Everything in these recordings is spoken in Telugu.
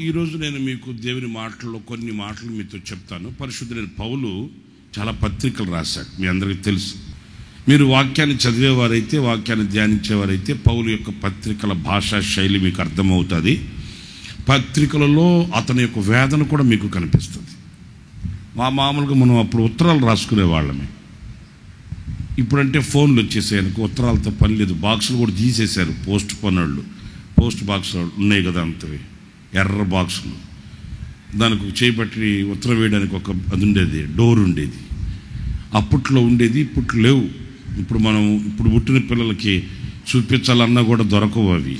ఈరోజు నేను మీకు దేవుని మాటల్లో కొన్ని మాటలు మీతో చెప్తాను. పరిశుద్ధుడైన పౌలు చాలా పత్రికలు రాశాడు, మీ అందరికీ తెలుసు. మీరు వాక్యాన్ని చదివేవారైతే, వాక్యాన్ని ధ్యానించేవారైతే పౌలు యొక్క పత్రికల భాషా శైలి మీకు అర్థమవుతుంది. పత్రికలలో అతని యొక్క వేదన కూడా మీకు కనిపిస్తుంది. మామూలుగా మనం అప్పుడు ఉత్తరాలు రాసుకునే వాళ్ళమే. ఇప్పుడంటే ఫోన్లు వచ్చేసాయనుకో, ఉత్తరాలతో పని లేదు. బాక్సులు కూడా తీసేశారు. పోస్ట్ పనులు, పోస్ట్ బాక్సులు ఉన్నాయి కదా, అంతవి ఎర్ర బాక్సులు. దానికి చేపట్టి ఉత్తరం వేయడానికి ఒక అది ఉండేది, డోర్ ఉండేది. అప్పట్లో ఉండేది, ఇప్పుడు లేవు. ఇప్పుడు పుట్టిన పిల్లలకి చూపించాలన్నా కూడా దొరకవు. అవి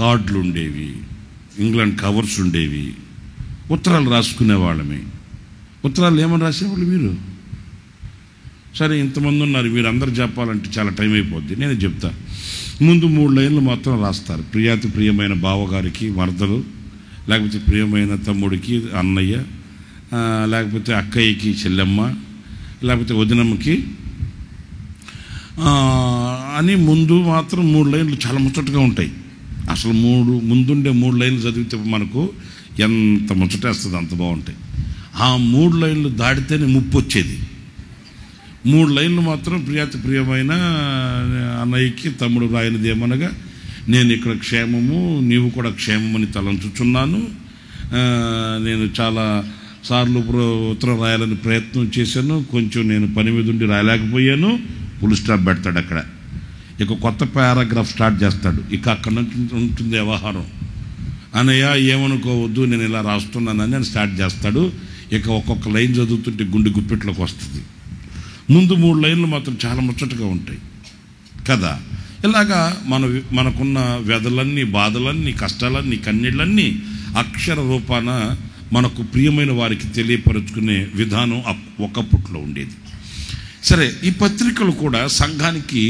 కార్డులు ఉండేవి, ఇంగ్లాండ్ కవర్స్ ఉండేవి. ఉత్తరాలు రాసుకునే వాళ్ళమే. ఉత్తరాలు ఏమని రాసేవాళ్ళు మీరు? సరే, ఇంతమంది ఉన్నారు, మీరు అందరు చెప్పాలంటే చాలా టైం అయిపోద్ది. నేను చెప్తా. ముందు 3 లైన్లు మాత్రం రాస్తారు. ప్రియాతి ప్రియమైన బావగారికి మరదలు, లేకపోతే ప్రియమైన తమ్ముడికి అన్నయ్య, లేకపోతే అక్కయ్యకి చెల్లెమ్మ, లేకపోతే వదినమ్మకి అని ముందు మాత్రం 3 లైన్లు చాలా ముచ్చటగా ఉంటాయి. అసలు ముందుండే 3 లైన్లు చదివితే మనకు ఎంత ముచ్చటేస్తుంది, అంత బాగుంటాయి. ఆ 3 లైన్లు దాటితేనే ముప్పు వచ్చేది. 3 లైన్లు మాత్రం ప్రియాతి ప్రియమైన అన్నయ్యకి తమ్ముడు రాయనిది ఏమనగా, నేను ఇక్కడ క్షేమము, నీవు కూడా క్షేమమని తలంచుచున్నాను. నేను చాలా సార్లు ఉత్తరం రాయాలని ప్రయత్నం చేశాను, కొంచెం నేను పని మీద ఉండి రాయలేకపోయాను. ఫుల్ స్టాప్ పెడతాడు అక్కడ. ఇక కొత్త పారాగ్రాఫ్ స్టార్ట్ చేస్తాడు. ఇక అక్కడ నుంచి ఉంటుంది వ్యవహారం. అన్నయ్య ఏమనుకోవద్దు, నేను ఇలా రాస్తున్నానని అని స్టార్ట్ చేస్తాడు. ఇక ఒక్కొక్క లైన్ చదువుతుంటే గుండె గుప్పెట్లోకి వస్తుంది. ముందు 3 లైన్లు మాత్రం చాలా ముచ్చటగా ఉంటాయి కదా. ఇలాగా మనకున్న వ్యధలన్నీ, బాధలన్నీ, కష్టాలన్నీ, కన్నీళ్ళన్నీ అక్షర రూపాన మనకు ప్రియమైన వారికి తెలియపరుచుకునే విధానం ఒకప్పట్లో ఉండేది. సరే, ఈ పత్రికలు కూడా సంఘానికి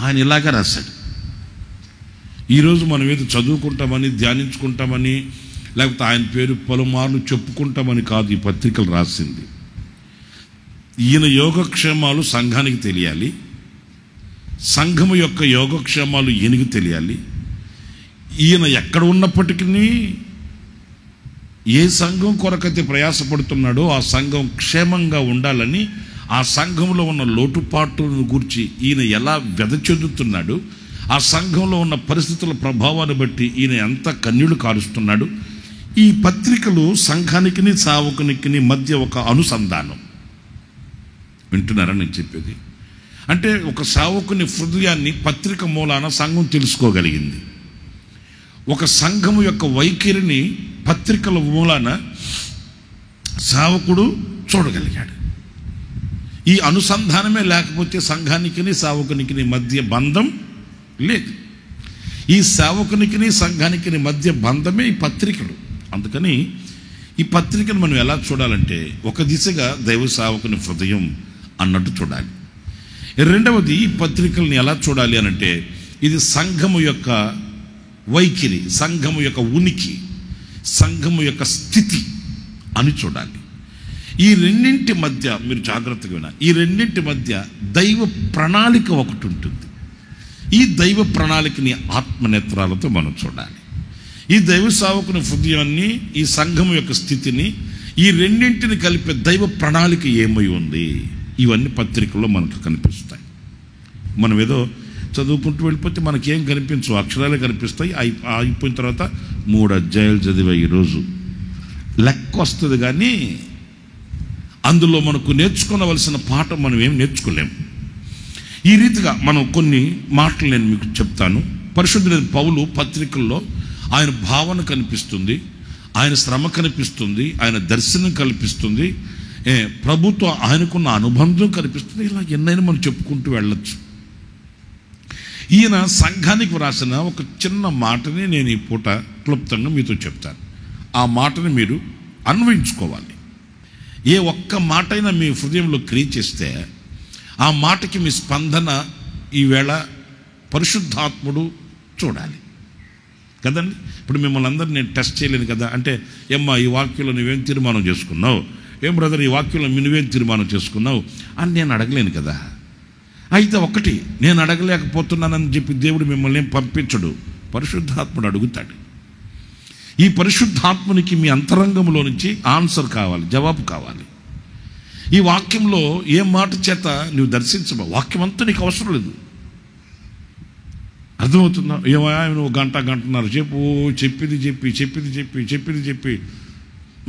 ఆయన ఇలాగా రాశాడు. ఈరోజు మనం ఏదో చదువుకుంటామని, ధ్యానించుకుంటామని, లేకపోతే ఆయన పేరు పలుమార్లు చెప్పుకుంటామని కాదు ఈ పత్రికలు రాసింది. ఈయన యోగక్షేమాలు సంఘానికి తెలియాలి, సంఘము యొక్క యోగక్షేమాలు ఈయనకి తెలియాలి. ఈయన ఎక్కడ ఉన్నప్పటికీ ఏ సంఘం కొరకైతే ప్రయాసపడుతున్నాడో ఆ సంఘం క్షేమంగా ఉండాలని, ఆ సంఘంలో ఉన్న లోటుపాట్లను గురించి ఈయన ఎలా వ్యధ చెందుతున్నాడు, ఆ సంఘంలో ఉన్న పరిస్థితుల ప్రభావాన్ని బట్టి ఈయన ఎంత కన్నీళ్లు కారుస్తున్నాడు. ఈ పత్రికలు సంఘానికి, సావకునికి మధ్య ఒక అనుసంధానం. వింటున్నారా నేను చెప్పేది? అంటే ఒక సేవకుని హృదయాన్ని పత్రిక మూలాన సంఘం తెలుసుకోగలిగింది. ఒక సంఘము యొక్క వైఖరిని పత్రికల మూలాన సేవకుడు చూడగలిగాడు. ఈ అనుసంధానమే లేకపోతే సంఘానికి, సేవకునికి మధ్య బంధం లేదు. ఈ సేవకునికి, సంఘానికి మధ్య బంధమే ఈ పత్రికలు. అందుకని ఈ పత్రికను మనం ఎలా చూడాలంటే, ఒక దిశగా దైవ సేవకుని హృదయం అన్నట్టు చూడాలి. రెండవది, ఈ పత్రికల్ని ఎలా చూడాలి అనంటే, ఇది సంఘము యొక్క వైఖరి, సంఘము యొక్క ఉనికి, సంఘము యొక్క స్థితి అని చూడాలి. ఈ రెండింటి మధ్య మీరు జాగ్రత్తగా వినాలి. ఈ రెండింటి మధ్య దైవ ప్రణాళిక ఒకటి ఉంటుంది. ఈ దైవ ప్రణాళికని ఆత్మనేత్రాలతో మనం చూడాలి. ఈ దైవ సేవకుని హృదయాన్ని, ఈ సంఘము యొక్క స్థితిని, ఈ రెండింటిని కలిపే దైవ ప్రణాళిక ఏమై ఉంది, ఇవన్నీ పత్రికల్లో మనకు కనిపిస్తాయి. మనం ఏదో చదువుకుంటూ వెళ్ళిపోతే మనకేం కనిపించవు, అక్షరాలే కనిపిస్తాయి. అయిపోయిన తర్వాత 3 అధ్యాయాలు చదివా ఈరోజు లెక్క వస్తుంది, కానీ అందులో మనకు నేర్చుకోవలసిన పాఠం మనం ఏం నేర్చుకోలేము. ఈ రీతిగా మనం కొన్ని మాటలు నేను మీకు చెప్తాను. పరిశుద్ధుడైన పౌలు పత్రికల్లో ఆయన భావన కనిపిస్తుంది, ఆయన శ్రమ కనిపిస్తుంది, ఆయన దర్శనం కనిపిస్తుంది, ప్రభుత్వ ఆయనకున్న అనుబంధం కనిపిస్తుంది. ఇలా ఎన్నైనా మనం చెప్పుకుంటూ వెళ్ళొచ్చు. ఈయన సంఘానికి వ్రాసిన ఒక చిన్న మాటని నేను ఈ పూట క్లుప్తంగా మీతో చెప్తాను. ఆ మాటని మీరు అన్వయించుకోవాలి. ఏ ఒక్క మాట అయినా మీ హృదయంలో క్రియ చేస్తే ఆ మాటకి మీ స్పందన ఈవేళ పరిశుద్ధాత్ముడు చూడాలి కదండి. ఇప్పుడు మిమ్మల్ని అందరూ నేను టెస్ట్ చేయలేను కదా. అంటే ఏమ్మా, ఈ వాక్యంలో నువ్వేం తీర్మానం చేసుకున్నావు, ఏం బ్రదర్ ఈ వాక్యంలో నువ్వేం తీర్మానం చేసుకున్నావు అని నేను అడగలేను కదా. అయితే ఒకటి, నేను అడగలేకపోతున్నానని చెప్పి దేవుడు మిమ్మల్ని పంపించడు, పరిశుద్ధాత్ముడు అడుగుతాడు. ఈ పరిశుద్ధాత్మనికి మీ అంతరంగంలో నుంచి ఆన్సర్ కావాలి, జవాబు కావాలి. ఈ వాక్యంలో ఏ మాట చేత నువ్వు దర్శించబో, వాక్యం అంతా నీకు అవసరం లేదు. అర్థమవుతుందా? నువ్వు గంటన్నర చెప్పు, చెప్పింది చెప్పి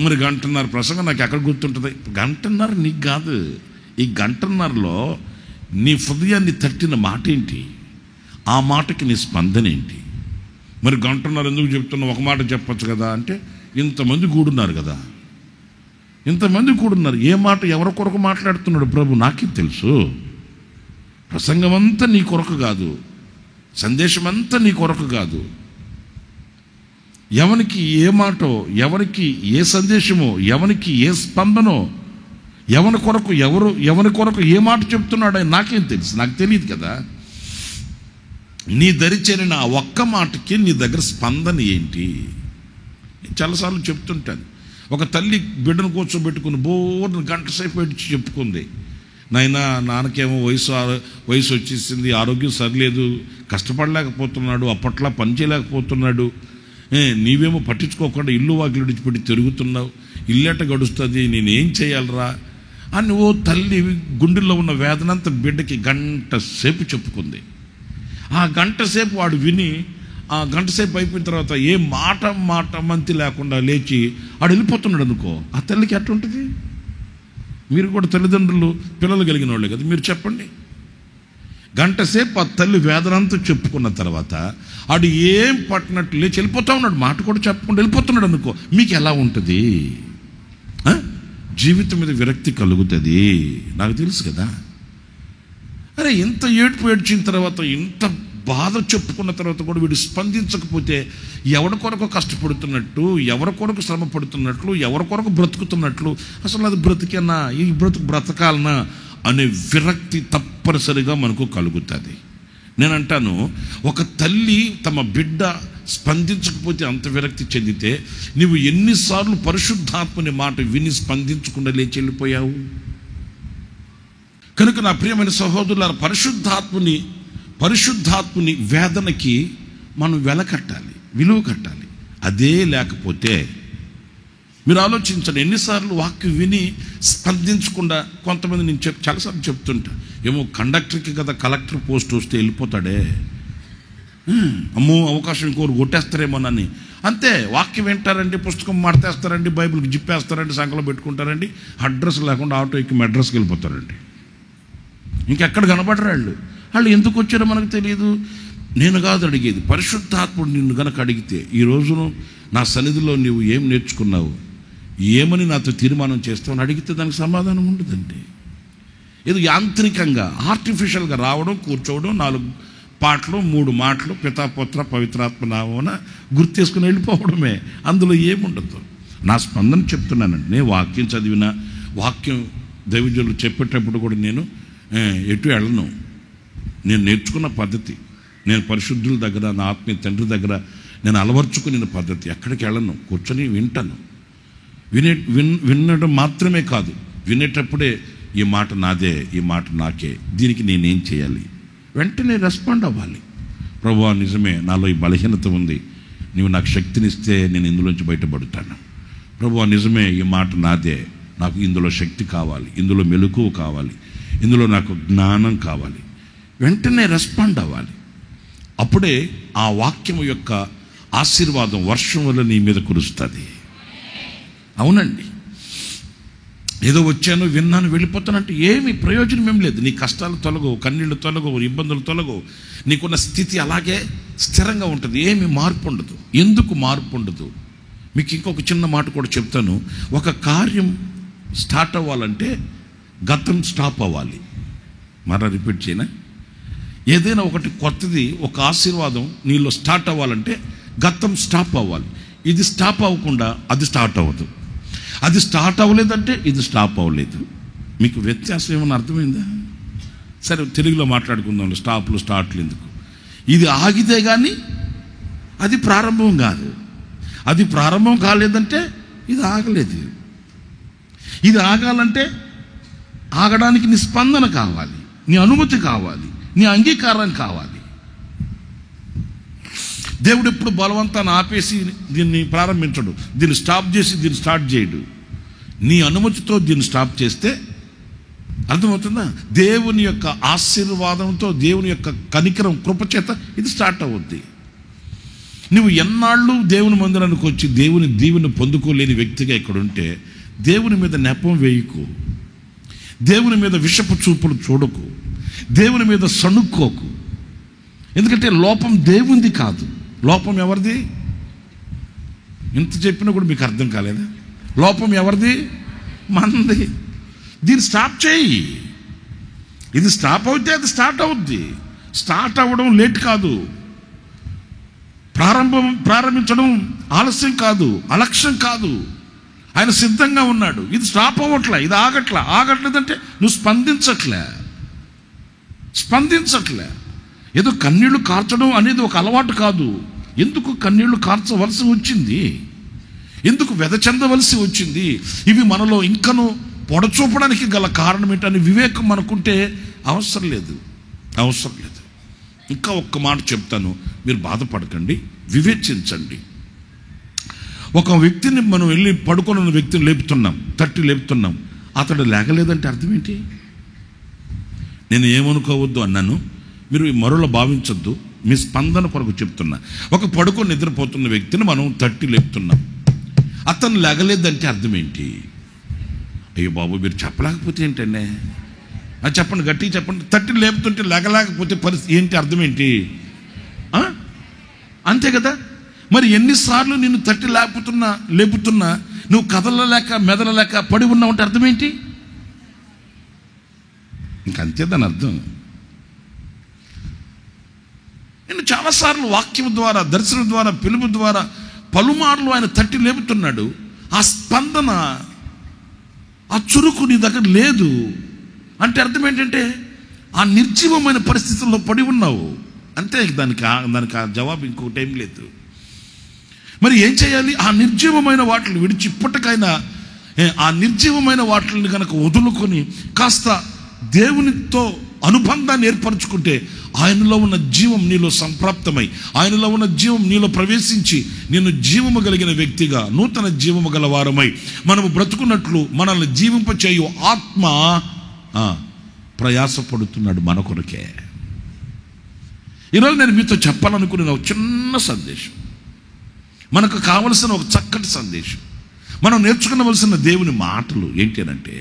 మరి గంటన్నర ప్రసంగం నాకు ఎక్కడ గుర్తుంటుంది? గంటన్నర నీకు కాదు. ఈ గంటన్నరలో నీ హృదయాన్ని తట్టిన మాట ఏంటి? ఆ మాటకి నీ స్పందన ఏంటి? మరి గంటన్నర ఎందుకు చెప్తున్నావు? ఒక మాట చెప్పచ్చు కదా అంటే, ఇంతమంది కూడున్నారు కదా, ఇంతమంది కూడున్నారు. ఏ మాట ఎవరి కొరకు మాట్లాడుతున్నాడు ప్రభు నాకే తెలుసు. ప్రసంగం అంతా నీ కొరకు కాదు, సందేశం అంతా నీ కొరకు కాదు. ఎవరికి ఏ మాటో, ఎవరికి ఏ సందేశమో, ఎవరికి ఏ స్పందనో, ఎవరి కొరకు ఏ మాట చెప్తున్నాడో నాకేం తెలుసు? నాకు తెలియదు కదా. నీ దరి చేరిన ఆ ఒక్క మాటకి నీ దగ్గర స్పందన ఏంటి? చాలాసార్లు చెప్తుంటాను. ఒక తల్లి బిడ్డను కూర్చోబెట్టుకుని బోర్ను గంట సేపు పెట్టి చెప్పుకుంది, నాన్నకేమో వయసు వచ్చేసింది, ఆరోగ్యం సరిలేదు, కష్టపడలేకపోతున్నాడు, అప్పట్లా పని చేయలేకపోతున్నాడు, నీవేమో పట్టించుకోకుండా ఇల్లు వాకిలు విడిచిపెట్టి తిరుగుతున్నావు, ఇల్లేట గడుస్తుంది, నేనేం చేయాలరా అని ఓ తల్లి గుండెల్లో ఉన్న వేదనంతా బిడ్డకి గంట సేపు చెప్పుకుంది. ఆ గంట సేపు వాడు విని, ఆ గంట సేపు అయిపోయిన తర్వాత ఏ మాట మంతి లేకుండా లేచి వాడు వెళ్ళిపోతున్నాడు అనుకో, ఆ తల్లికి ఎట్లుంటుంది? మీరు కూడా తల్లిదండ్రులు, పిల్లలు కలిగిన వాళ్ళే కదా, మీరు చెప్పండి. గంట సేపు ఆ తల్లి వేదనంతా చెప్పుకున్న తర్వాత వాడు ఏం పట్టినట్టు లేచి వెళ్ళిపోతా ఉన్నాడు, మాట కూడా చెప్పకుండా వెళ్ళిపోతున్నాడు అనుకో, మీకు ఎలా ఉంటుంది? జీవితం మీద విరక్తి కలుగుతుంది. నాకు తెలుసు కదా. అరే, ఇంత ఏడ్చిన తర్వాత, ఇంత బాధ చెప్పుకున్న తర్వాత కూడా వీడు స్పందించకపోతే ఎవరి కొరకు కష్టపడుతున్నట్టు, ఎవరి కొరకు శ్రమ పడుతున్నట్లు, ఎవరి కొరకు బ్రతుకుతున్నట్లు, అసలు అది బ్రతికేనా, ఈ బ్రతకాలనా అనే విరక్తి తప్పనిసరిగా మనకు కలుగుతుంది. నేను అంటాను, ఒక తల్లి తమ బిడ్డ స్పందించకపోతే అంత విరక్తి చెందితే, నువ్వు ఎన్నిసార్లు పరిశుద్ధాత్మని మాట విని స్పందించకుండా లేచి వెళ్ళిపోయావు? కనుక నా ప్రియమైన సహోదరులారా, పరిశుద్ధాత్ముని వేదనకి మనం విలువ కట్టాలి. అదే లేకపోతే మీరు ఆలోచించండి, ఎన్నిసార్లు వాక్యం విని స్పందించకుండా కొంతమంది, నేను చాలాసార్లు చెప్తుంటా, ఏమో కండక్టర్కి కదా కలెక్టర్ పోస్ట్ వస్తే వెళ్ళిపోతాడే, అమ్మో అవకాశం ఇంకోరు కొట్టేస్తారేమోనని. అంతే, వాక్యం వింటారండి, పుస్తకం మార్తేస్తారండి, బైబిల్కి జిప్పేస్తారండి, సంకలో పెట్టుకుంటారండి, అడ్రస్ లేకుండా ఆటో ఎక్కి మెడ్రస్కి వెళ్ళిపోతారండి. ఇంకెక్కడ కనబడరు వాళ్ళు ఎందుకు వచ్చారో మనకు తెలియదు. నేను కాదు అడిగేది, పరిశుద్ధాత్ముడు నిన్ను గనక అడిగితే, ఈ రోజును నా సన్నిధిలో నీవు ఏం నేర్చుకున్నావు, ఏమని నాతో తీర్మానం చేస్తావు అని అడిగితే దానికి సమాధానం ఉండదండి. ఏదో యాంత్రికంగా, ఆర్టిఫిషియల్గా రావడం, కూర్చోవడం, 4 పాటలు 3 మాటలు పితాపుత్ర పవిత్రాత్మ నామమున గుర్తేసుకుని వెళ్ళిపోవడమే, అందులో ఏముండదు. నా స్పందన చెప్తున్నానండి. నేను వాక్యం చదివిన, వాక్యం దైవజనులు చెప్పేటప్పుడు కూడా నేను ఎటు వెళ్ళను. నేను నేర్చుకున్న పద్ధతి, నేను పరిశుద్ధుల దగ్గర, నా ఆత్మీయ తండ్రి దగ్గర నేను అలవర్చుకునే పద్ధతి. ఎక్కడికి వెళ్ళను, కూర్చొని వింటాను. వినడం మాత్రమే కాదు, వినేటప్పుడే ఈ మాట నాదే, ఈ మాట నాకే, దీనికి నేనేం చేయాలి, వెంటనే రెస్పాండ్ అవ్వాలి. ప్రభువా, నిజమే నాలో ఈ బలహీనత ఉంది, నీవు నాకు శక్తినిస్తే నేను ఇందులోంచి బయటపడతాను. ప్రభువా, నిజమే ఈ మాట నాదే, నాకు ఇందులో శక్తి కావాలి, ఇందులో మెలకువ కావాలి, ఇందులో నాకు జ్ఞానం కావాలి. వెంటనే రెస్పాండ్ అవ్వాలి. అప్పుడే ఆ వాక్యము యొక్క ఆశీర్వాదం వర్షం వల్ల నీ మీద కురుస్తుంది. అవునండి, ఏదో వచ్చాను, విన్నాను, వెళ్ళిపోతానంటే ఏమి ప్రయోజనం ఏం లేదు. నీ కష్టాలు తొలగవు, కన్నీళ్ళు తొలగవు, ఇబ్బందులు తొలగవు, నీకున్న స్థితి అలాగే స్థిరంగా ఉంటుంది, ఏమి మార్పు ఉండదు. ఎందుకు మార్పు ఉండదు? మీకు ఇంకొక చిన్న మాట కూడా చెప్తాను. ఒక కార్యం స్టార్ట్ అవ్వాలంటే గతం స్టాప్ అవ్వాలి. మరలా రిపీట్ చేయనా? ఏదైనా ఒకటి కొత్తది, ఒక ఆశీర్వాదం నీలో స్టార్ట్ అవ్వాలంటే గతం స్టాప్ అవ్వాలి. ఇది స్టాప్ అవ్వకుండా అది స్టార్ట్ అవ్వదు. అది స్టార్ట్ అవ్వలేదంటే ఇది స్టాప్ అవ్వలేదు. మీకు వ్యత్యాసం ఏమైనా అర్థమైందా? సరే, తెలుగులో మాట్లాడుకుందాం. స్టాప్లు స్టార్ట్లు ఎందుకు? ఇది ఆగితే కానీ అది ప్రారంభం కాదు. అది ప్రారంభం కాలేదంటే ఇది ఆగలేదు. ఇది ఆగాలంటే ఆగడానికి నీ స్పందన కావాలి, నీ అనుమతి కావాలి, నీ అంగీకారం కావాలి. దేవుడు ఎప్పుడు బలవంతాన్ని ఆపేసి దీన్ని ప్రారంభించడు, దీన్ని స్టాప్ చేసి దీన్ని స్టార్ట్ చేయడు. నీ అనుమతితో దీన్ని స్టాప్ చేస్తే అర్థమవుతుందా? దేవుని యొక్క ఆశీర్వాదంతో, దేవుని యొక్క కనికరం, కృపచేత ఇది స్టార్ట్ అవుద్ది. నువ్వు ఎన్నాళ్ళు దేవుని మందిరానికి వచ్చి దేవుని దీవెని పొందుకోలేని వ్యక్తిగా ఇక్కడ ఉంటే దేవుని మీద నెపం వేయకు, దేవుని మీద విషపు చూపులు చూడకు, దేవుని మీద సణుక్కోకు. ఎందుకంటే లోపం దేవునిది కాదు, లోపం ఎవరిది? ఇంత చెప్పినా కూడా మీకు అర్థం కాలేదా? లోపం ఎవరిది? మనది. దీన్ని స్టాప్ చేయి. ఇది స్టాప్ అవుతే అది స్టార్ట్ అవుద్ది. స్టార్ట్ అవ్వడం లేట్ కాదు, ప్రారంభించడం ఆలస్యం కాదు, అలక్ష్యం కాదు. ఆయన సిద్ధంగా ఉన్నాడు. ఇది స్టాప్ అవ్వట్లే, ఇది ఆగట్లేదంటే నువ్వు స్పందించట్లే. ఏదో కన్నీళ్లు కార్చడం అనేది ఒక అలవాటు కాదు. ఎందుకు కన్నీళ్లు కార్చవలసి వచ్చింది? ఎందుకు వ్యధ చెందవలసి వచ్చింది? ఇవి మనలో ఇంకను పొడచూపడానికి గల కారణం ఏంటని వివేకం మనకుంటే అవసరం లేదు. ఇంకా ఒక్క మాట చెప్తాను, మీరు బాధపడకండి, వివేచించండి. ఒక వ్యక్తిని మనం వెళ్ళి పడుకున్న వ్యక్తిని తట్టి లేపుతున్నాం, అతడు లేగలేదంటే అర్థం ఏంటి? నేను ఏమనుకోవద్దు అన్నాను, మీరు మరోలా భావించొద్దు, మీ స్పందన కొరకు చెప్తున్నా. ఒక పడుకొని నిద్రపోతున్న వ్యక్తిని మనం తట్టి లేపుతున్నాం, అతను లేగలేదంటే అర్థం ఏంటి? అయ్యో బాబు, మీరు చెప్పలేకపోతే ఏంటండి? అది చెప్పండి, గట్టిగా చెప్పండి. తట్టి లేపుతుంటే లేగలేకపోతే పరిస్థితి ఏంటి? అర్థం ఏంటి? అంతే కదా. మరి ఎన్నిసార్లు నిన్ను తట్టి లేపుతున్నా నువ్వు కదలలేక మెదలలేక పడి ఉన్నావు అంటే అర్థం ఏంటి? ఇంకంతే దాని అర్థం. నేను చాలాసార్లు వాక్యం ద్వారా, దర్శనం ద్వారా, పిలుపు ద్వారా పలుమార్లు ఆయన తట్టి లేపుతున్నాడు. ఆ స్పందన, ఆ చురుకు నీ దగ్గర లేదు అంటే అర్థం ఏంటంటే ఆ నిర్జీవమైన పరిస్థితుల్లో పడి ఉన్నావు అంతే. దానికి ఆ జవాబు ఇంకొకటి ఏం లేదు. మరి ఏం చేయాలి? ఆ నిర్జీవమైన వాటిని విడిచి ఇప్పటికైనా ఆ నిర్జీవమైన వాటిని కనుక వదులుకొని కాస్త దేవునితో అనుబంధాన్ని ఏర్పరచుకుంటే ఆయనలో ఉన్న జీవం నీలో సంప్రాప్తమై, ఆయనలో ఉన్న జీవం నీలో ప్రవేశించి నిన్ను జీవము కలిగిన వ్యక్తిగా, నూతన జీవము గల వారమై మనము బ్రతుకున్నట్లు మనల్ని జీవింపచేయు ఆత్మ ప్రయాసపడుతున్నాడు మన కొరకే. ఈరోజు నేను మీతో చెప్పాలనుకునే ఒక చిన్న సందేశం, మనకు కావలసిన ఒక చక్కటి సందేశం, మనం నేర్చుకునవలసిన దేవుని మాటలు ఏంటి అంటే,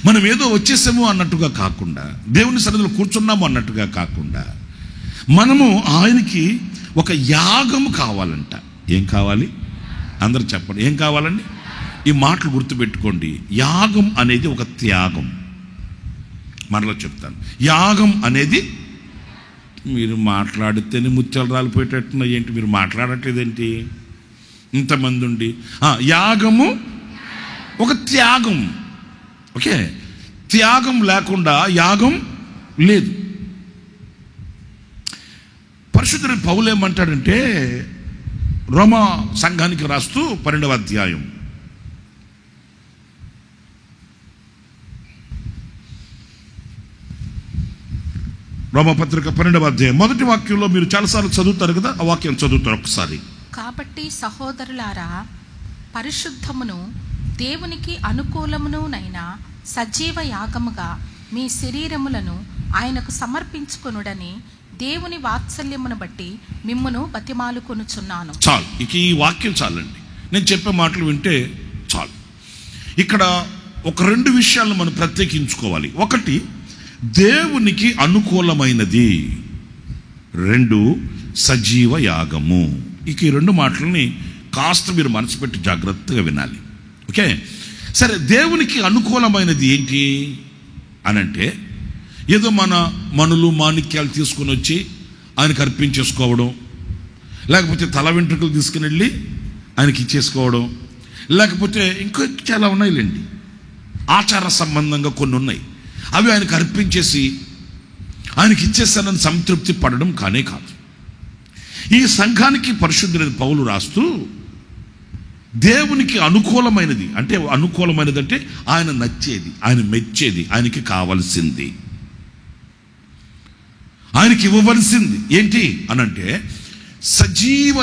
మనం ఏదో వచ్చేసాము అన్నట్టుగా కాకుండా, దేవుని సన్నిధిలో కూర్చున్నాము అన్నట్టుగా కాకుండా, మనము ఆయనకి ఒక యాగము కావాలంట. ఏం కావాలి? అందరూ చెప్పండి, ఏం కావాలండి? ఈ మాటలు గుర్తుపెట్టుకోండి. యాగం అనేది ఒక త్యాగం. మనలో చెప్తాను, యాగం అనేది, మీరు మాట్లాడితేనే ముత్యాలు రాలిపోయేటట్టున్నా ఏంటి? మీరు మాట్లాడట్లేదేంటి? ఇంతమంది ఉండి యాగము ఒక త్యాగం. ఓకే, త్యాగం లేకుండా యాగం లేదు. పరిశుద్ధుడు పౌలు ఏమంటాడంటే, రోమా సంఘానికి రాస్తూ 12వ అధ్యాయం రోమపత్రిక 12వ అధ్యాయం మొదటి వాక్యంలో మీరు చాలాసార్లు చదువుతారు కదా, ఆ వాక్యం చదువుతారు ఒకసారి. కాబట్టి సహోదరులారా, పరిశుద్ధమును దేవునికి అనుకూలమునునైన సజీవ యాగముగా మీ శరీరములను ఆయనకు సమర్పించుకొనుడని దేవుని వాత్సల్యమును బట్టి మిమ్మును బతిమాలుకొనుచున్నాను. చాలు, ఇక ఈ వాక్యం చాలండి. నేను చెప్పే మాటలు వింటే చాలు. ఇక్కడ ఒక 2 విషయాలను మనం ప్రత్యేకించుకోవాలి. ఒకటి, దేవునికి అనుకూలమైనది. 2, సజీవ యాగము. ఇక ఈ 2 మాటలని కాస్త మీరు మనసు పెట్టి జాగ్రత్తగా వినాలి. ఓకే, సరే. దేవునికి అనుకూలమైనది ఏంటి అనంటే, ఏదో మన మనులు మాణిక్యాలు తీసుకుని వచ్చి ఆయనకు అర్పించేసుకోవడం, లేకపోతే తల వెంట్రుకలు తీసుకుని వెళ్ళి ఆయనకి ఇచ్చేసుకోవడం, లేకపోతే ఇంకో చాలా ఉన్నాయిలేండి, ఆచార సంబంధంగా కొన్ని ఉన్నాయి, అవి ఆయనకు అర్పించేసి ఆయనకి ఇచ్చేస్తానని సంతృప్తి పడడం కానే కాదు. ఈ సంఘానికి పరిశుద్ధుడైన పౌలు రాస్తూ, దేవునికి అనుకూలమైనది అంటే, అనుకూలమైనది అంటే ఆయన నచ్చేది, ఆయన మెచ్చేది, ఆయనకి కావలసింది, ఆయనకి ఇవ్వవలసింది ఏంటి అనంటే, సజీవ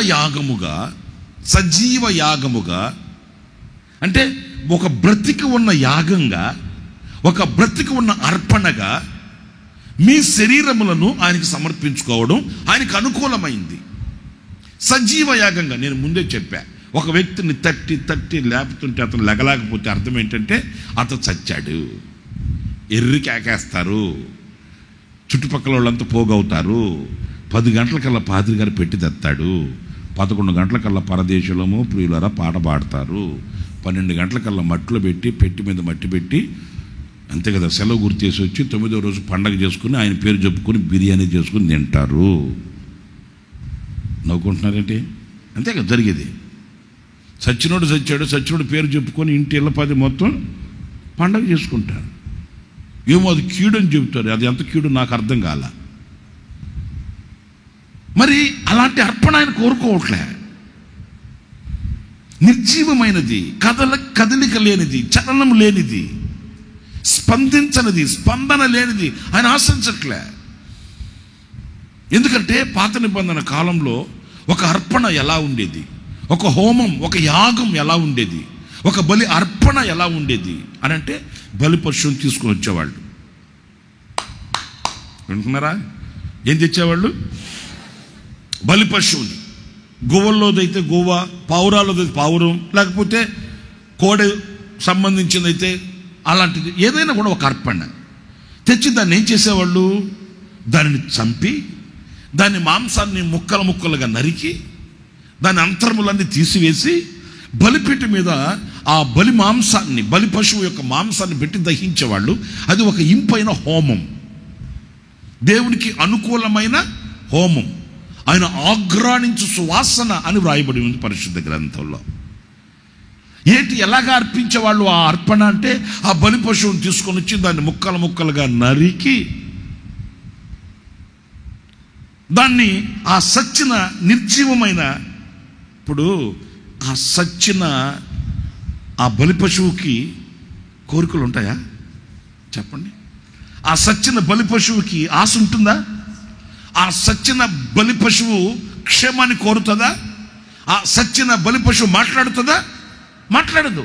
యాగముగా అంటే ఒక బ్రతికి ఉన్న యాగంగా, ఒక బ్రతికి ఉన్న అర్పణగా మీ శరీరములను ఆయనకి సమర్పించుకోవడం ఆయనకు అనుకూలమైంది. సజీవ యాగంగా నేను ముందే చెప్పా, ఒక వ్యక్తిని తట్టి లేపుతుంటే అతను లెగలేకపోతే అర్థం ఏంటంటే అతను చచ్చాడు. ఎర్రి కేకేస్తారు, చుట్టుపక్కల వాళ్ళంతా పోగవుతారు. 10 గంటలకల్లా పాదిరి గారు పెట్టి తెస్తాడు. 11 గంటలకల్లా పరదేశులము ప్రియులారా పాట పాడతారు. 12 గంటలకల్లా మట్టిలో పెట్టి మీద మట్టి పెట్టి అంతే కదా, సెలవు గుర్తేసి వచ్చి 9వ రోజు పండగ చేసుకుని ఆయన పేరు చెప్పుకొని బిర్యానీ చేసుకుని తింటారు. నవ్వుకుంటున్నారంటే అంతే కదా జరిగేది. సచ్చినోడు పేరు చెప్పుకొని ఇంటి ఇళ్ళపది మొత్తం పండగ చేసుకుంటారు. ఏమో అది కీడు అని చెబుతారు, అది ఎంత కీడు నాకు అర్థం కాల. మరి అలాంటి అర్పణ ఆయన కోరుకోవట్లే. నిర్జీవమైనది, కదలిక లేనిది, చలనం లేనిది, స్పందన లేనిది ఆయన ఆశించట్లే. ఎందుకంటే పాత నిబంధన కాలంలో ఒక అర్పణ ఎలా ఉండేది, ఒక హోమం, ఒక యాగం ఎలా ఉండేది, ఒక బలి అర్పణ ఎలా ఉండేది అని అంటే బలి పశువుని తీసుకుని వచ్చేవాళ్ళు. వింటున్నారా? ఏం తెచ్చేవాళ్ళు? బలి పశువుని. గోవల్లోదైతే గోవ, పావురాలదైతే పావురం, లేకపోతే కోడె సంబంధించిందైతే అలాంటిది ఏదైనా కూడా ఒక అర్పణ తెచ్చి దాన్ని ఏం చేసేవాళ్ళు? దానిని చంపి దాని మాంసాన్ని ముక్కలుగా నరికి దాని అంతరములన్నీ తీసివేసి బలిపీఠ మీద ఆ బలి పశువు యొక్క మాంసాన్ని పెట్టి దహించేవాళ్ళు. అది ఒక ఇంపైన హోమం, దేవునికి అనుకూలమైన హోమం, ఆయన ఆగ్రాణించు సువాసన అని వ్రాయబడి ఉంది పరిశుద్ధ గ్రంథంలో. ఎలాగా అర్పించేవాళ్ళు ఆ అర్పణ అంటే ఆ బలి పశువుని తీసుకొని వచ్చి దాన్ని ముక్కలుగా నరికి దాన్ని ఆ సచ్చిన నిర్జీవమైన, ఇప్పుడు ఆ సచ్చిన ఆ బలి పశువుకి కోరికలు ఉంటాయా చెప్పండి? ఆ సచ్చిన బలి పశువుకి ఆశ ఉంటుందా? ఆ సచ్చిన బలి పశువు క్షేమాన్ని కోరుతుందా? ఆ సచ్చిన బలి పశువు మాట్లాడుతుందా? మాట్లాడదు.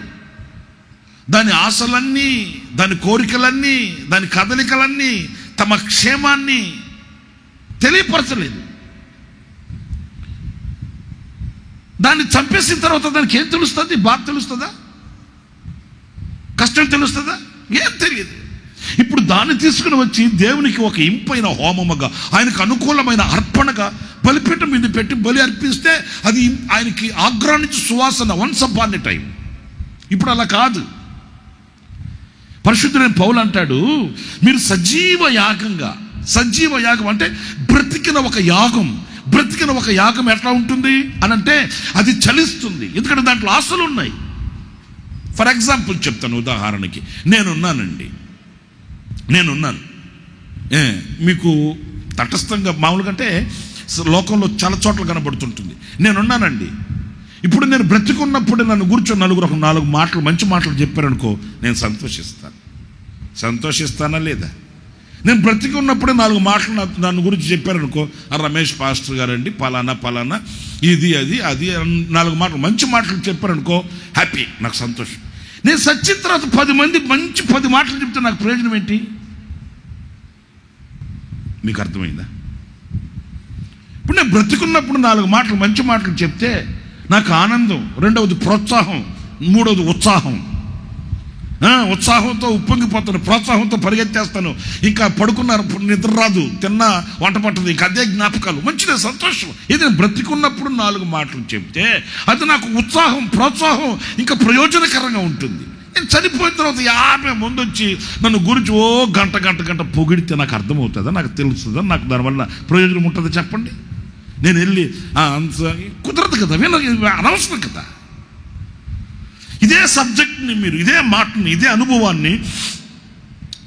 దాని ఆశలన్నీ, దాని కోరికలన్నీ, దాని కదలికలన్నీ తమ క్షేమాన్ని తెలియపరచలేదు. దాన్ని చంపేసిన తర్వాత దానికి ఏం తెలుస్తుంది? బాధ తెలుస్తుందా? కష్టం తెలుస్తుందా? ఏం తెలియదు. ఇప్పుడు దాన్ని తీసుకుని వచ్చి దేవునికి ఒక ఇంపైన హోమముగా, ఆయనకు అనుకూలమైన అర్పణగా బలిపీఠం మీద పెట్టి బలి అర్పిస్తే అది ఆయనకి ఆగ్రహించు సువాసన. Once upon a time. ఇప్పుడు అలా కాదు. పరిశుద్ధుడైన పౌలు అంటాడు, మీరు సజీవ యాగం అంటే బ్రతికిన ఒక యాగం ఎట్లా ఉంటుంది అని అంటే అది చలిస్తుంది. ఎందుకంటే దాంట్లో ఆశలు ఉన్నాయి. ఫర్ ఎగ్జాంపుల్ చెప్తాను, ఉదాహరణకి నేనున్నాను, మీకు తటస్థంగా మామూలుగా అంటే లోకంలో చాలా చోట్ల కనబడుతుంటుంది. నేనున్నానండి. ఇప్పుడు నేను బ్రతికున్నప్పుడు నన్ను కూర్చొని నలుగురు 4 మాటలు, మంచి మాటలు చెప్పారనుకో, నేను సంతోషిస్తానా లేదా? నేను బ్రతికి ఉన్నప్పుడే 4 మాటలు నన్ను గురించి చెప్పారనుకో, రమేష్ పాస్టర్ గారండి పలానా ఇది అది 4 మాటలు, మంచి మాటలు చెప్పారనుకో, హ్యాపీ, నాకు సంతోషం. నేను సచ్చిన తర్వాత 10 మంది మంచి 10 మాటలు చెప్తే నాకు ప్రయోజనం ఏంటి? మీకు అర్థమైందా? ఇప్పుడు నేను బ్రతికున్నప్పుడు 4 మాటలు, మంచి మాటలు చెప్తే నాకు ఆనందం, రెండవది ప్రోత్సాహం, మూడవది ఉత్సాహంతో ఉప్పొంగిపోతాను, ప్రోత్సాహంతో పరిగెత్తేస్తాను. ఇంకా పడుకున్నారు, నిద్ర రాదు, తిన్నా వంట పట్టదు, ఇంకా అదే జ్ఞాపకాలు, మంచిదే, సంతోషం. ఇది బ్రతికున్నప్పుడు 4 మాటలు చెప్తే అది నాకు ఉత్సాహం, ప్రోత్సాహం, ఇంకా ప్రయోజనకరంగా ఉంటుంది. నేను చనిపోయిన తర్వాత 50 మంది వచ్చి నన్ను గురించి గంట పొగిడితే నాకు అర్థమవుతుందా? నాకు తెలుస్తుందా? నాకు దానివల్ల ప్రయోజనం ఉంటుందా? చెప్పండి. నేను వెళ్ళి కుదరదు కదా, అనవసరం కదా. ఇదే సబ్జెక్ట్ని మీరు, ఇదే మాటని, ఇదే అనుభవాన్ని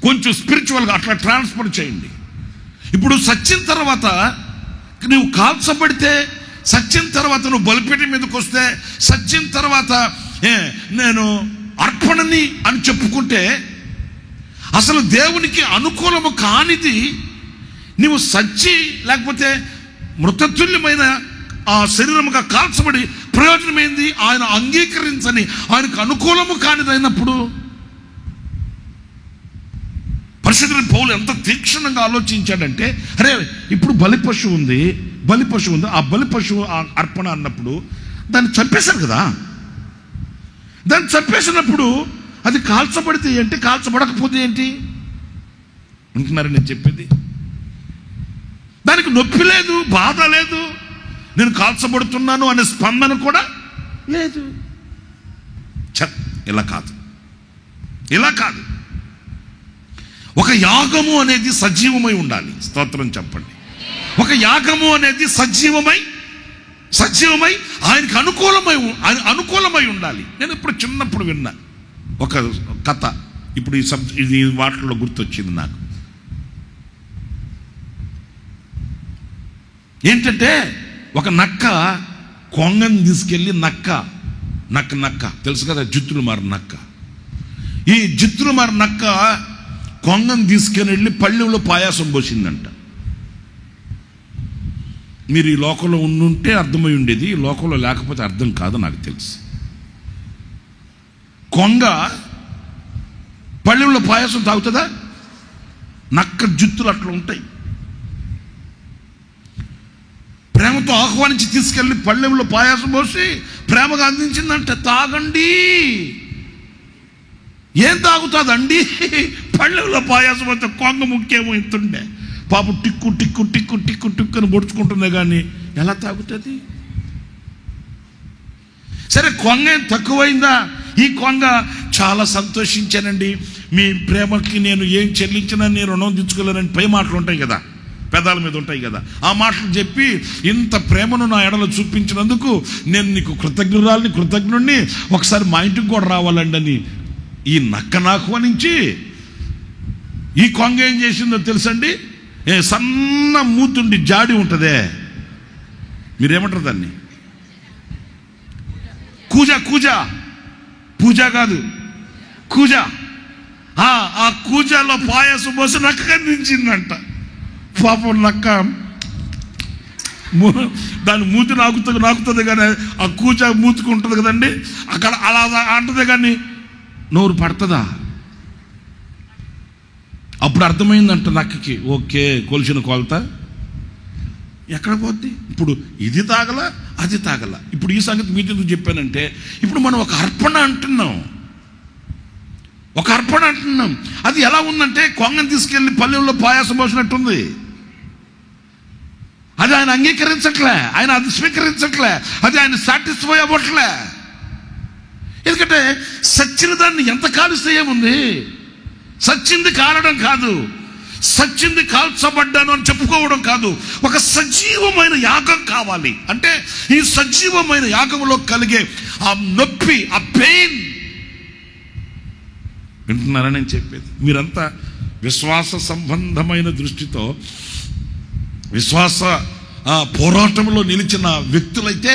కొంచెం స్పిరిచువల్గా అట్లా ట్రాన్స్ఫర్ చేయండి. ఇప్పుడు సచ్చిన తర్వాత నువ్వు కాల్చబడితే, సచ్చిన తర్వాత నువ్వు బలిపీఠం మీదకి వస్తే, సచ్చిన తర్వాత నేను అర్పణని అని చెప్పుకుంటే, అసలు దేవునికి అనుకూలము కానిది నువ్వు సచ్చి లేకపోతే మృతతుల్యమైన ఆ శరీరముగా కాల్చబడి ప్రయోజనం ఏంది? ఆయన అంగీకరించని, ఆయనకు అనుకూలము కానిదైనప్పుడు. పరిశుద్ధుడైన పౌలు ఎంత తీక్షణంగా ఆలోచించాడంటే, అరే ఇప్పుడు బలి పశువు ఉంది, ఆ బలి పశువు అర్పణ అన్నప్పుడు దాన్ని చంపేశారు కదా. దాన్ని చంపేసినప్పుడు అది కాల్చబడితే ఏంటి, కాల్చబడకపోతే ఏంటి అంటున్నారు నేను చెప్పేది. దానికి నొప్పి లేదు, బాధ లేదు, నేను కాల్చబడుతున్నాను అనే స్పందన కూడా లేదు. ఇలా కాదు. ఒక యాగము అనేది సజీవమై ఉండాలి. స్తోత్రం చెప్పండి. ఒక యాగము అనేది సజీవమై ఆయనకు అనుకూలమై ఉండాలి. నేను ఇప్పుడు చిన్నప్పుడు విన్నా ఒక కథ, ఇప్పుడు ఇది వాటిలో గుర్తొచ్చింది నాకు. ఏంటంటే ఒక నక్క కొంగని తీసుకెళ్ళి, నక్క తెలుసు కదా, జిత్తులు మారి నక్క. ఈ జిత్తులు మారి నక్క కొంగని తీసుకెళ్ళి వెళ్ళి పళ్ళెంలో పాయాసం పోసిందంట. మీరు ఈ లోకంలో ఉండుంటే అర్థమై ఉండేది, ఈ లోకంలో లేకపోతే అర్థం కాదు నాకు తెలుసు. కొంగ పళ్ళెంలో పాయాసం తాగుతుందా? నక్క జుత్తులు అట్లా ఉంటాయి. ప్రేమతో ఆహ్వానించి తీసుకెళ్ళి పళ్ళెంలో పాయాసం పోసి ప్రేమగా అందించిందంటే, తాగండి. ఏం తాగుతుందండి? పళ్ళెంలో పాయాసం వస్తే కొంగ ముఖ్యేమో ఇంతుండే పాపం టిక్కు అని పొడుచుకుంటుంది, కానీ ఎలా తాగుతుంది? సరే, కొంగ తక్కువైందా? ఈ కొంగ చాలా సంతోషించానండి, మీ ప్రేమకి నేను ఏం చెల్లించినా నేను రుణం తెచ్చుకోలేనని పై మాటలు ఉంటాయి కదా, పెదాల మీద ఉంటాయి కదా, ఆ మాటలు చెప్పి ఇంత ప్రేమను నా ఎడలో చూపించినందుకు నేను నీకు కృతజ్ఞుడిని, ఒకసారి మా ఇంటికి కూడా రావాలండి అని ఈ నక్కను ఆహ్వానించి, ఈ కొంగ ఏం చేసిందో తెలుసండి? సన్న మూతుండి జాడి ఉంటుందే, మీరేమంటారు దాన్ని? పూజ కాదు, కూజ. ఆ కూజాలో పాయాసం పోసి నక్క కనిపించిందంట. పాపం నక్క దాని మూతి నాకుతుంది కానీ ఆ కూజ మూతుకుంటుంది కదండి, అక్కడ అలా అంటది కానీ నోరు పడుతుందా? అప్పుడు అర్థమైందంట నక్కకి, ఓకే కొలిసిన కొలత ఎక్కడ పోద్ది, ఇప్పుడు ఇది తాగల అది తాగల. ఇప్పుడు ఈ సంగతి మీకు ఎందుకు చెప్పానంటే, ఇప్పుడు మనం ఒక అర్పణ అంటున్నాం. అది ఎలా ఉందంటే, కొంగని తీసుకెళ్ళి పల్లెల్లో పాయాసం పోసినట్టుంది. అది ఆయన అంగీకరించట్లే, ఆయన అది స్వీకరించట్లే, అది ఆయన సాటిస్ఫై అవ్వట్లే. ఎందుకంటే సచ్చిన దాన్ని ఎంత కాలుస్తే ఏముంది? సచ్చింది కాలడం కాదు, సచ్చింది కాల్చబడ్డాను అని చెప్పుకోవడం కాదు, ఒక సజీవమైన యాగం కావాలి. అంటే ఈ సజీవమైన యాగంలో కలిగే ఆ నొప్పి, ఆ పెయిన్, వింటున్నారా నేను చెప్పేది? మీరంతా విశ్వాస సంబంధమైన దృష్టితో విశ్వాస పోరాటంలో నిలిచిన వ్యక్తులైతే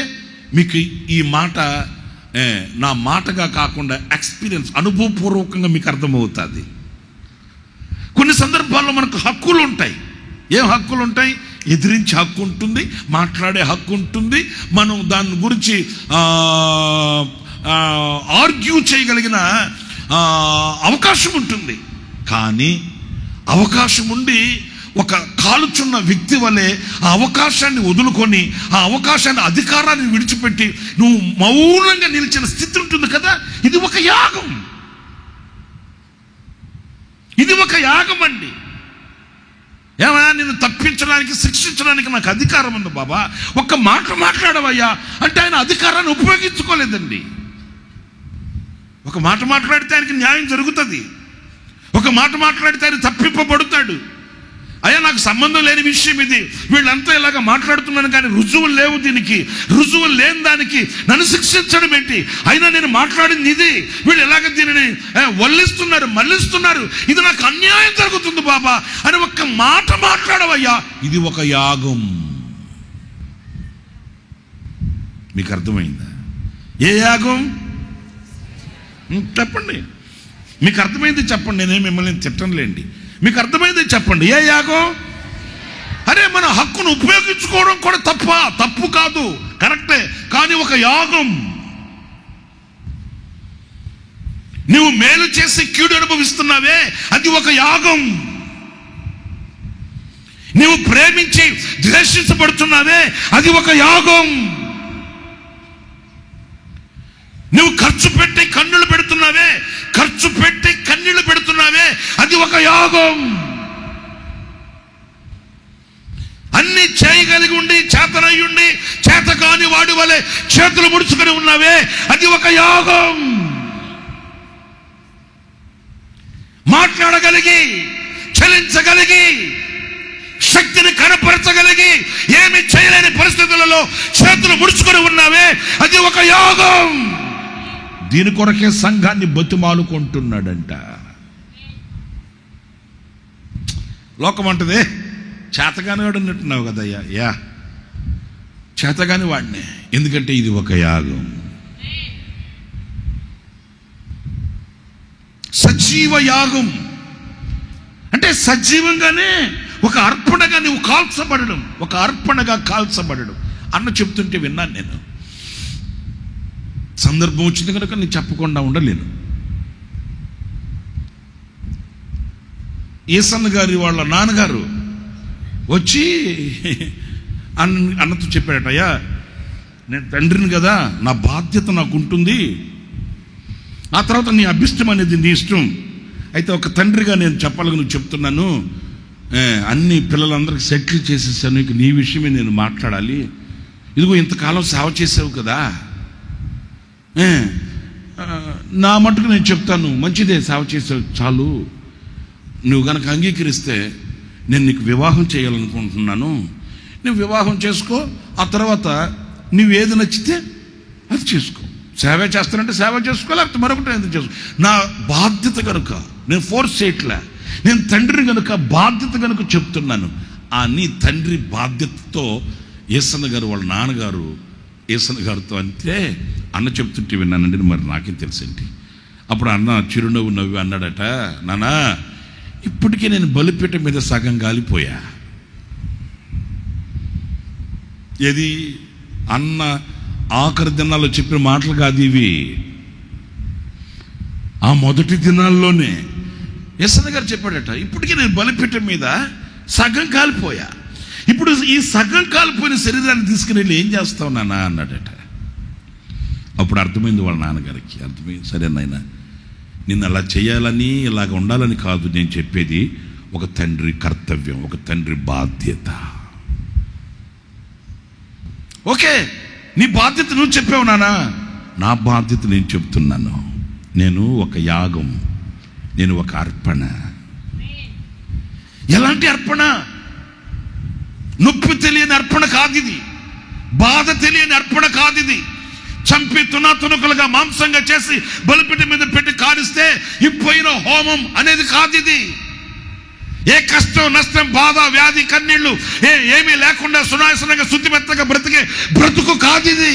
మీకు ఈ మాట నా మాటగా కాకుండా ఎక్స్పీరియన్స్, అనుభవపూర్వకంగా మీకు అర్థమవుతుంది. కొన్ని సందర్భాల్లో మనకు హక్కులు ఉంటాయి. ఏం హక్కులు ఉంటాయి? ఎదిరించే హక్కు ఉంటుంది, మాట్లాడే హక్కు ఉంటుంది, మనం దాని గురించి ఆర్గ్యూ చేయగలిగిన అవకాశం ఉంటుంది. కానీ అవకాశం ఉండి ఒక కాలుచున్న వ్యక్తి వలె ఆ అవకాశాన్ని వదులుకొని, ఆ అవకాశాన్ని, అధికారాన్ని విడిచిపెట్టి నువ్వు మౌనంగా నిలిచిన స్థితి ఉంటుంది కదా, ఇది ఒక యాగం. ఇది ఒక యాగం అండి. ఏమయ్యా, నిన్ను తప్పించడానికి, శిక్షించడానికి నాకు అధికారం ఉంది బాబా, ఒక్క మాట మాట్లాడవయ్యా అంటే ఆయన అధికారాన్ని ఉపయోగించుకోలేదండి. ఒక మాట మాట్లాడితే ఆయనకి న్యాయం జరుగుతుంది, ఒక మాట మాట్లాడితే ఆయన తప్పింపబడతాడు. అయ్యా, నాకు సంబంధం లేని విషయం ఇది, వీళ్ళంతా ఇలాగ మాట్లాడుతున్నాను కానీ రుజువులు లేవు, దీనికి రుజువులు లేని దానికి నన్ను శిక్షించడం ఏంటి? అయినా నేను మాట్లాడింది ఇది, వీళ్ళు ఎలాగ దీనిని వల్లిస్తున్నారు, మళ్ళిస్తున్నారు, ఇది నాకు అన్యాయం జరుగుతుంది బాబా అని ఒక్క మాట మాట్లాడవయ్యా, ఇది ఒక యాగం. మీకు అర్థమైందా? ఏ యాగం చెప్పండి, మీకు అర్థమైంది చెప్పండి, నేనే మిమ్మల్ని తిట్టనులేండి. మీకు అర్థమైంది చెప్పండి, ఏ యాగం? అరే మన హక్కును ఉపయోగించుకోవడం కూడా తప్పు కాదు, కరెక్టే. కానీ ఒక యాగం. నువ్వు మేలు చేసి కీడు అనుభవిస్తున్నావే, అది ఒక యాగం. నువ్వు ప్రేమించి ద్వేషించబడుతున్నావే, అది ఒక యాగం. నువ్వు ఖర్చు పెట్టి కన్నీళ్లు పెడుతున్నావే, అది ఒక యాగం. అన్ని చేయగలిగి ఉండి చేతనయ్యుండి చేత కాని వాడి వలె చేతులు ముడుచుకొని ఉన్నావే, అది ఒక యాగం. మాట్లాడగలిగి, చలించగలిగి, శక్తిని కనపరచగలిగి ఏమి చేయలేని పరిస్థితులలో చేతులు ముడుచుకొని ఉన్నావే, అది ఒక యాగం. దీని కొరకే సంఘాన్ని బతిమాలుకుంటున్నాడంట. లోకం అంటదే, చేతగాని వాడు అన్నట్టున్నావు కదయ్యా. యా, చేతగాని వాడినే. ఎందుకంటే ఇది ఒక యాగం. సజీవ యాగం అంటే సజీవంగానే ఒక అర్పణగా నువ్వు కాల్చబడడం, ఒక అర్పణగా కాల్చబడడం అన్న చెప్తుంటే విన్నాను నేను. సందర్భం వచ్చింది కనుక నేను చెప్పకుండా ఉండలేను. ఏసన్న గారి వాళ్ళ నాన్నగారు వచ్చి అన్నతో చెప్పాడట, అయ్యా నేను తండ్రిని కదా, నా బాధ్యత నాకు ఉంటుంది, ఆ తర్వాత నీ అభిష్టం అనేది నీ ఇష్టం. అయితే ఒక తండ్రిగా నేను చెప్పాలని నువ్వు చెప్తున్నాను, అన్ని పిల్లలందరికీ సెటిల్ చేసేసాను, ఇక నీ విషయమే నేను మాట్లాడాలి. ఇదిగో ఇంతకాలం సేవ చేసావు కదా, నా మటుకు నేను చెప్తాను, మంచిదే సేవ చేసావు చాలు. నువ్వు కనుక అంగీకరిస్తే నేను నీకు వివాహం చేయాలనుకుంటున్నాను, నువ్వు వివాహం చేసుకో, ఆ తర్వాత నువ్వు ఏది నచ్చితే అది చేసుకో. సేవ చేస్తానంటే సేవ చేసుకో, లేకపోతే మరొకటి ఎందుకు చేసుకో. నా బాధ్యత కనుక నేను ఫోర్స్ చేయట్లే, నేను తండ్రిని కనుక బాధ్యత కనుక చెప్తున్నాను. ఆ నీ తండ్రి బాధ్యతతో ఏసన్న గారు వాళ్ళ నాన్నగారు ఏసన్న గారితో అంటే అన్న చెప్తుంటే విన్నానండి. మరి నాకేం తెలుసేంటి. అప్పుడు అన్న చిరునవ్వు నవ్వి అన్నాడట, నానా ఇప్పటికే నేను బలిపీఠం మీద సగం గాలిపోయా. ఏది అన్న ఆఖరి దినాల్లో చెప్పిన మాటలు కాదు ఇవి. ఆ మొదటి దినాల్లోనే యెసన్న గారు చెప్పాడట, ఇప్పటికే నేను బలిపీఠం మీద సగం కాలిపోయా, ఇప్పుడు ఈ సగం కాలిపోయిన శరీరాన్ని తీసుకుని వెళ్ళి ఏం చేస్తావు నాన్న అన్నాడట. అప్పుడు అర్థమైంది వాళ్ళ నాన్నగారికి. అర్థమైంది, సరే నాయన నిన్ను అలా చేయాలని ఇలాగ ఉండాలని కాదు నేను చెప్పేది, ఒక తండ్రి కర్తవ్యం, ఒక తండ్రి బాధ్యత. ఓకే, నీ బాధ్యత నువ్వు చెప్పావు నాన్న, నా బాధ్యత నేను చెప్తున్నాను. నేను ఒక యాగం, నేను ఒక అర్పణ. ఎలాంటి అర్పణ? నొప్పి తెలియని అర్పణ కాదు ఇది, బాధ తెలియని అర్పణ కాదు ఇది. చంపి తునాతునకలుగా మాంసంగా చేసి బలిపీఠం మీద పెట్టి కారిస్తే ఇప్పుడైన హోమం అనేది కాదు ఇది. ఏ కష్టం నష్టం బాధ వ్యాధి కన్నీళ్లు ఏమీ లేకుండా సునాయసనంగా శుద్ధిమెత్తగా బ్రతికే బ్రతుకు కాదు ఇది.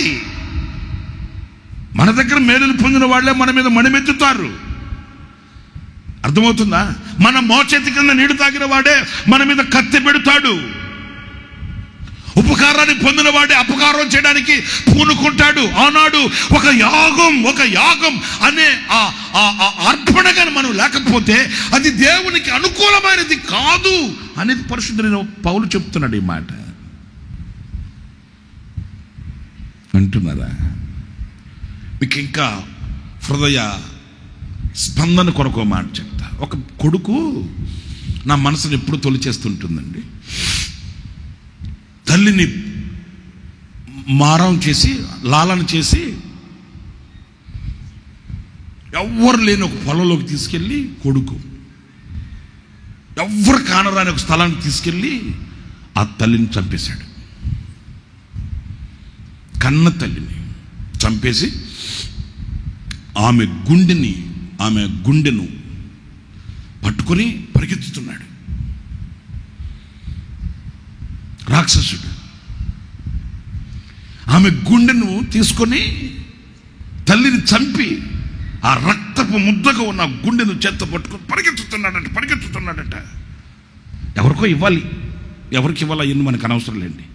మన దగ్గర మేలులు పొందిన వాళ్ళే మన మీద మణిమెత్తుతారు. అర్థమవుతుందా? మన మోచేతి కింద నీడు తాగిన వాడే మన మీద కత్తి పెడతాడు. ఉపకారాన్ని పొందిన వాడే అపకారం చేయడానికి పూనుకుంటాడు. ఆనాడు ఒక యాగం అనే అర్పణగా మనం లేకపోతే అది దేవునికి అనుకూలమైనది కాదు అనేది పరిశుద్ధుడైన పౌలు చెప్తున్నాడు. ఈ మాట అంటున్నారా? మీకు ఇంకా హృదయ స్పందన కొరకు మాట చెప్తా. ఒక కొడుకు నా మనసును ఎప్పుడు తొలిచేస్తుంటుందండి. తల్లిని మారం చేసి లాలన చేసి ఎవ్వరు లేని ఒక పొలంలోకి తీసుకెళ్ళి కొడుకు ఎవ్వరు కానరాని ఒక స్థలానికి తీసుకెళ్ళి ఆ తల్లిని చంపేశాడు. కన్న తల్లిని చంపేసి ఆమె గుండెను పట్టుకొని పరిగెత్తుతున్నాడు రాక్షసుడు. ఆమె గుండెను తీసుకొని తల్లిని చంపి ఆ రక్తపు ముద్దగా ఉన్న గుండెను చేత్తో పట్టుకొని పరిగెత్తుతున్నాడట. ఎవరికో ఇవ్వాలి, ఎవరికి ఇవ్వాలా ఎన్ని మనకు అనవసరం లేండి.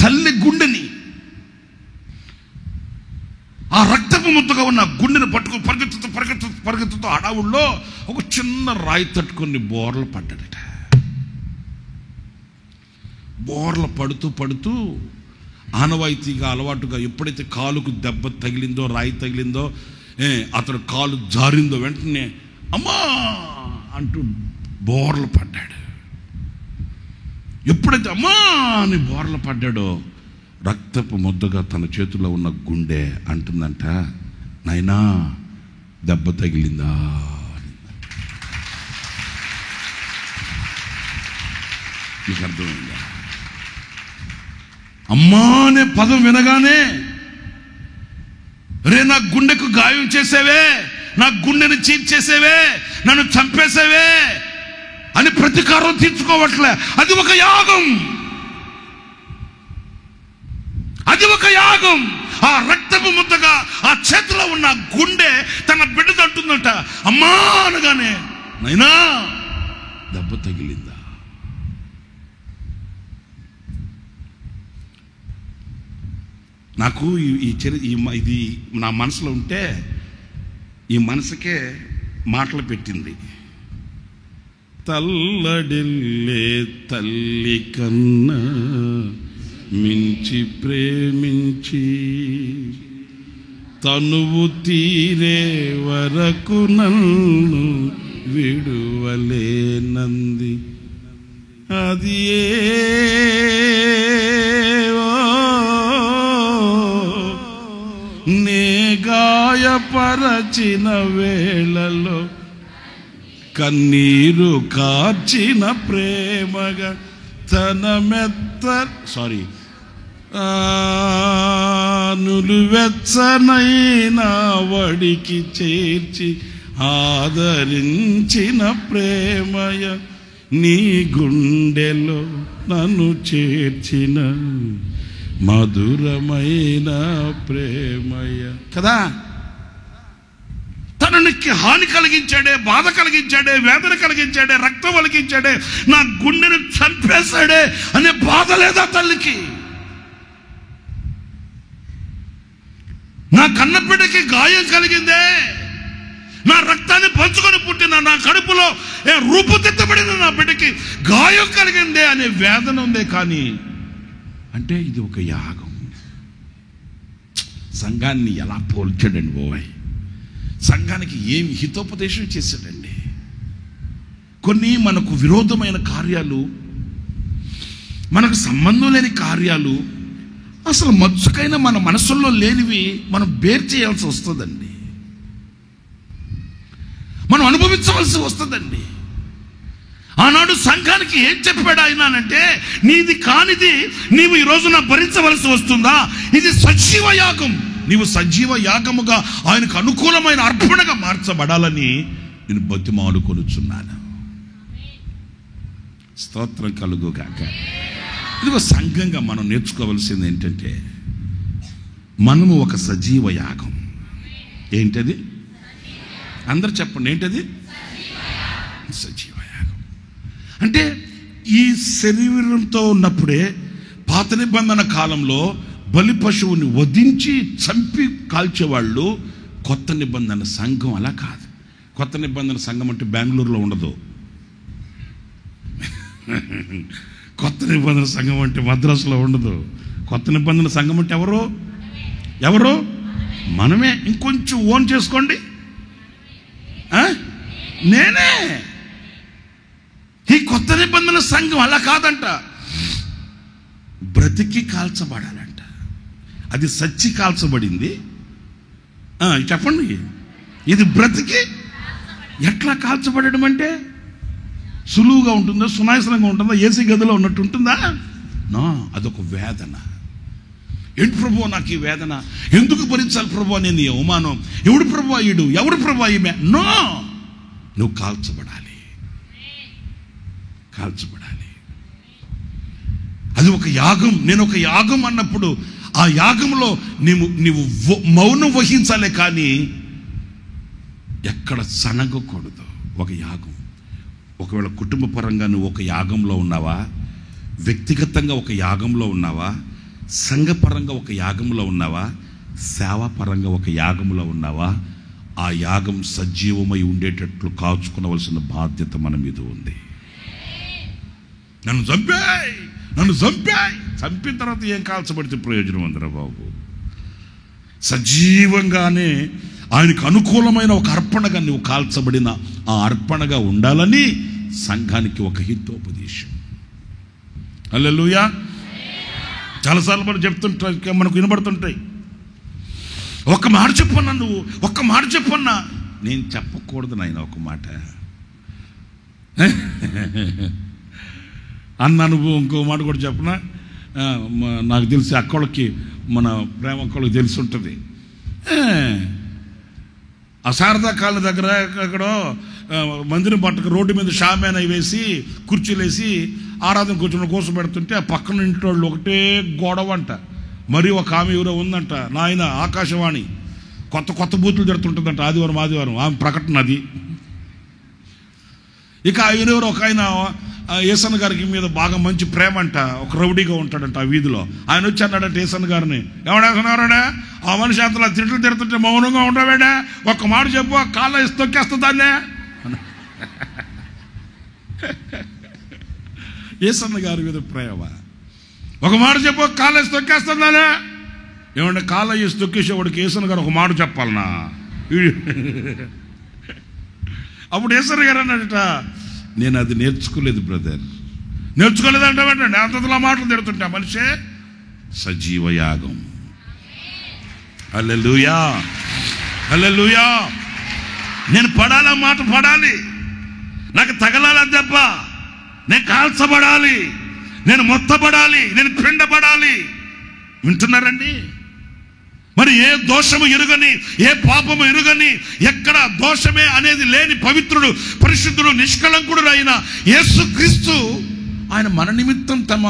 తల్లి గుండెని, ఆ రక్తపు ముద్దగా ఉన్న గుండెని పట్టుకుని పరిగెత్తుతూ హడావుల్లో ఒక చిన్న రాయి తట్టుకొని బోర్లు పడ్డాడట. బోర్లు పడుతూ ఆనవాయితీగా అలవాటుగా ఎప్పుడైతే కాలుకు దెబ్బ తగిలిందో, రాయి తగిలిందో, అతడు కాలు జారిందో వెంటనే అమ్మా అంటూ బోర్లు పడ్డాడు. ఎప్పుడైతే అమ్మా అని బోర్లు పడ్డాడో రక్తపు ముద్దగా తన చేతిలో ఉన్న గుండె అంటుందంట, నాయనా దెబ్బ తగిలిందా? మీకు అర్థమైందా? అమ్మా అనే పదం వినగానే, రే నా గుండెకు గాయం చేసేవే, నా గుండెని చీల్చేసేవే, నన్ను చంపేసేవే అని ప్రతీకారం తీర్చుకోవట్లే. అది ఒక యాగం, అది ఒక యాగం. ఆ రక్తపు ముద్దగా ఆ చేతిలో ఉన్న గుండె తన బిడ్డతో అంటుందంట, అమ్మా అనగానే, నైనా దెబ్బ తగిలిందా? నాకు ఇది నా మనసులో ఉంటే ఈ మనసుకే మాటలు పెట్టింది. తల్లడిల్లే తల్లి కన్నా మించి ప్రేమించి తనువు తీరే వరకు నన్ను విడువలేనంది. అది నే గాయపరచిన వేళలో కన్నీరు కార్చిన ప్రేమగా తన నులువెచ్చనైనా వడికి చేర్చి ఆదరించిన ప్రేమయ, నీ గుండెలో నన్ను చేర్చిన మధురమైన ప్రేమయ కదా. తనకి హాని కలిగించాడే, బాధ కలిగించాడే, వేదన కలిగించాడే, రక్తం వలిగించాడే, నా గుండెను చంపేశాడే అనే బాధ లేదా తల్లికి? నా కన్నబిడ్డకి గాయం కలిగిందే, నా రక్తాన్ని పంచుకొని పుట్టిన నా కడుపులో రూపుదిద్దబడిన నా బిడ్డకి గాయం కలిగిందే అనే వేదన ఉందే. కానీ అంటే ఇది ఒక యాగం. సంఘాన్ని ఎలా పోల్చాడండి బాబాయ్? సంఘానికి ఏమి హితోపదేశం చేశాడండి? కొన్ని మనకు విరోధమైన కార్యాలు, మనకు సంబంధం లేని కార్యాలు, అసలు మచ్చుకైనా మన మనసుల్లో లేనివి మనం బేర్ చేయాల్సి వస్తుందండి, మనం అనుభవించవలసి వస్తుందండి. ఆనాడు సంఘానికి ఏం చెప్పాడు ఆయన అంటే, నీది కానిది నీవు ఈ రోజున భరించవలసి వస్తుందా? ఇది సజీవ యాగం, నీవు సజీవ యాగముగా ఆయనకు అనుకూలమైన అర్పణగా మార్చబడాలని నేను బతిమాలుకొనుచున్నాను. స్తోత్రం కలుగుగాక. ఇదిగో సంఘంగా మనం నేర్చుకోవలసింది ఏంటంటే, మనము ఒక సజీవ యాగం. ఏంటది? అందరు చెప్పండి, ఏంటది? సజీవ యాగం అంటే ఈ శరీరంతో ఉన్నప్పుడే పాత నిబంధన కాలంలో బలి పశువుని వధించి చంపి కాల్చేవాళ్ళు. కొత్త నిబంధన సంఘం అలా కాదు. కొత్త నిబంధన సంఘం అంటే బెంగళూరులో ఉండదు. కొత్త నిబంధన సంఘం అంటే మద్రాసులో ఉండదు. కొత్త నిబంధన సంఘం అంటే ఎవరు? మనమే. ఇంకొంచెం ఓన్ చేసుకోండి, నేనే. ఈ కొత్త నిబంధన సంఘం అలా కాదంట, బ్రతికి కాల్చబడాలంట. అది సచ్చి కాల్చబడింది. చెప్పండి, ఇది బ్రతికి ఎట్లా కాల్చబడడం అంటే సులువుగా ఉంటుందా, సునాయసనంగా ఉంటుందా, ఏసీ గదిలో ఉన్నట్టు ఉంటుందా? నా అదొక వేదన. ఏంటి ప్రభు నాకు ఈ వేదన, ఎందుకు భరించాలి ప్రభు నేను ఈ అవమానం? ఎవడు ప్రభు ఈడు, ఎవడు ప్రభు ఈమె? నో, నువ్వు కాల్చబడాలి. అది ఒక యాగం. నేను ఒక యాగం అన్నప్పుడు ఆ యాగంలో నీవు మౌనం వహించాలే కానీ ఎక్కడ సనగకూడదు. ఒక యాగం ఒకవేళ కుటుంబ పరంగా నువ్వు ఒక యాగంలో ఉన్నావా, వ్యక్తిగతంగా ఒక యాగంలో ఉన్నావా, సంఘపరంగా ఒక యాగంలో ఉన్నావా, సేవాపరంగా ఒక యాగంలో ఉన్నావా, ఆ యాగం సజీవమై ఉండేటట్లు కాచుకోవలసిన బాధ్యత మన మీద ఉంది. నన్ను చంపిన తర్వాత ఏం కాల్చబడితే ప్రయోజనం ఉందిరా బాబు? సజీవంగానే ఆయనకు అనుకూలమైన ఒక అర్పణగా నువ్వు కాల్చబడిన ఆ అర్పణగా ఉండాలని సంఘానికి ఒక హితోపదేశం. హల్లెలూయా. చాలాసార్లు మనం చెప్తుంటా, మనకు వినబడుతుంటాయి. ఒక్క మాట చెప్పన్నా, నువ్వు ఒక్క మాట చెప్పన్నా. నేను చెప్పకూడదు నాయన ఒక మాట అన్న. నువ్వు ఇంకో మాట కూడా చెప్పనా? నాకు తెలిసి అక్కడికి, మన ప్రేమ అక్కడికి తెలిసి ఉంటుంది. ఆ శారదా కాళ్ళ దగ్గర ఎక్కడో మందిరం పట్టుకు రోడ్డు మీద షామేన వేసి కుర్చీలు వేసి ఆరాధన కూర్చొని కోసం పెడుతుంటే ఆ పక్కన ఇంటి వాళ్ళు ఒకటే గొడవ అంట. మరి ఒక ఆమె ఎవరో ఉందంట, నాయన ఆకాశవాణి కొత్త బూతులు జరుగుతుంటుందంట ఆదివారం ఆమె ప్రకటన అది. ఇక ఎవరెవరు ఒక ఆయన ఏసన్న గారికి మీద బాగా మంచి ప్రేమ అంట, ఒక రౌడీగా ఉంటాడంట ఆ వీధిలో. ఆయన వచ్చి అన్నాడంట ఏసన్న గారిని, ఎవడేసన్నారాడా ఆ మనిషి అంతలా తిట్లు తిడుతుంటే మౌనంగా ఉండవేడా, ఒక్క మాట చెప్పు, కాళ్ళ వేసి తొక్కేస్తుందాన్నే. ఏసన్న గారి మీద ప్రేమ, ఒక మాట చెప్పు, కాళ్ళ వేసి తొక్కేస్తుందానే. ఏమంటే కాళ్ళ వేసి తొక్కేసేవాడికి ఏసన్న గారు ఒక మాట చెప్పాలనా? అప్పుడు ఏసన్న గారు అన్నాడట, నేను అది నేర్చుకోలేదు బ్రదర్. నేర్చుకోలేదంటే అంతలా మాటలు తిడుతుంటా మనిషే సజీవ యాగం. హల్లెలూయా, హల్లెలూయా. నేను పడాలా మాట పడాలి, నాకు తగలాల దెబ్బ, నేను కాల్చబడాలి, నేను మొత్తపడాలి, నేను పిండబడాలి. వింటున్నారండి? మరి ఏ దోషము ఎరుగని, ఏ పాపము ఎరుగని, ఎక్కడ దోషమే అనేది లేని పవిత్రుడు, పరిశుద్ధుడు, నిష్కళంకుడు అయిన యేసుక్రీస్తు ఆయన మన నిమిత్తం తమ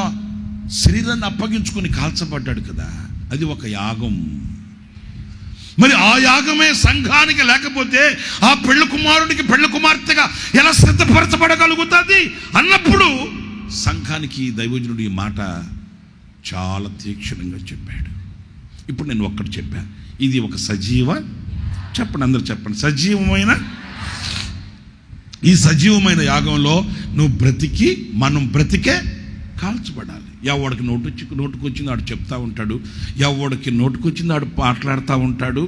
శరీరాన్ని అప్పగించుకొని కాల్చబడ్డాడు కదా. అది ఒక యాగం. మరి ఆ యాగమే సంఘానికి లేకపోతే ఆ పెళ్లి కుమారుడికి పెళ్లి కుమార్తెగా ఎలా సిద్ధపరచబడగలుగుతుంది అన్నప్పుడు సంఘానికి దైవజనుడు ఈ మాట చాలా తీక్షణంగా చెప్పాడు. ఇప్పుడు నేను ఒక్కటి చెప్పా, ఇది ఒక సజీవ, చెప్పండి అందరు చెప్పండి, సజీవమైన, ఈ సజీవమైన యాగంలో నువ్వు మనం బ్రతికే కాల్చబడాలి. ఎవడికి నోటుకొచ్చింది ఆడు చెప్తా ఉంటాడు, ఎవడికి నోటుకొచ్చింది ఆడు మాట్లాడుతూ ఉంటాడు,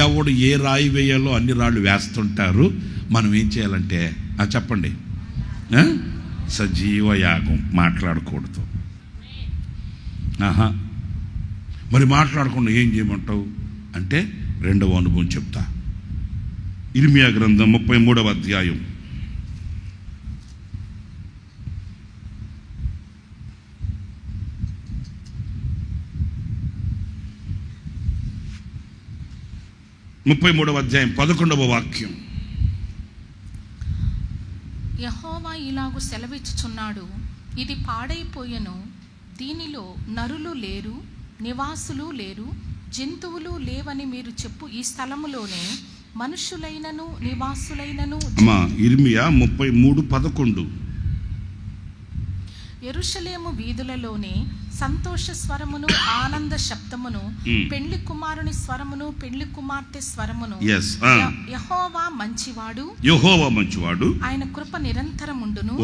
ఎవడు ఏ రాయి వేయాలో అన్ని రాళ్ళు వేస్తుంటారు. మనం ఏం చేయాలంటే చెప్పండి, సజీవ యాగం, మాట్లాడకూడదు. మరి మాట్లాడకుండా ఏం చేయమంటావు అంటే రెండవ అనుభవం చెప్తా. ఇర్మియా గ్రంథం 33వ అధ్యాయం 11వ వాక్యం. యెహోవా ఇలాగు సెలవిచ్చుచున్నాడు, ఇది పాడైపోయెను, దీనిలో నరులు లేరు, నివాసులు లేరు, జంతువులు లేవని మీరు చెప్పు ఈ స్థలములోనే మనుషులైనను నివాసులైనను. ఇర్మియా 33:11. యెరూషలేము వీధులలోనే సంతోష స్వరమును, ఆనంద శబ్దమును, పెళ్లి కుమారుని స్వరమును, పెళ్లి కుమార్తె స్వరమును. యెహోవా మంచివాడు, ఆయన కృప నిరంతరముండును.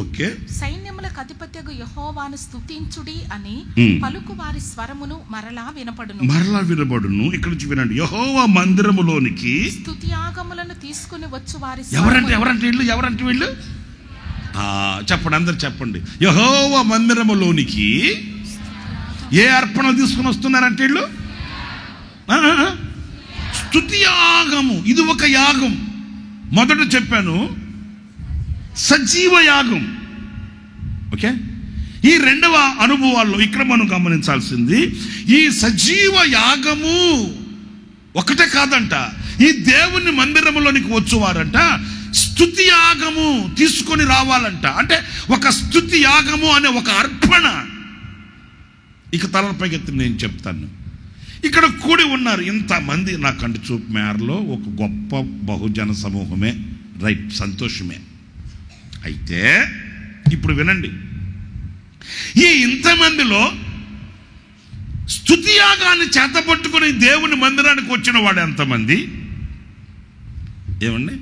సైన్యములకు అధిపతియగు యెహోవాను స్తుతించుడి అని పలుకు వారి స్వరమును మరలా వినబడును. ఇక్కడ వినండి, యెహోవా మందిరములోనికి స్తుతియాగములను తీసుకుని వచ్చు వారి. ఎవరంటే వీళ్ళు చెప్పండి, అందరు చెప్పండి. యెహోవా మందిరములోనికి ఏ అర్పణ తీసుకుని వస్తున్నారంటే వీళ్ళు స్తుతి యాగము. ఇది ఒక యాగం. మొదట చెప్పాను సజీవ యాగం. ఓకే, ఈ రెండవ అనుభవాల్లో ఇక్కడ మనం గమనించాల్సింది, ఈ సజీవ యాగము ఒకటే కాదంట, ఈ దేవుని మందిరములోనికి వచ్చువారంట స్తుతి యాగము తీసుకొని రావాలంట. అంటే ఒక స్తుతి యాగము అనే ఒక అర్పణ. ఇక తలపైకి ఎత్తి నేను చెప్తాను, ఇక్కడ కూడి ఉన్నారు ఇంతమంది నా కంటి చూపు మేరలో ఒక గొప్ప బహుజన సమూహమే, రైట్, సంతోషమే. అయితే ఇప్పుడు వినండి, ఈ ఇంతమందిలో స్తుతి యాగాన్ని చేతపట్టుకుని దేవుని మందిరానికి వచ్చిన వాడు ఎంతమంది? ఏమండి,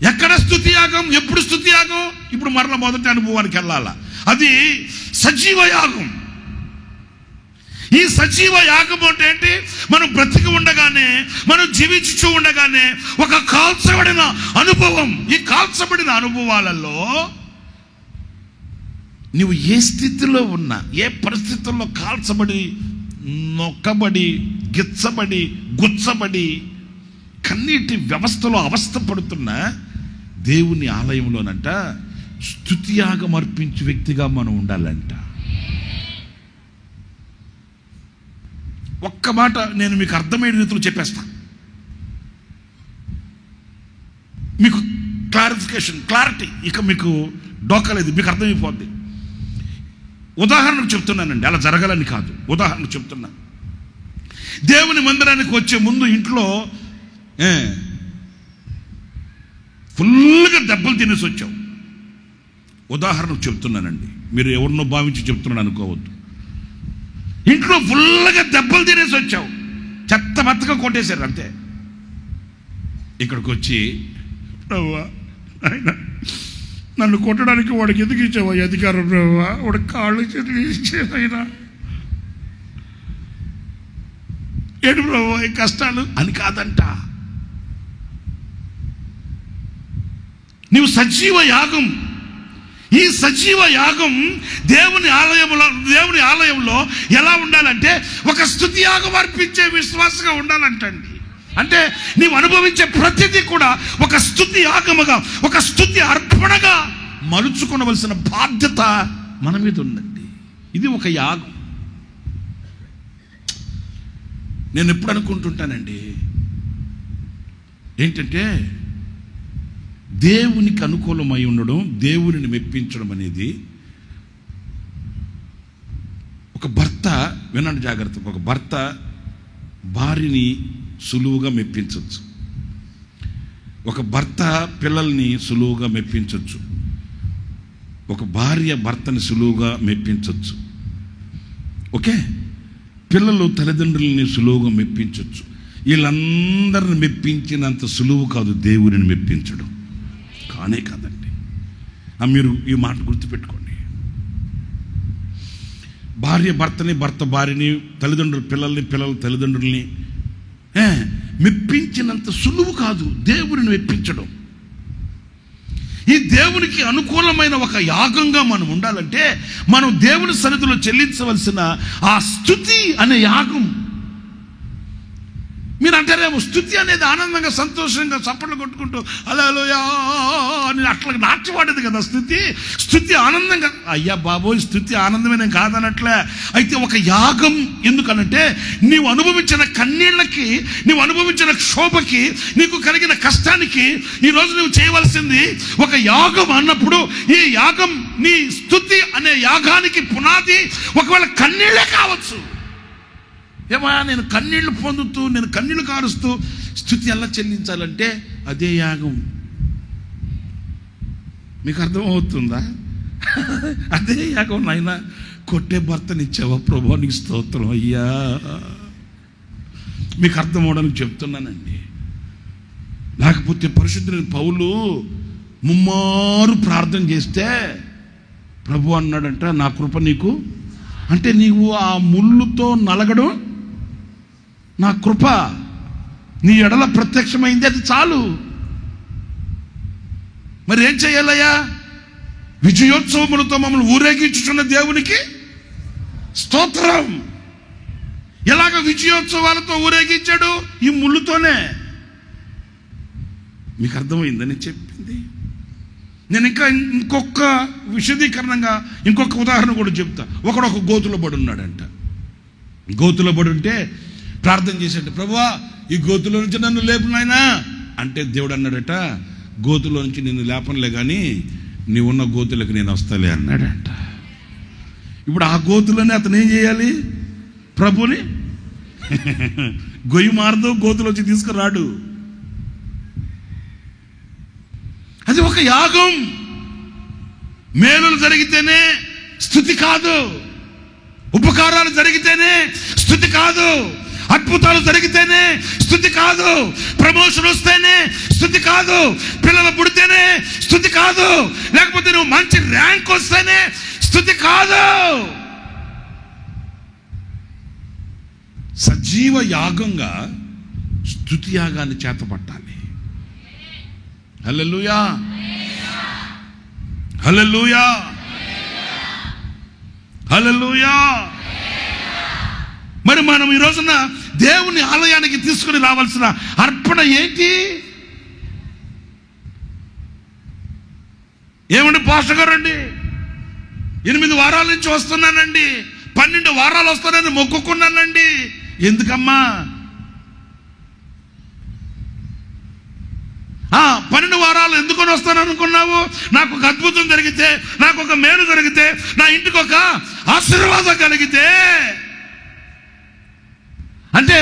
ఎక్కడ స్తుతి యాగం, ఎప్పుడు స్తుతి యాగం? ఇప్పుడు మరలా మొదటి అనుభవానికి వెళ్ళాలా. అది సజీవ యాగం. ఈ సజీవ యాగం అంటే ఏంటి? మనం బ్రతికి ఉండగానే, మనం జీవించుతూ ఉండగానే ఒక కాల్చబడిన అనుభవం. ఈ కాల్చబడిన అనుభవాలలో నువ్వు ఏ స్థితిలో ఉన్నా, ఏ పరిస్థితుల్లో కాల్చబడి, నొక్కబడి, గిచ్చబడి, గుచ్చబడి, కన్నీటి వ్యవస్థలో అవస్థపడుతున్న దేవుని ఆలయంలోనంట స్తుతియాగం అర్పించే వ్యక్తిగా మనం ఉండాలంట. ఒక్క మాట నేను మీకు అర్థమయ్యే రీతిలో చెప్పేస్తా, మీకు క్లారిఫికేషన్, క్లారిటీ, ఇక మీకు డోకలేదు, మీకు అర్థమైపోద్ది. ఉదాహరణకు చెప్తున్నానండి, అలా జరగాలని కాదు, ఉదాహరణకు చెప్తున్నా. దేవుని మందిరానికి వచ్చే ముందు ఇంట్లో ఫుల్గా దెబ్బలు తినేసి వచ్చావు. ఉదాహరణకు చెప్తున్నానండి, మీరు ఎవరినో భావించి చెప్తున్నాను అనుకోవద్దు. ఇంట్లో ఫుల్గా దెబ్బలు తినేసి వచ్చావు, చెత్త బత్తగా కొట్టేశారు అంతే. ఇక్కడికి వచ్చి, ప్రభువా ఆయన నన్ను కొట్టడానికి వాడికి ఎందుకు ఇచ్చావా అధికారం? ప్రభువా వాడి కాళ్ళు చేతులు ఇచ్చేవైనా ఏడు ప్రభువా ఈ కష్టాలు అని కాదంట. నీవు సజీవ యాగం. ఈ సజీవ యాగం దేవుని ఆలయంలో ఎలా ఉండాలంటే ఒక స్తుతి యాగం అర్పించే విశ్వాసంగా ఉండాలంటండి. అంటే నీవు అనుభవించే ప్రతిదీ కూడా ఒక స్తుతి యాగముగా, ఒక స్తుతి అర్పణగా మలుచుకోవలసిన బాధ్యత మన మీద ఉందండి. ఇది ఒక యాగం. నేను ఎప్పుడు అనుకుంటుంటానండి ఏంటంటే, దేవునికి అనుకూలమై ఉండడం, దేవునిని మెప్పించడం అనేది ఒక భర్త, వినండి జాగ్రత్తగా, ఒక భర్త భార్యని సులువుగా మెప్పించవచ్చు, ఒక భర్త పిల్లల్ని సులువుగా మెప్పించవచ్చు, ఒక భార్య భర్తని సులువుగా మెప్పించవచ్చు. ఓకే, పిల్లలు తల్లిదండ్రులని సులువుగా మెప్పించవచ్చు. వీళ్ళందరిని మెప్పించినంత సులువు కాదు దేవునిని మెప్పించడం. కానే కాదండి. మీరు ఈ మాట గుర్తుపెట్టుకోండి. భార్య భర్తని, భర్త భార్యని, తల్లిదండ్రులు పిల్లల్ని, పిల్లల తల్లిదండ్రుల్ని మెప్పించినంత సులువు కాదు దేవునిని మెప్పించడం. ఈ దేవునికి అనుకూలమైన ఒక యాగంగా మనం ఉండాలంటే మనం దేవుని సన్నిధిలో చెల్లించవలసిన ఆ స్తుతి అనే యాగం. మీరు అంటారేమో స్తుతి అనేది ఆనందంగా, సంతోషంగా చప్పట్లు కొట్టుకుంటూ హల్లెలూయా అని అట్లా నాట్యవాడేది కదా స్తుతి. స్తుతి ఆనందంగా, అయ్యా బాబోయ్ స్తుతి ఆనందమే కాదనట్లే. అయితే ఒక యాగం ఎందుకనంటే నీవు అనుభవించిన కన్నీళ్ళకి, నీవు అనుభవించిన క్షోభకి, నీకు కలిగిన కష్టానికి ఈరోజు నువ్వు చేయవలసింది ఒక యాగం అన్నప్పుడు, ఈ యాగం నీ స్తుతి అనే యాగానికి పునాది ఒకవేళ కన్నీళ్ళే కావచ్చు. ఏమా నేను కన్నీళ్లు పొందుతూ, నేను కన్నీళ్లు కారుస్తూ స్తుతి ఎలా చెల్లించాలంటే అదే యాగం. మీకు అర్థమవుతుందా? అదే యాగం. నాయన కొట్టే భర్తనిచ్చావా ప్రభు, నీకు స్తోత్రం అయ్యా. మీకు అర్థం అవడానికి చెప్తున్నానండి. లేకపోతే పరిశుద్ధుడైన పౌలు ముమ్మారు ప్రార్థన చేస్తే ప్రభు అన్నాడంట, నా కృప నీకు, అంటే నీవు ఆ ముళ్ళుతో నలగడం, నా కృప నీ ఎడల ప్రత్యక్షమైంది, అది చాలు. మరి ఏం చేయాలయ్యా? విజయోత్సవములతో మమ్మల్ని ఊరేగించుచున్న దేవునికి స్తోత్రం. ఎలాగ విజయోత్సవాలతో ఊరేగించాడు? ఈ ముళ్ళుతోనే. మీకు అర్థమైందని చెప్పింది. నేను ఇంకా ఇంకొక విశదీకరణంగా ఇంకొక ఉదాహరణ కూడా చెప్తా. ఒకడు ఒక గోతులో పడి ఉన్నాడంట. గోతులో పడి ఉంటే ప్రార్థన చేశాడు, ప్రభువా ఈ గోతులో నుంచి నన్ను లేపు నాయనా అంటే దేవుడు అన్నాడట, గోతులో నుంచి నిన్ను లేపనలే కానీ నీవున్న గోతులకు నేను వస్తాలే అన్నాడంట. ఇప్పుడు ఆ గోతులోనే అతను ఏం చేయాలి? ప్రభుని గొయ్యి మారదు, గోతులోంచి తీసుకురాడు. అది ఒక యాగం. మేలులు జరిగితేనే స్తుతి కాదు, ఉపకారాలు జరిగితేనే స్తుతి కాదు, అద్భుతాలు జరిగితేనే స్తుతి కాదు, ప్రమోషన్ వస్తేనే స్తుతి కాదు, పిల్లలు పుడితేనే స్తుతి కాదు, లేకపోతే నువ్వు మంచి ర్యాంక్ వస్తేనే స్తుతి కాదు. సజీవ యాగంగా స్తుతి యాగాన్ని చేతపట్టాలి. హల్లెలూయా, హల్లెలూయా, హల్లెలూయా. మరి మనం ఈ రోజున దేవుని ఆలయానికి తీసుకుని రావాల్సిన అర్పణ ఏంటి? ఏమండి పాస్టర్ గారండి, 8 వారాల నుంచి వస్తున్నానండి, 12 వారాలు వస్తానని మొక్కుకున్నానండి. ఎందుకమ్మా? 12 వారాలు ఎందుకొని వస్తాను అనుకున్నావు? నాకు ఒక అద్భుతం జరిగితే, నాకు ఒక మేలు జరిగితే, నా ఇంటికి ఒక ఆశీర్వాదం కలిగితే. అంటే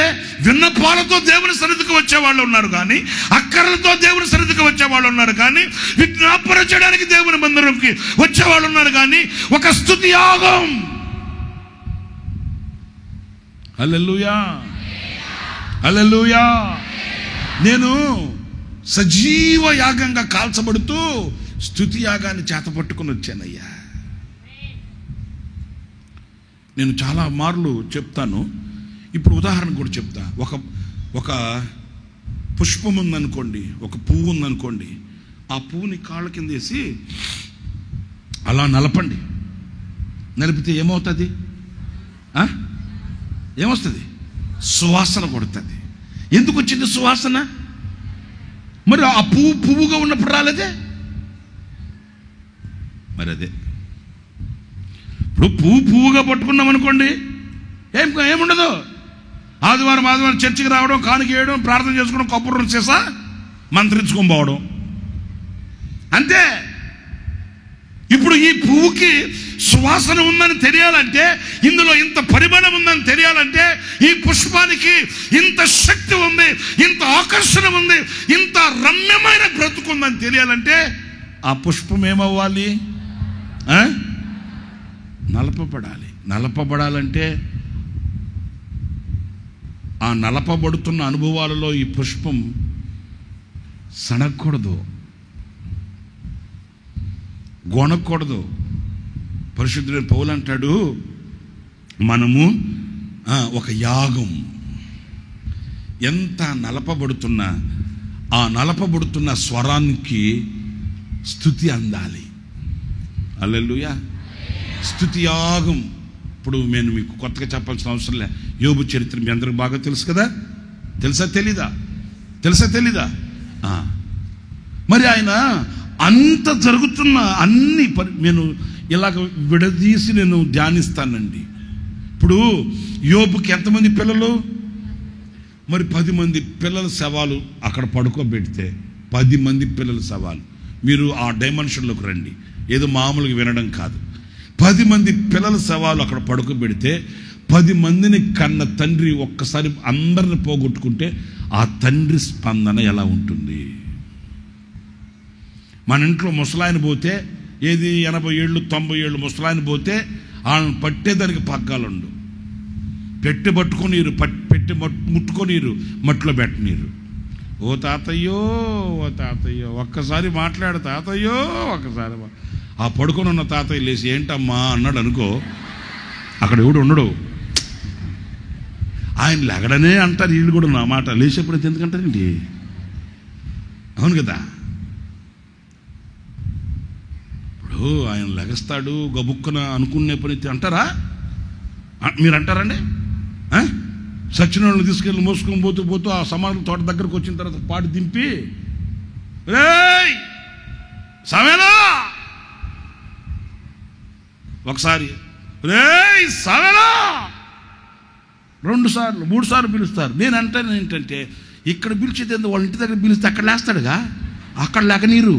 విన్నపాలతో దేవుని సన్నిధికి వచ్చేవాళ్ళు ఉన్నారు కానీ, అక్కర్లతో దేవుని సన్నిధికి వచ్చేవాళ్ళు ఉన్నారు కానీ, విజ్ఞాపన చేయడానికి దేవుని మందిరంకి వచ్చేవాళ్ళు ఉన్నారు కానీ, ఒక స్తుతి యాగం. హల్లెలూయా, హల్లెలూయా. నేను సజీవ యాగంగా కాల్చబడుతూ స్తుతి యాగాన్ని చేతపట్టుకుని వచ్చానయ్యా. నేను చాలా మార్లు చెప్తాను, ఇప్పుడు ఉదాహరణ కూడా చెప్తా. ఒక పుష్పం ఉందనుకోండి, ఒక పువ్వు ఉందనుకోండి, ఆ పువ్వుని కాళ్ళ కింద వేసి అలా నలపండి. నలిపితే ఏమవుతుంది? ఏమొస్తుంది? సువాసన కొడుతుంది. ఎందుకు వచ్చింది సువాసన? మరి ఆ పువ్వుగా ఉన్నప్పుడు రాలేదే. మరి అదే ఇప్పుడు పువ్వుగా పట్టుకున్నాం అనుకోండి, ఏముండదు. ఆదివారం చర్చికి రావడం, కానుక వేయడం, ప్రార్థన చేసుకోవడం, కొబ్బరి చేసా మంత్రించుకొని పోవడం అంతే. ఇప్పుడు ఈ పువ్వుకి సువాసన ఉందని తెలియాలంటే, ఇందులో ఇంత పరిమాణం ఉందని తెలియాలంటే, ఈ పుష్పానికి ఇంత శక్తి ఉంది, ఇంత ఆకర్షణ ఉంది, ఇంత రమ్యమైన బ్రతుకుందని తెలియాలంటే ఆ పుష్పం ఏమవ్వాలి? నలపబడాలి. నలపబడాలంటే ఆ నలపబడుతున్న అనుభవాలలో ఈ పుష్పం సనగకూడదు, గొనకూడదు. పరిశుద్ధుడైన పౌలు అంటాడు, మనము ఒక యాగం. ఎంత నలపబడుతున్నా ఆ నలపబడుతున్న స్వరానికి స్తుతి అందాలి. హల్లెలూయా, స్తుతి యాగం. ఇప్పుడు నేను మీకు కొత్తగా చెప్పాల్సిన అవసరం లే. యోబు చరిత్ర మీ అందరికి బాగా తెలుసు కదా? తెలుసా తెలీదా? మరి ఆయన అంత జరుగుతున్న అన్ని నేను ఇలాగ విడదీసి నేను ధ్యానిస్తానండి. ఇప్పుడు యోబుకి ఎంతమంది పిల్లలు? మరి 10 మంది పిల్లల శవాలు అక్కడ పడుకోబెడితే 10 మంది పిల్లల శవాలు. మీరు ఆ డైమెన్షన్లోకి రండి, ఏదో మామూలుగా వినడం కాదు. 10 మంది పిల్లల శవాలు అక్కడ పడుకోబెడితే 10 మందిని కన్న తండ్రి ఒక్కసారి అందరిని పోగొట్టుకుంటే ఆ తండ్రి స్పందన ఎలా ఉంటుంది? మన ఇంట్లో ముసలాయన పోతే, ఏది 80 ఏళ్ళు 90 ఏళ్ళు ముసలాయన పోతే ఆయన పట్టేదానికి పగ్గాలుండు, పెట్టి పట్టుకునీరు, పెట్టి ముట్టుకొనీరు, మట్లో పెట్టనీరు. ఓ తాతయ్యో ఒక్కసారి మాట్లాడు తాతయ్యో, ఒక్కసారి. ఆ పడుకొని ఉన్న తాతయ్య లేచి ఏంటమ్మా అన్నాడు అనుకో, అక్కడ ఎవడు ఉండడు. ఆయన లెగడనే అంటారు వీళ్ళు కూడా. నా మాట లేచేప్పుడు ఎందుకంటారండి? అవును కదా. ఇప్పుడు ఆయన లెగస్తాడు గబుక్కున అనుకునే పని అంటారా? మీరు అంటారండి? సచిన వాళ్ళని తీసుకెళ్ళి మోసుకొని పోతూ ఆ సమాధుల తోట దగ్గరకు వచ్చిన తర్వాత పాటి దింపి, రేయ్ సమేలా ఒకసారి, రేయ్ సమేలా 2 సార్లు 3 సార్లు పిలుస్తారు. నేను అంటాను ఏంటంటే, ఇక్కడ పిలిచేది వాళ్ళ ఇంటి దగ్గర పిలిస్తే అక్కడ లేస్తాడుగా, అక్కడ లేక నీరు.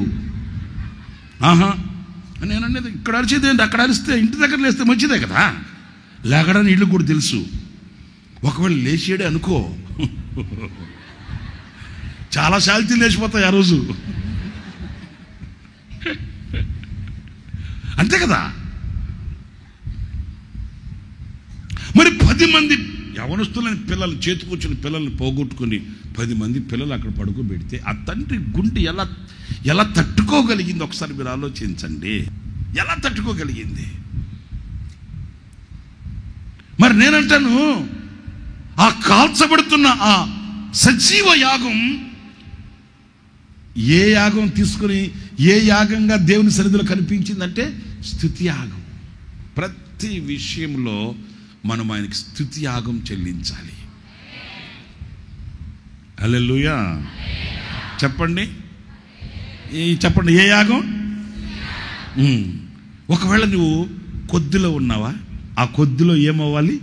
నేను అనేది ఇక్కడ అరిచేది ఏంటి, అక్కడ అరిస్తే ఇంటి దగ్గర లేస్తే మంచిదే కదా. లేకడని ఇళ్ళు కూడా తెలుసు. ఒకవేళ లేచేడే అనుకో, చాలా శాలితీలు లేచిపోతాయి ఆ రోజు. 10 మంది యవనస్తులని పిల్లలు, చేతికొచ్చిన పిల్లల్ని పోగొట్టుకుని 10 మంది పిల్లలు అక్కడ పడుకోబెడితే ఆ తండ్రి గుండె ఎలా తట్టుకోగలిగింది ఒకసారి మీరు ఆలోచించండి. ఎలా తట్టుకోగలిగింది? మరి నేనంటాను, ఆ కాల్చబడుతున్న ఆ సజీవ యాగం ఏ యాగం తీసుకుని ఏ యాగంగా దేవుని సన్నిధిలో కనిపించిందంటే స్తుతి యాగం. ప్రతి విషయంలో మనం ఆయనకి స్తుతి యాగం చెల్లించాలి. హల్లెలూయా. చెప్పండి ఏ యాగం? ఒకవేళ నువ్వు కొద్దిలో ఉన్నావా, ఆ కొద్దిలో ఏమవ్వాలి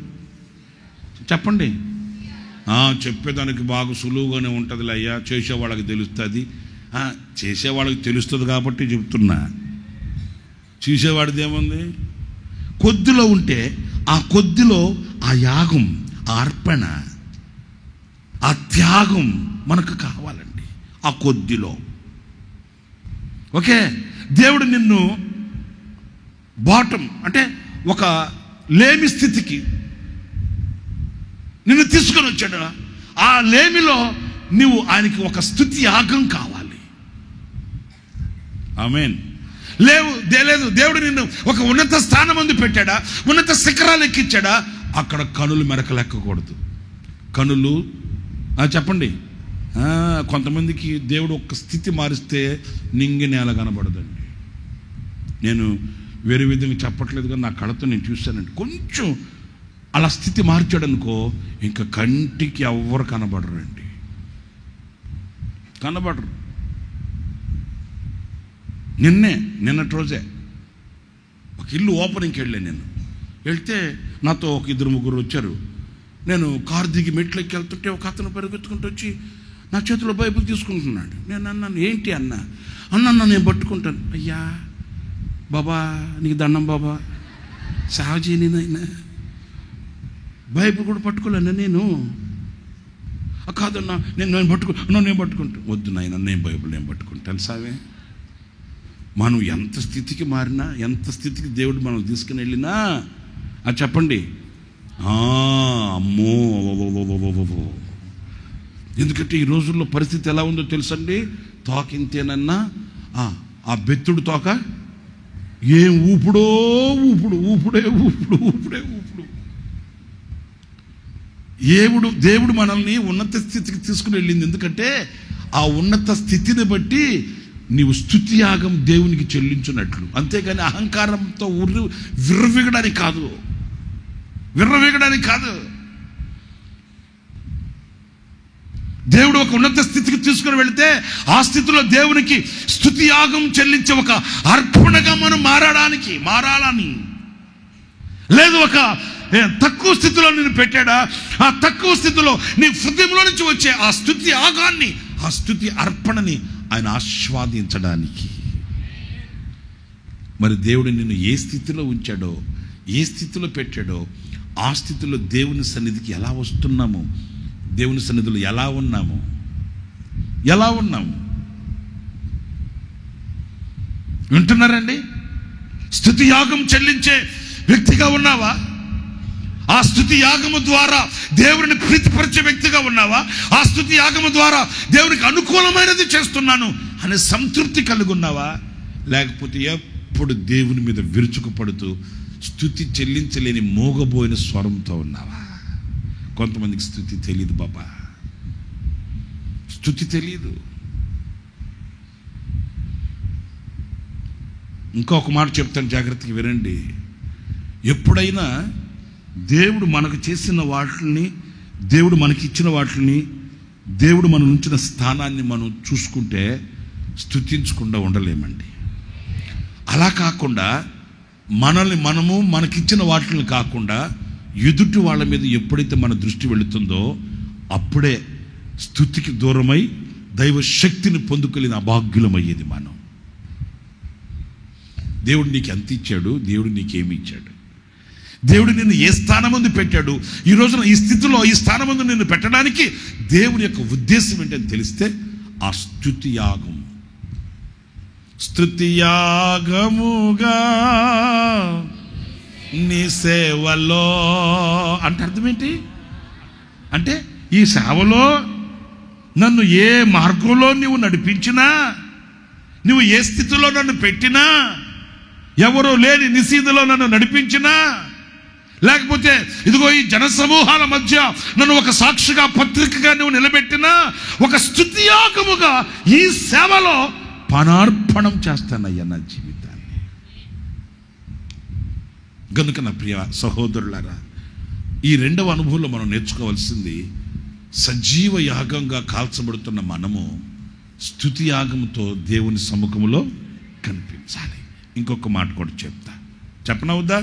చెప్పండి. చెప్పేదానికి బాగా సులువుగానే ఉంటుందిలే అయ్యా, చేసేవాళ్ళకి తెలుస్తుంది. చేసేవాళ్ళకి తెలుస్తుంది కాబట్టి చెప్తున్నా. చూసేవాడిది ఏముంది? కొద్దిలో ఉంటే ఆ కొద్దిలో ఆ యాగం, ఆ అర్పణ, ఆ త్యాగం మనకు కావాలండి. ఆ కొద్దిలో ఓకే. దేవుడు నిన్ను బాటం అంటే ఒక లేమి స్థితికి నిన్ను తీసుకొని వచ్చాడు. ఆ లేమిలో నువ్వు ఆయనకి ఒక స్తుతి యాగం కావాలి. ఆమేన్. లేదు దేవుడు నిన్ను ఒక ఉన్నత స్థానం ముందు పెట్టాడా, ఉన్నత శిఖరాలు ఎక్కించాడా, అక్కడ కనులు మెరకలెక్కకూడదు. కనులు చెప్పండి. కొంతమందికి దేవుడు ఒక స్థితి మారిస్తే నింగి నేల కనబడదండి. నేను వేరే విధంగా చెప్పట్లేదు కానీ నా కళతో నేను చూశానండి. కొంచెం అలా స్థితి మార్చాడు అనుకో, ఇంకా కంటికి ఎవ్వరు కనబడరండి, కనబడరు. నిన్నటి రోజే ఒక ఇల్లు ఓపెనింగ్కి వెళ్ళాను. నేను వెళ్తే నాతో ఒక 2-3 వచ్చారు. నేను కారు దిగి మెట్లు ఎక్కి వెళ్తుంటే ఒక అతను పరిగెత్తుకుంటూ వచ్చి నా చేతిలో బైబిల్ తీసుకుంటున్నాడు. నేను అన్నాను, ఏంటి అన్న? నేను పట్టుకుంటాను. అయ్యా బాబా నీకు దండం బాబా, సహజీని నాయన, బైబిల్ కూడా పట్టుకోలేనా నేను? కాదన్నా నేను పట్టుకుంటాను. వద్దు నాయన, నేను బైబిల్ నేను పట్టుకుంటాను. సావే మనం ఎంత స్థితికి మారినా, ఎంత స్థితికి దేవుడు మనం తీసుకుని వెళ్ళినా అది చెప్పండి, అమ్మో. ఎందుకంటే ఈ రోజుల్లో పరిస్థితి ఎలా ఉందో తెలుసండి. తోకింతేనన్నా ఆ బెత్తుడు తోక ఏం ఊపుడే ఊపుడు. దేవుడు మనల్ని ఉన్నత స్థితికి తీసుకుని వెళ్ళింది. ఎందుకంటే ఆ ఉన్నత స్థితిని బట్టి నీవు స్తుతి యాగం దేవునికి చెల్లించున్నట్లు. అంతేగాని అహంకారంతో విర్రవీగడానికి కాదు. దేవుడు ఒక ఉన్నత స్థితికి తీసుకుని వెళితే ఆ స్థితిలో దేవునికి స్తుతి యాగం చెల్లించే ఒక అర్పణగా మనం మారాలని. లేదు ఒక తక్కువ స్థితిలో నేను పెట్టాడా, ఆ తక్కువ స్థితిలో నీ హృదయంలో నుంచి వచ్చే ఆ స్తుతి యాగాన్ని, ఆ స్తుతి అర్పణని ఆయన ఆస్వాదించడానికి. మరి దేవుడు నిన్ను ఏ స్థితిలో ఉంచాడో, ఏ స్థితిలో పెట్టాడో, ఆ స్థితిలో దేవుని సన్నిధికి ఎలా వస్తున్నాము, దేవుని సన్నిధిలో ఎలా ఉన్నాము. వింటున్నారండి? స్తుతి యాగం చెల్లించే వ్యక్తిగా ఉన్నావా? ఆ స్తుతి యాగము ద్వారా దేవుడిని ప్రీతిపరిచే వ్యక్తిగా ఉన్నావా? ఆ స్తుతి యాగము ద్వారా దేవునికి అనుకూలమైనది చేస్తున్నాను అనే సంతృప్తి కలిగి ఉన్నావా? లేకపోతే ఎప్పుడు దేవుని మీద విరుచుకుపడుతూ స్తుతి చెల్లించలేని మోగబోయిన స్వరంతో ఉన్నావా? కొంతమందికి స్తుతి తెలియదు బాబా, స్తుతి తెలియదు. ఇంకొక మాట చెప్తాను, జాగ్రత్తగా వినండి. ఎప్పుడైనా దేవుడు మనకు చేసిన వాటిని, దేవుడు మనకి ఇచ్చిన వాటిని, దేవుడు మనం ఉంచిన స్థానాన్ని మనం చూసుకుంటే స్తుతించకుండా ఉండలేమండి. అలా కాకుండా మనకిచ్చిన వాటిని కాకుండా ఎదుటి వాళ్ళ మీద ఎప్పుడైతే మన దృష్టి వెళుతుందో అప్పుడే స్తుతికి దూరమై దైవ శక్తిని పొందుకోలేని అభాగ్యులమయ్యేది మనం. దేవుడు నీకు ఎంత ఇచ్చాడు, దేవుడు నీకేమి ఇచ్చాడు, దేవుడు నిన్ను ఏ స్థానం ముందు పెట్టాడు, ఈ రోజున ఈ స్థితిలో ఈ స్థానం ముందు నిన్ను పెట్టడానికి దేవుని యొక్క ఉద్దేశం ఏంటని తెలిస్తే ఆ స్తుతి యాగముగా నీ సేవలో అంటే అర్థం ఏంటి? అంటే ఈ సేవలో నన్ను ఏ మార్గంలో నువ్వు నడిపించినా, నువ్వు ఏ స్థితిలో నన్ను పెట్టినా, ఎవరో లేని నిశీధలో నన్ను నడిపించినా, లేకపోతే ఇదిగో ఈ జనసమూహాల మధ్య నన్ను ఒక సాక్షిగా, పత్రికగా నువ్వు నిలబెట్టినా, ఒక స్తుతియాగముగా ఈ సేవలో పనార్పణం చేస్తానయ్యా నా జీవితాన్ని. గనుక నా ప్రియ సహోదరులారా, ఈ రెండవ అనుభవంలో మనం నేర్చుకోవాల్సింది, సజీవ యాగంగా కాల్చబడుతున్న మనము స్తుతి యాగంతో దేవుని సముఖంలో కనిపించాలి. ఇంకొక మాట కూడా చెప్పనవుద్దా?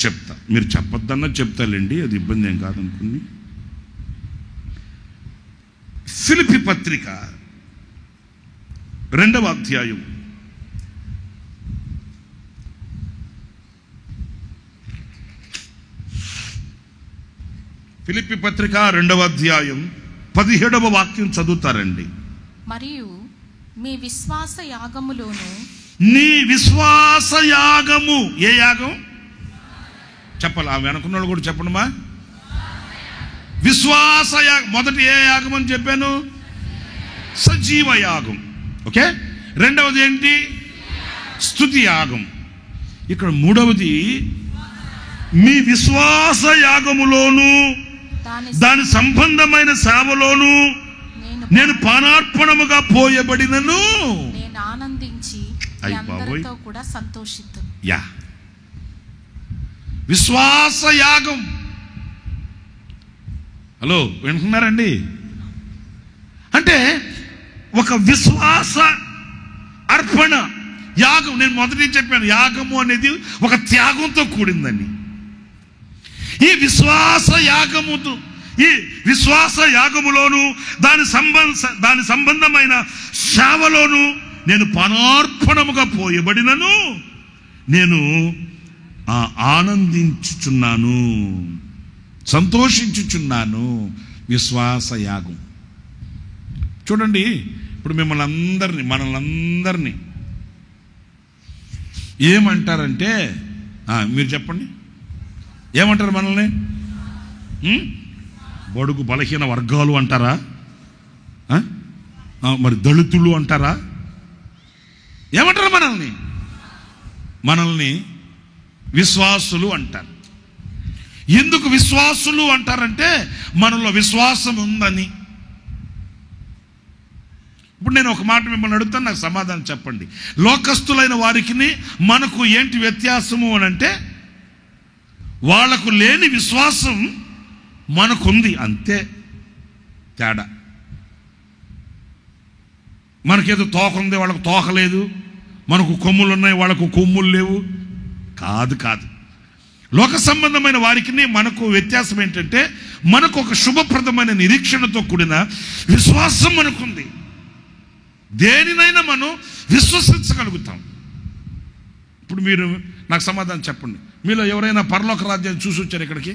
చెప్తా. మీరు చెప్పొద్దన్నా చెప్తాలేండి, అది ఇబ్బంది ఏం కాదనుకుని. ఫిలిప్పీ పత్రిక 2వ అధ్యాయం 17వ వాక్యం చదువుతారండి. మరియు మీ విశ్వాస యాగములోను, నీ విశ్వాస యాగము ఏ యాగం చెప్పాలి? ఆ వెనకున్నాడు కూడా చెప్పండిమా. విశ్వాస యాగం మొదటి ఏ యాగం అని చెప్పాను? సజీవ యాగం. ఓకే. రెండవది ఏంటి? స్తుతి యాగం. ఇక్కడ మూడవది మీ విశ్వాస యాగములోను దాని సంబంధమైన సేవలోను నేను పానార్పణముగా పోయబడినను నేను ఆనందించి అందరితో కూడా సంతోషిద్దు. యా, విశ్వాస యాగం. హలో, వింటున్నారండి? అంటే ఒక విశ్వాస అర్పణ యాగం. నేను మొదటి చెప్పాను, యాగము అనేది ఒక త్యాగంతో కూడిందని. ఈ విశ్వాస యాగములోను దాని సంబంధమైన సేవలోను నేను పానార్పణముగా పోయబడినను నేను ఆనందించుచున్నాను, సంతోషించుచున్నాను. విశ్వాస యాగం. చూడండి, ఇప్పుడు మనల్ని ఏమంటారంటే, మీరు చెప్పండి, ఏమంటారు మనల్ని? బడుగు బలహీన వర్గాలు అంటారా? మరి దళితులు అంటారా? ఏమంటారు మనల్ని విశ్వాసులు అంటారు. ఎందుకు విశ్వాసులు అంటారంటే మనలో విశ్వాసం ఉందని. ఇప్పుడు నేను ఒక మాట మిమ్మల్ని అడుగుతాను, నాకు సమాధానం చెప్పండి. లోకస్తులైన వారికి మనకు ఏంటి వ్యత్యాసము అని అంటే, వాళ్లకు లేని విశ్వాసం మనకుంది, అంతే తేడా. మనకేదో తోక ఉంది, వాళ్ళకు తోక లేదు. మనకు కొమ్ములు ఉన్నాయి, వాళ్ళకు కొమ్ములు లేవు. కాదు. లోక సంబంధమైన వారికి మనకు వ్యత్యాసం ఏంటంటే, మనకు ఒక శుభప్రదమైన నిరీక్షణతో కూడిన విశ్వాసం మనకుంది. దేనినైనా మనం విశ్వసించగలుగుతాం. ఇప్పుడు మీరు నాకు సమాధానం చెప్పండి, మీలో ఎవరైనా పరలోక రాజ్యాన్ని చూసి వచ్చారు ఇక్కడికి?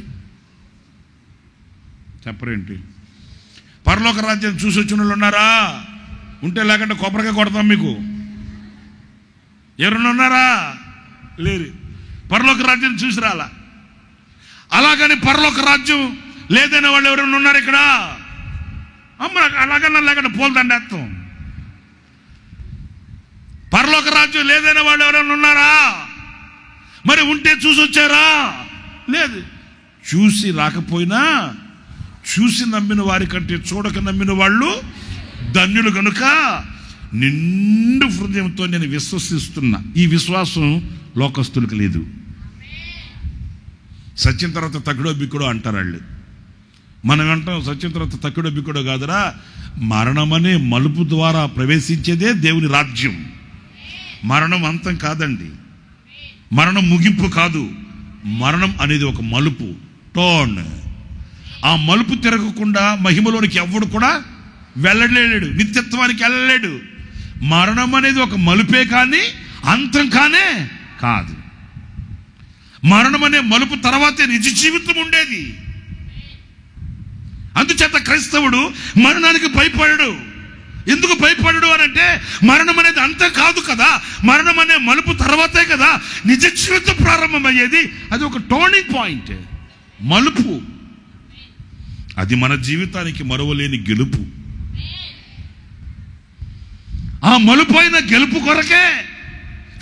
చెప్పరేంటి? పరలోక రాజ్యాన్ని చూసి వచ్చిన వాళ్ళు ఉన్నారా? ఉంటే లేకుంటే కొబ్బరికాయ కొడతాం మీకు. ఎవరన్నా ఉన్నారా? లేరు. పరలోక రాజ్యం చూసి రాలా. అలాగని పరలోక రాజ్యం లేదనే వాళ్ళు ఎవరైనా ఉన్నారు ఇక్కడ? అమ్మ, అలాగన్నా లేకుండా పోల్దండేస్తాం. పరలోక రాజ్యం లేదనే వాళ్ళు ఎవరైనా ఉన్నారా? మరి ఉంటే చూసి వచ్చారా? లేదు. చూసి రాకపోయినా చూసి నమ్మిన వారి కంటే చూడక నమ్మిన వాళ్ళు ధన్యులు. కనుక నిండు హృదయంతో నేను విశ్వసిస్తున్నా. ఈ విశ్వాసం లోకస్తులకు లేదు. సత్యం తర్వాత తక్కుడో బిక్కుడో అంటారు వాళ్ళు. మనం అంటాం సత్యం తర్వాత తక్కుడో బిక్కుడో కాదురా, మరణమనే మలుపు ద్వారా ప్రవేశించేదే దేవుని రాజ్యం. మరణం అంతం కాదండి, మరణం ముగింపు కాదు. మరణం అనేది ఒక మలుపు, టోన్. ఆ మలుపు తిరగకుండా మహిమలోనికి ఎవడు కూడా వెళ్ళలేడు, నిత్యత్వానికి వెళ్ళలేడు. మరణం అనేది ఒక మలుపే కానీ అంతం కానే కాదు. మరణం అనే మలుపు తర్వాతే నిజ జీవితం ఉండేది. అందుచేత క్రైస్తవుడు మరణానికి భయపడడు. ఎందుకు భయపడడు? వినబడు అని అంటే మరణం అనేది అంతే కాదు కదా, మరణం అనే మలుపు తర్వాతే కదా నిజ జీవితం ప్రారంభమయ్యేది. అది ఒక టర్నింగ్ పాయింట్, మలుపు. అది మన జీవితానికి మరువలేని గెలుపు. ఆ మలుపైన గెలుపు కొరకే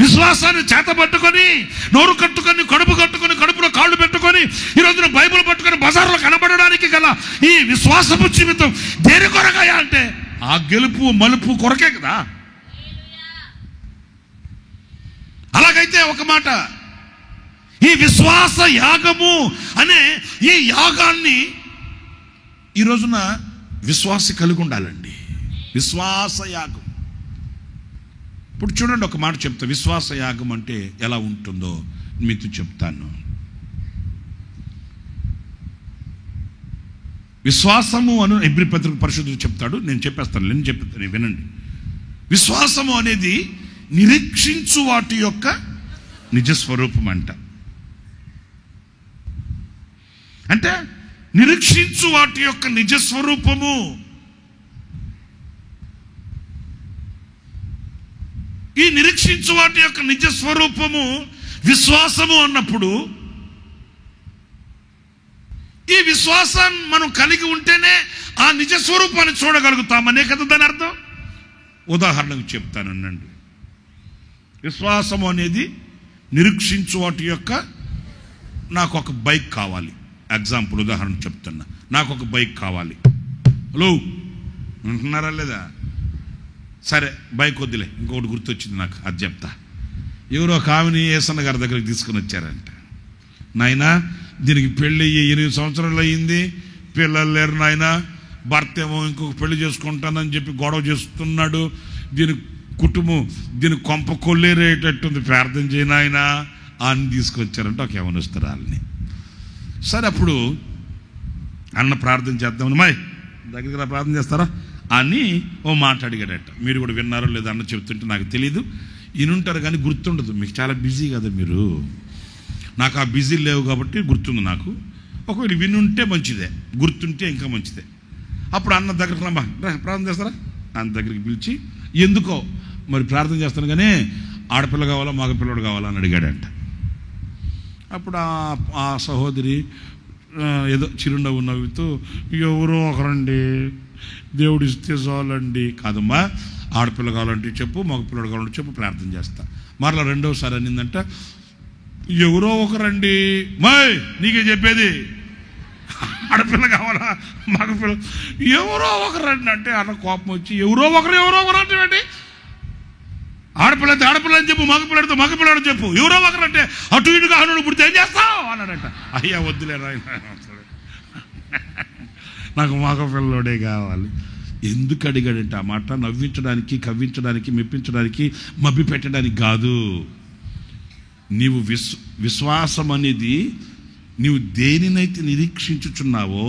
విశ్వాసాన్ని చేతబట్టుకొని, నోరు కట్టుకొని, కడుపు కట్టుకొని, కడుపులో కాళ్ళు పెట్టుకొని, ఈ రోజున బైబిల్ పట్టుకొని బజార్లో కనబడడానికి గల ఈ విశ్వాసపు జీవితం దేని కొరకయా అంటే ఆ గెలుపు మలుపు కొరకే కదా. అలాగైతే ఒక మాట, ఈ విశ్వాస యాగము అనే ఈ యాగాన్ని ఈ రోజున విశ్వాసి కలిగి ఉండాలండి. విశ్వాస యాగం. ఇప్పుడు చూడండి, ఒక మాట చెప్తా, విశ్వాస యాగం అంటే ఎలా ఉంటుందో మీతో చెప్తాను. విశ్వాసము అను హెబ్రీ పత్రిక పరిశుద్ధుడు చెప్తాడు, నేను చెప్పేస్తాను, వినండి. విశ్వాసము అనేది నిరీక్షించు వాటి యొక్క నిజస్వరూపం అంట. అంటే నిరీక్షించు వాటి యొక్క నిజస్వరూపము. ఈ నిరీక్షించు వాటి యొక్క నిజస్వరూపము విశ్వాసము అన్నప్పుడు, ఈ విశ్వాసాన్ని మనం కలిగి ఉంటేనే ఆ నిజస్వరూపాన్ని చూడగలుగుతామనే కదా దాని అర్థం. ఉదాహరణకు చెప్తానండి. విశ్వాసము అనేది నిరీక్షించు వాటి యొక్క, నాకు ఒక బైక్ కావాలి, ఎగ్జాంపుల్ ఉదాహరణ చెప్తున్నా, నాకు ఒక బైక్ కావాలి. హలో అంటున్నారా లేదా? సరే బైక్ వద్దులే, ఇంకొకటి గుర్తొచ్చింది నాకు, అది చెప్తా. ఎవరో ఒక ఆమెని ఏసన్న గారి దగ్గరికి తీసుకుని వచ్చారంట. నాయనా దీనికి పెళ్ళి 8 సంవత్సరాలు అయ్యింది, పిల్లలు లేరు నాయన, భర్త ఏమో ఇంకొక పెళ్లి చేసుకుంటానని చెప్పి గొడవ చేస్తున్నాడు, దీని కుటుంబం దీని కొంప కొల్లేరేటట్టుంది, ప్రార్థన చేయను ఆయన అని తీసుకొచ్చారంటే ఒక యవనస్తురాలిని. సరే అప్పుడు అన్న ప్రార్థన చేద్దామని, మై దగ్గర ప్రార్థన చేస్తారా అని ఓ మాట అడిగాడట. మీరు కూడా విన్నారో లేదో అన్న చెప్తుంటే నాకు తెలీదు, ఇనుంటారు కానీ గుర్తుండదు. మీకు చాలా బిజీ కదా మీరు, నాకు ఆ బిజీ లేవు కాబట్టి గుర్తుంది నాకు. ఒకవేళ వినుంటే మంచిదే, గుర్తుంటే ఇంకా మంచిదే. అప్పుడు అన్న దగ్గరకు రమ్మా, ప్రార్థన చేస్తారా అన్న దగ్గరికి పిలిచి, ఎందుకో మరి ప్రార్థన చేస్తాను కానీ ఆడపిల్ల కావాలా మగపిల్లడు కావాలా అని అడిగాడంట. అప్పుడు ఆ సహోదరి ఏదో చిరునవ్వు నవ్వుతూ, ఎవరో ఒకరండి, దేవుడు ఇస్తే చాలండి. కాదమ్మా, ఆడపిల్ల కావాలంటే చెప్పు, మగపిల్లడు కావాలంటే చెప్పు, ప్రార్థన చేస్తా. మరలా రెండోసారి అనిందంట, ఎవరో ఒకరండి. మై నీకే చెప్పేది, ఆడపిల్ల కావాలా మగపిల్ల, ఎవరో ఒకరండి అంటే అన్న కోపం వచ్చి, ఎవరో ఒకరు అంటే ఆడపిల్ల అయితే ఆడపిల్ల అని చెప్పు, మగపిల్లడితో మగపిల్లడు చెప్పు, ఎవరో ఒకరంటే అటు ఇటుగా హనుడు పుడితే ఏం చేస్తావు అన్నాడంట. అయ్యా వద్దులే నాకు మగపిల్లడే కావాలి. ఎందుకు అడిగాడంటే ఆ మాట నవ్వించడానికి, కవ్వించడానికి, మెప్పించడానికి, మభ్య పెట్టడానికి కాదు. నీవు విశ్వాసం అనేది నీవు దేనినైతే నిరీక్షించుచున్నావో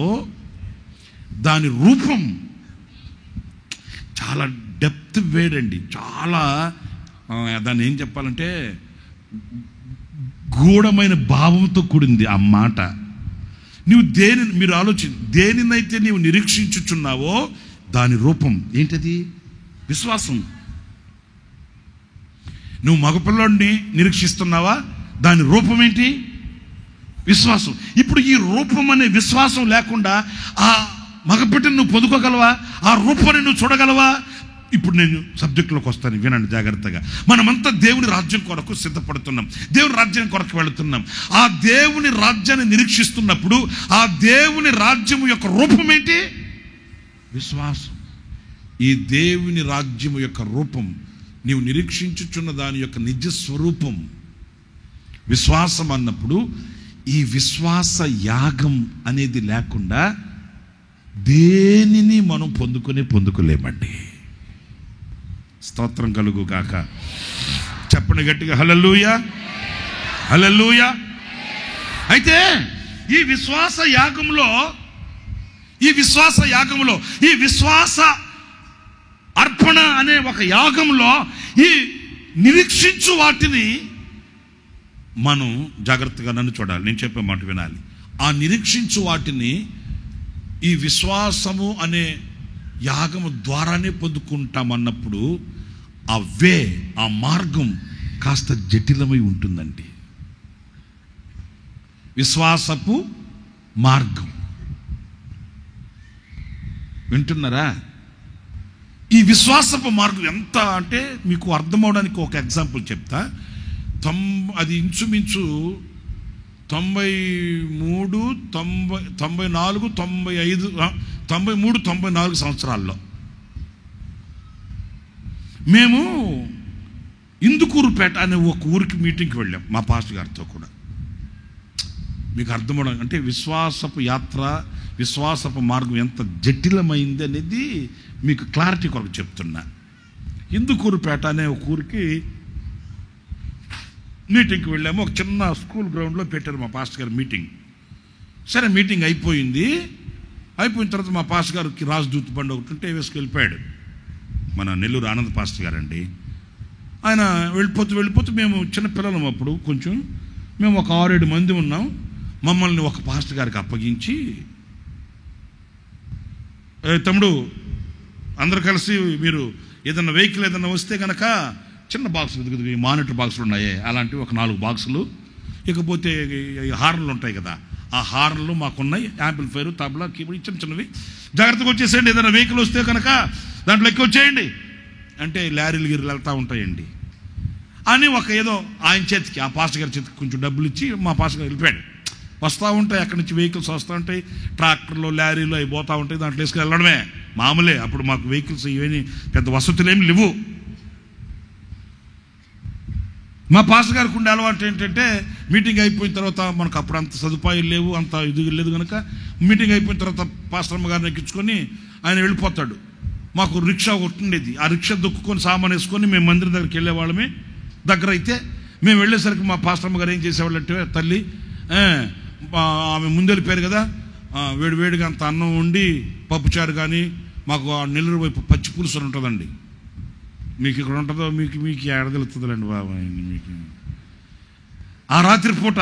దాని రూపం చాలా డెప్త్ వేడండి, చాలా దాన్ని ఏం చెప్పాలంటే గూఢమైన భావంతో కూడింది ఆ మాట. నువ్వు మీరు దేనినైతే నీవు నిరీక్షించుచున్నావో దాని రూపం ఏంటది? విశ్వాసం. నువ్వు మగపిల్లోడిని నిరీక్షిస్తున్నావా, దాని రూపం ఏంటి? విశ్వాసం. ఇప్పుడు ఈ రూపం అనే విశ్వాసం లేకుండా ఆ మగబిడ్డను నువ్వు పొందుకోగలవా? ఆ రూపాన్ని నువ్వు చూడగలవా? ఇప్పుడు నేను సబ్జెక్టులోకి వస్తాను, వినండి జాగ్రత్తగా. మనమంతా దేవుని రాజ్యం కొరకు సిద్ధపడుతున్నాం, దేవుని రాజ్యం కొరకు వెళుతున్నాం. ఆ దేవుని రాజ్యాన్ని నిరీక్షిస్తున్నప్పుడు ఆ దేవుని రాజ్యం యొక్క రూపం ఏంటి? విశ్వాసం. ఈ దేవుని రాజ్యం యొక్క రూపం నీవు నిరీక్షించుచున్న దాని యొక్క నిజ స్వరూపం విశ్వాసం అన్నప్పుడు, ఈ విశ్వాస యాగం అనేది లేకుండా దేనిని మనం పొందుకోలేమండి. స్తోత్రం కలుగు కాక. చెప్పండి గట్టిగా హల్లెలూయా, హల్లెలూయా. అయితే ఈ విశ్వాస యాగంలో ఈ విశ్వాస అర్పణ అనే ఒక యాగంలో ఈ నిరీక్షించు వాటిని మనం జాగ్రత్తగా నన్ను చూడాలి, నేను చెప్పే మాట వినాలి. ఆ నిరీక్షించు వాటిని ఈ విశ్వాసము అనే యాగము ద్వారానే పొందుకుంటామన్నప్పుడు ఆ మార్గం కాస్త జటిలమై ఉంటుందండి. విశ్వాసపు మార్గం వింటున్నారా? ఈ విశ్వాసపు మార్గం ఎంత అంటే మీకు అర్థమవడానికి ఒక ఎగ్జాంపుల్ చెప్తా. అది ఇంచుమించు 93, 94, 95, 93, 94 సంవత్సరాల్లో మేము ఇందుకూరుపేట అనే ఒక ఊరికి మీటింగ్కి వెళ్ళాం మా పాస్టర్ గారితో కూడా. మీకు అర్థమవడం అంటే విశ్వాసపు యాత్ర, విశ్వాసపు మార్గం ఎంత జటిలమైంది అనేది మీకు క్లారిటీ కొరకు చెప్తున్నా. ఇందుకూరుపేట అనే ఒక ఊరికి మీటింగ్కి వెళ్ళాము. ఒక చిన్న స్కూల్ గ్రౌండ్లో పెట్టారు మా పాస్టర్ గారు మీటింగ్. సరే మీటింగ్ అయిపోయిన తర్వాత మా పాస్టర్ గారికి రాజదూత్ బండి ఒకటి ఉంటే వేసుకెళ్ళిపోయాడు. మన నెల్లూరు ఆనంద్ పాస్టర్ గారండి. ఆయన వెళ్ళిపోతూ మేము చిన్నపిల్లలం అప్పుడు కొంచెం, మేము ఒక 6-7 మంది ఉన్నాం. మమ్మల్ని ఒక పాస్టర్ గారికి అప్పగించి, తమ్ముడు అందరు కలిసి మీరు ఏదన్నా వెహికల్ ఏదన్నా వస్తే కనుక చిన్న బాక్సులు, ఈ మానిటర్ బాక్సులు ఉన్నాయే అలాంటివి ఒక 4 బాక్సులు, ఇకపోతే హార్న్లు ఉంటాయి కదా, ఆ హార్న్లు మాకున్నాయి, యాంప్లిఫైర్, తబలా, కీబోర్డ్ చిన్నవి, జాగ్రత్తగా వచ్చేసేయండి. ఏదైనా వెహికల్ వస్తే కనుక దాంట్లో ఎక్కి వచ్చేయండి అంటే లారీలు గిరీలు వెళ్తూ ఉంటాయండి అని ఏదో ఆయన చేతికి, ఆ పాస్టర్ గారి చేతికి కొంచెం డబ్బులు ఇచ్చి మా పాస్టర్ గారు వెళ్ళిపోయాడు. వస్తూ ఉంటాయి అక్కడి నుంచి వెహికల్స్ వస్తూ ఉంటాయి, ట్రాక్టర్లు, లారీలు అవి పోతూ ఉంటాయి, దాంట్లో వేసుకుని వెళ్ళడమే మామూలే. అప్పుడు మాకు వెహికల్స్ ఇవన్నీ పెద్ద వసతులు ఏమి లేవు. మా పాస్టర్ గారికి ఉండే అలవాటు ఏంటంటే మీటింగ్ అయిపోయిన తర్వాత, మనకు అప్పుడు అంత సదుపాయాలు లేవు, అంత ఇది లేదు కనుక మీటింగ్ అయిపోయిన తర్వాత పాస్టర్ అమ్మ గారిని ఎక్కించుకొని ఆయన వెళ్ళిపోతాడు. మాకు రిక్షా ఒకటి ఉండేది, ఆ రిక్షా దొక్కుకొని సామాన్ వేసుకొని మేము మందిరం దగ్గరికి వెళ్ళేవాళ్ళమే. దగ్గర అయితే మేము వెళ్ళేసరికి మా పాస్టర్ అమ్మ గారు ఏం చేసేవాళ్ళంటే, తల్లి ఆమె ముందెళ్ళిపోయారు కదా, వేడివేడిగా అంత అన్నం వండి పప్పుచారు కానీ, మాకు ఆ నెల్లూరు వైపు పచ్చి పులుసు అని ఉంటుందండి, మీకు ఇక్కడ ఉంటుందో మీకు ఎడదెలుతుందండి బాబా. మీకు ఆ రాత్రి పూట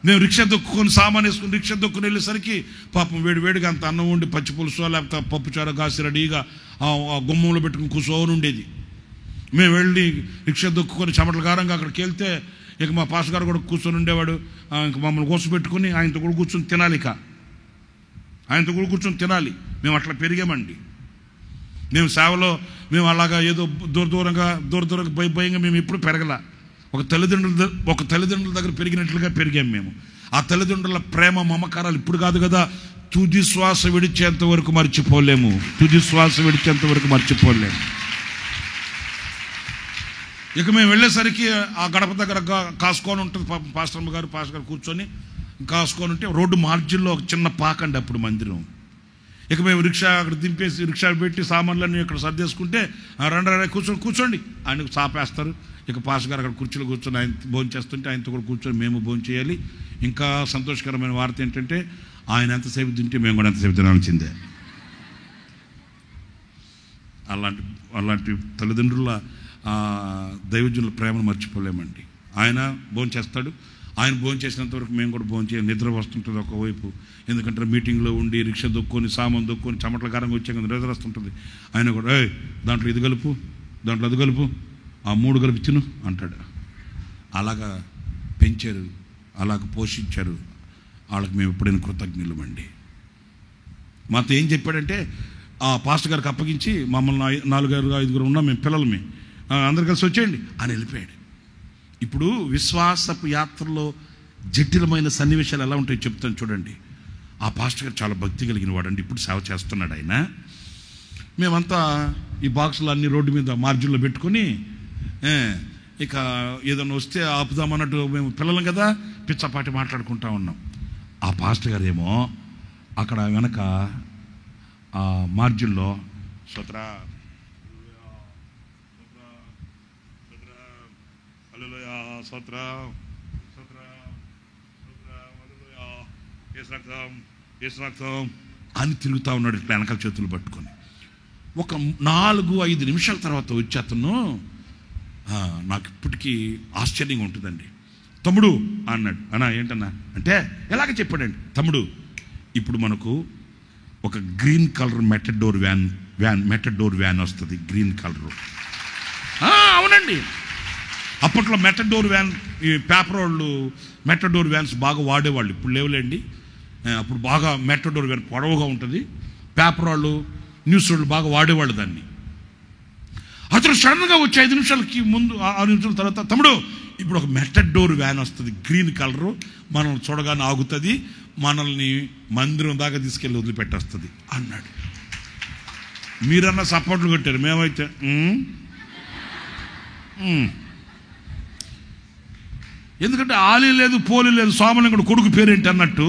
మేము రిక్షా దొక్కుని సామాన్ వేసుకుని రిక్షా దొక్కుని వెళ్ళేసరికి పాపం వేడివేడిగా అంత అన్నం వండి పచ్చి పులుసు లేకపోతే పప్పుచారు కాసి రెడీగా ఆ గుమ్మంలో పెట్టుకుని కూర్చోని ఉండేది. మేము వెళ్ళి రిక్షా దొక్కుని చెమటల కారంగా అక్కడికి వెళ్తే ఇక మా పాస్టర్ గారు కూడా కూర్చొని ఉండేవాడు. ఇంక మమ్మల్ని కూర్చోబెట్టుకుని ఆయనతో కూడా కూర్చొని తినాలి, ఆయనతో కూడా కూర్చొని తినాలి. మేము అట్లా పెరిగామండి. మేము సేవలో మేము అలాగా ఏదో దూరంగా భయంగా మేము ఎప్పుడు పెరగల. ఒక తల్లిదండ్రుల దగ్గర పెరిగినట్లుగా పెరిగాం మేము. ఆ తల్లిదండ్రుల ప్రేమ మమకారాలు ఇప్పుడు కాదు కదా, తుది శ్వాస విడిచేంత వరకు మర్చిపోలేము. ఇక మేము వెళ్ళేసరికి ఆ గడప దగ్గర కాసుకొని ఉంటుంది పాస్టర్ గారు కూర్చొని కాసుకొని ఉంటే రోడ్డు మార్జిన్లో ఒక చిన్న పాకండి అప్పుడు మందిరం. ఇక మేము రిక్షా అక్కడ దింపేసి రిక్షా పెట్టి సామాన్లన్నీ ఇక్కడ సర్దేసుకుంటే రండి కూర్చోండి ఆయనకు చాపేస్తారు. ఇక పాస్టర్ గారు అక్కడ కుర్చీలో కూర్చొని ఆయన భోజనం చేస్తుంటే ఆయనతో కూడా కూర్చొని మేము భోజనం చేయాలి. ఇంకా సంతోషకరమైన వార్త ఏంటంటే ఆయన ఎంతసేపు తింటే మేము కూడా ఎంతసేపు తినాల్సిందే. అలాంటి తల్లిదండ్రుల దైవజనుల ప్రేమను మర్చిపోలేమండి. ఆయన భోజనం చేస్తాడు, ఆయన భోజనం చేసినంత వరకు మేము కూడా భోజనం చేయాలి. నిద్ర వస్తుంటుంది ఒకవైపు, ఎందుకంటే మీటింగ్లో ఉండి రిక్షా దొక్కుని సామాన్ దొక్కుని చెమటల కారంగా వచ్చే నిద్ర వస్తుంటుంది. ఆయన కూడా దాంట్లో ఇది కలుపు, దాంట్లో అది కలుపు, ఆ 3 కలిపి తిను అంటాడు. అలాగా పెంచారు, అలాగ పోషించారు. వాళ్ళకి మేము ఎప్పుడైనా కృతజ్ఞులమండి. మాతో ఏం చెప్పాడంటే, ఆ పాస్టర్ గారికి అప్పగించి మమ్మల్ని 4-5 ఉన్నాం మేము పిల్లలమే, అందరు కలిసి వచ్చేయండి అని వెళ్ళిపోయాడు. ఇప్పుడు విశ్వాసపు యాత్రలో జటిలమైన సన్నివేశాలు ఎలా ఉంటాయో చెప్తాను చూడండి. ఆ పాస్టర్ గారు చాలా భక్తి కలిగిన వాడండి. ఇప్పుడు సేవ చేస్తున్నాడు ఆయన. మేమంతా ఈ బాక్సులు అన్ని రోడ్డు మీద మార్జిన్లో పెట్టుకొని ఇక ఏదన్నా వస్తే ఆపుదామన్నట్టు మేము పిల్లలం కదా పిచ్చపాటి మాట్లాడుకుంటా ఉన్నాం. ఆ పాస్టర్ గారు ఏమో అక్కడ వెనక ఆ మార్జిన్లో అని తిరుగుతూ ఉన్నాడు ఇట్లా వెనకాల చేతులు పట్టుకొని. ఒక 4-5 నిమిషాల తర్వాత వచ్చి అతను, నాకు ఇప్పటికీ ఆశ్చర్యంగా ఉంటుందండి, తమ్ముడు అన్నాడు. అన్నా ఏంటన్నా అంటే ఎలాగ చెప్పాడండి, తమ్ముడు ఇప్పుడు మనకు ఒక green colour మెటడోర్ van van, మెటడోర్ van వస్తుంది గ్రీన్ కలరు. అవునండి, అప్పట్లో మెటడోర్ వ్యాన్, ఈ పేపర్ వాళ్ళు మెటడోర్ వ్యాన్స్ బాగా వాడేవాళ్ళు, ఇప్పుడు లేవులేండి. అప్పుడు బాగా మెటడోర్ వ్యాన్ పొడవుగా ఉంటుంది, పేపర్ వాళ్ళు న్యూస్ వాళ్ళు బాగా వాడేవాళ్ళు దాన్ని. అతను సడన్గా వచ్చి 5 నిమిషాలకి ముందు, 6 నిమిషాల తర్వాత, తమ్ముడు ఇప్పుడు ఒక మెటడోర్ వ్యాన్ వస్తుంది గ్రీన్ కలరు, మనల్ని చూడగానే ఆగుతుంది, మనల్ని మందిరం దాకా తీసుకెళ్ళి వదిలిపెట్టేస్తుంది అన్నాడు. మీరన్నా సపోర్ట్లు కొట్టారు, మేమైతే ఎందుకంటే ఆలి లేదు పోలి లేదు, సోమలింగుడు కొడుకు పేరేంటి అన్నట్టు.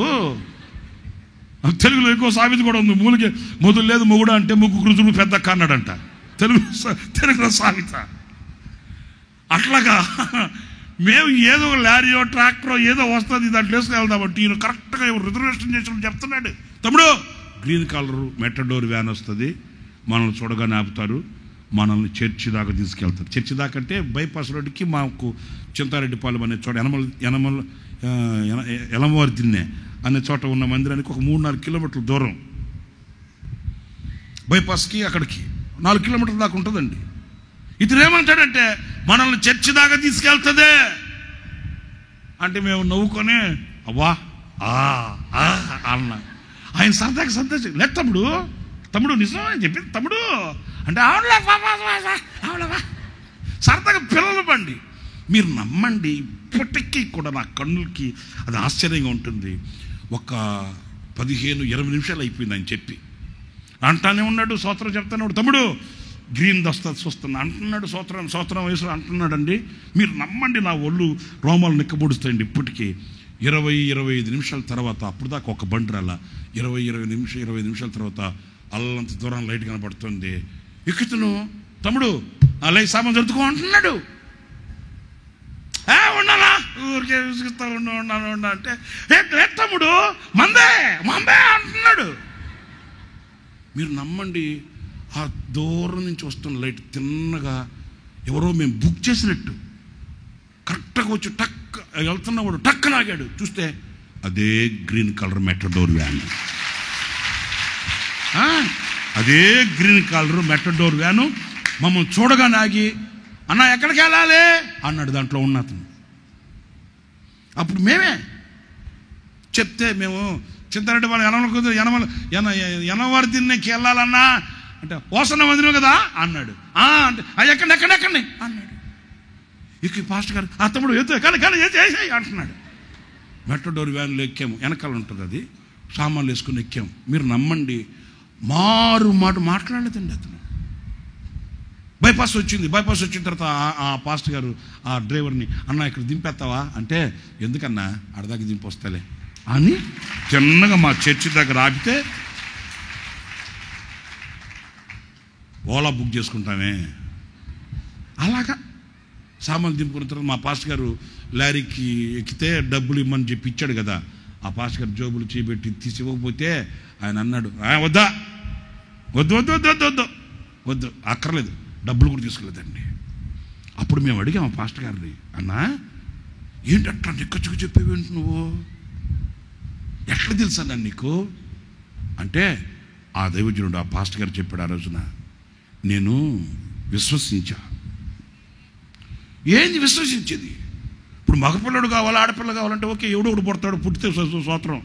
తెలుగులో ఎక్కువ సామెత కూడా ఉంది, మూలికి మొదలు లేదు మొగుడు అంటే ముగ్గు కృతుడు పెద్దక్క అన్నాడంట, తెలుగులో సామెత. అట్లాగా మేము ఏదో లారీయో ట్రాక్టరో ఏదో వస్తుంది దాంట్లో వేసుకుని వెళ్దామంటే ఈయన కరెక్ట్గా రిజర్వేషన్ చేసిన చెప్తున్నాడు, తమ్ముడు గ్రీన్ కలరు మెటడోర్ వ్యాన్ వస్తుంది, మనల్ని చూడగానే ఆపుతారు, మనల్ని చర్చి దాకా తీసుకెళ్తారు. చర్చి దాకా అంటే బైపాస్ రోడ్డుకి మాకు చింతారెడ్డిపాలెం అనే చోట ఎలమవారి తిన్నే అనే చోట ఉన్న మందిరానికి ఒక 3-4 కిలోమీటర్ల దూరం, బైపాస్కి అక్కడికి 4 కిలోమీటర్ల దాకా ఉంటుందండి. ఇతను ఏమంటాడంటే మనల్ని చర్చి దాకా తీసుకెళ్తుందే అంటే మేము నవ్వుకొని అవ్వా అన్న. ఆయన సరదాకి సంతోషం లేదు, తమ్ముడు నిజం అని చెప్పింది తమ్ముడు అంటే అవునులే సరదాగా పిల్లలు బండి. మీరు నమ్మండి, ఇప్పటికీ కూడా నా కన్నులకి అది ఆశ్చర్యంగా ఉంటుంది. ఒక 15-20 నిమిషాలు అయిపోయింది ఆయన చెప్పి, అంటానే ఉన్నాడు, స్తోత్రం చెప్తానే ఉన్నాడు, తమ్ముడు గ్రీన్ వస్తుంది చూస్తున్నా అంటున్నాడు, స్తోత్రం వయసులో అంటున్నాడండి. మీరు నమ్మండి, నా ఒళ్ళు రోమాలు నిక్కబొడుస్తాయండి. ఇప్పటికీ 20-25 నిమిషాల తర్వాత, అప్పుడు దాకా ఒక బండి రాలా, 20 నిమిషాల తర్వాత అల్లంత దూరం లైట్ కనపడుతుంది. ఎక్కుతును, తమ్ముడు లై సామాన్ జరుపుకో అంటున్నాడు. ఉండాలా ఊరికే విసుగుతా ఉన్నా అంటే తమ్ముడు మందే అంటున్నాడు. మీరు నమ్మండి, ఆ దూరం నుంచి వస్తున్న లైట్ తిన్నగా ఎవరో మేము బుక్ చేసినట్టు కరెక్ట్గా వచ్చి టక్ వెళ్తున్నవాడు టక్ నాగాడు. చూస్తే అదే గ్రీన్ కలర్ మెటడోర్ వ్యాన్, అదే గ్రీన్ కలర్ మెటడోర్ వ్యాను మమ్మల్ని చూడగానే ఆగి, అన్న ఎక్కడికి వెళ్ళాలి అన్నాడు దాంట్లో ఉన్న అతను. అప్పుడు మేమే చెప్తే, మేము చింతారెడ్డి వాళ్ళ ఎనవారి తిన్నకి వెళ్ళాలన్నా అంటే ఓసన్న మందిరం కదా అన్నాడు. అంటే ఎక్కండి అన్నాడు. ఇక పాస్టర్ గారు తమ్ముడు ఎత్తు కానీ చేసాయి అంటున్నాడు. మెట్రోడోర్ వ్యాన్లో ఎక్కాము, వెనకాల ఉంటుంది అది, సామాన్లు వేసుకుని ఎక్కాము. మీరు నమ్మండి, మాట మాట్లాడలేదండి అతను. బైపాస్ వచ్చిన తర్వాత ఆ పాస్టర్ గారు ఆ డ్రైవర్ని, అన్న ఇక్కడ దింపేస్తావా అంటే, ఎందుకన్నా అడదాకి దింపొస్తాలే అని చిన్నగా మా చర్చి దగ్గర ఆపితే, ఓలా బుక్ చేసుకుంటామే అలాగా సామాన్లు దింపుకున్న తర్వాత మా పాస్టర్ గారు లారీకి ఎక్కితే డబ్బులు ఇమ్మని చెప్పి ఇచ్చాడు కదా, ఆ పాస్టర్ గారు జోబులు చేపెట్టి తీసి ఇవ్వకపోతే ఆయన అన్నాడు, వద్దు అక్కర్లేదు, డబ్బులు కూడా తీసుకోలేదండి. అప్పుడు మేము అడిగాము పాస్టర్ గారిని, అన్నా ఏంటి అట్లా నిక్కచ్చుకు చెప్పేవేంటి నువ్వు, ఎట్లా తెలుసా నన్ను నీకు అంటే, ఆ దైవజనుడు ఆ పాస్టర్ గారు చెప్పాడు ఆ రోజున, నేను విశ్వసించా. ఏంది విశ్వసించేది? ఇప్పుడు మగపిల్లడు కావాలి ఆడపిల్ల కావాలంటే ఓకే, ఎవడో ఒకడు పుడతాడు, పుట్టితే స్తోత్రం.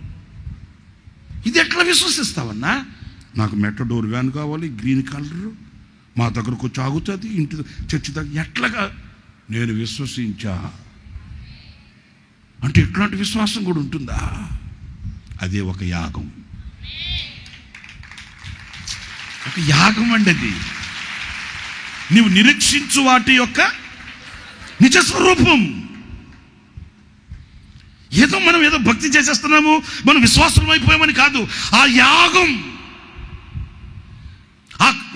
ఇది ఎట్లా విశ్వసిస్తావన్నా? నాకు మెట్రోడోర్ వ్యాన్ కావాలి, గ్రీన్ కలరు, మా దగ్గరకు వచ్చి ఆగుతుంది, ఇంటి చర్చి దగ్గర. ఎట్లాగా? నేను విశ్వసించా అంటే ఇట్లాంటి విశ్వాసం కూడా ఉంటుందా? అదే ఒక యాగం, ఒక యాగం అండి అది. నీవు నిరీక్షించు వాటి యొక్క నిజ స్వరూపం. మనం ఏదో భక్తి చేసేస్తున్నాము, మనం విశ్వాసం అయిపోయామని కాదు, ఆ యాగం.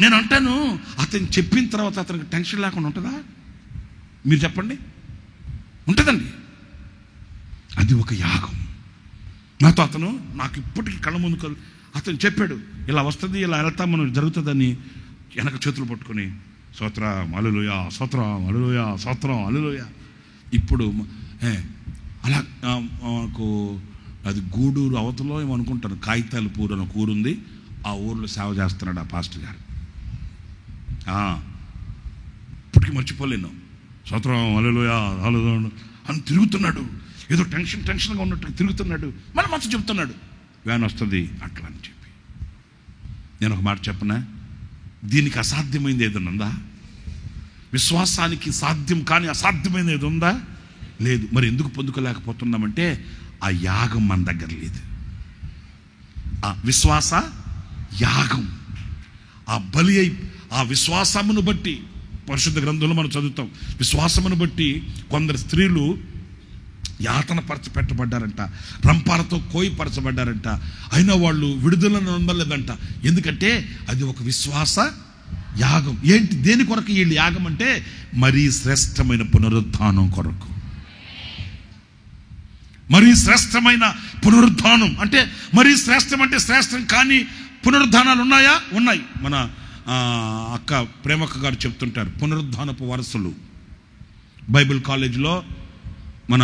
నేను అంటాను, అతను చెప్పిన తర్వాత అతనికి టెన్షన్ లేకుండా ఉంటుందా? మీరు చెప్పండి. ఉంటుందండి. అది ఒక యాగం. నాతో అతను, నాకు ఇప్పటికీ కళ్ళ ముందు అతను చెప్పాడు, ఇలా వస్తుంది, ఇలా వెళ్తాం, మనం జరుగుతుందని. వెనక చేతులు పట్టుకొని స్తోత్రం హల్లెలూయా, స్తోత్రం హల్లెలూయా, స్తోత్రం హల్లెలూయా. ఇప్పుడు అలా మాకు అది గూడూరు అవతలో ఏమనుకుంటాను, కాగితాల పూరు అని ఒక ఊరుంది, ఆ ఊరిలో సేవ చేస్తున్నాడు ఆ పాస్టర్ గారు. ఇప్పటికీ మర్చిపోలేను. స్తోత్రం హల్లెలూయా హల్లెలూయా అని తిరుగుతున్నాడు. ఏదో టెన్షన్గా ఉన్నట్టు తిరుగుతున్నాడు. మళ్ళీ మంచి చెప్తున్నాడు, వ్యాన్ వస్తుంది అట్లా అని చెప్పి. నేను ఒక మాట చెప్పనా, దీనికి అసాధ్యమైంది ఏదైనా ఉందా? విశ్వాసానికి సాధ్యం కానీ అసాధ్యమైనది ఏది ఉందా? లేదు. మరి ఎందుకు పొందుకోలేకపోతున్నామంటే ఆ యాగం మన దగ్గర లేదు. ఆ విశ్వాస యాగం, ఆ బలి అయి, ఆ విశ్వాసమును బట్టి పరిశుద్ధ గ్రంథంలో మనం చదువుతాం, విశ్వాసమును బట్టి కొందరు స్త్రీలు యాతన పెట్టబడ్డారంట, రంపాలతో కోయిపరచబడ్డారంట. అయినా వాళ్ళు విడుదలను నమ్మలేదంట. ఎందుకంటే అది ఒక విశ్వాస యాగం. ఏంటి, దేని కొరకు వీళ్ళు యాగం అంటే మరీ శ్రేష్టమైన పునరుద్ధానం కొరకు. మరీ శ్రేష్టమైన పునరుద్ధానం అంటే, మరీ శ్రేష్టం అంటే శ్రేష్టం కానీ పునరుద్ధానాలు ఉన్నాయా? ఉన్నాయి. మన అక్క ప్రేమక్క గారు చెప్తుంటారు పునరుద్ధానపు వరుసలు. బైబిల్ కాలేజీలో మన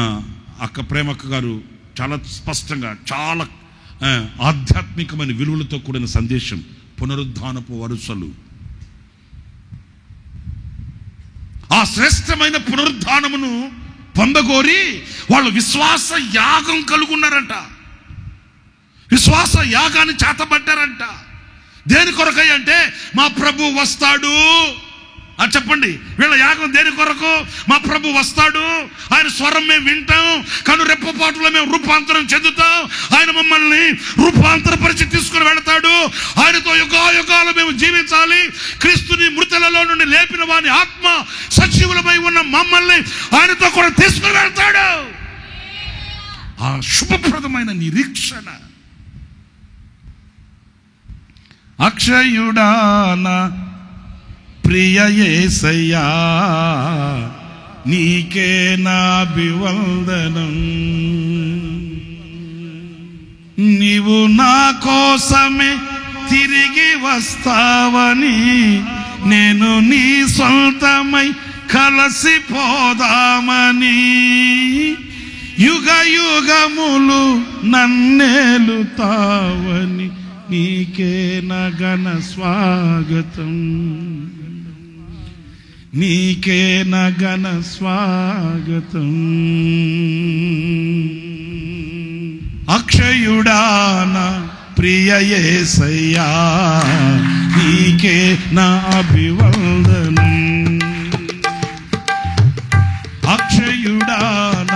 అక్క ప్రేమక్క గారు చాలా స్పష్టంగా, చాలా ఆధ్యాత్మికమైన విలువలతో కూడిన సందేశం, పునరుద్ధానపు వరుసలు. ఆ శ్రేష్టమైన పునరుద్ధానమును పొందగోరి వాళ్ళు విశ్వాస యాగం కలుగున్నారంట. విశ్వాస యాగాన్ని చేతబడ్డారంట. దేని కొరకై అంటే మా ప్రభు వస్తాడు అని చెప్పండి. వీళ్ళ యాగం దేని కొరకు? మా ప్రభు వస్తాడు, ఆయన స్వరం మేము వింటాం, కను రెప్పపాటులో మేము రూపాంతరం చెందుతాం, ఆయన మమ్మల్ని రూపాంతరపరిచి తీసుకుని వెళతాడు, ఆయనతో యుగాయుగాలు మేము జీవించాలి, క్రీస్తుని మృతులలో నుండి లేపిన వాని ఆత్మ సజీవులమై ఉన్న మమ్మల్ని ఆయనతో కూడా తీసుకుని వెళ్తాడు. ఆ శుభప్రదమైన నిరీక్షణ. అక్షయుడాన ప్రియ యేసయ్యా నీకే నా అభివందనం, నీవు నా కోసమే తిరిగి వస్తావని, నేను నీ సొంతమై కలసిపోదామని, యుగ యుగములు నన్నేలుతావని, నీకే నగన స్వాగతం, నీకే నగన స్వాగతం. అక్షయుడాన ప్రియ యేసయ్యా నీకే నా అభివందనం, అక్షయుడాన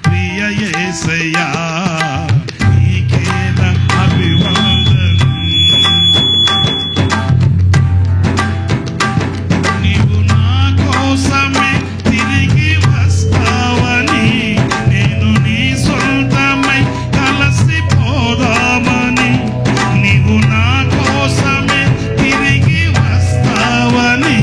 ప్రియ యేసయ్యా నీకే నా అభివందనం, నీవు నా కోసమే తిరిగి వస్తావని, నేను నీ సొంతమై కలసిపోదామని, నీవు నా కోసమే తిరిగి వస్తావని,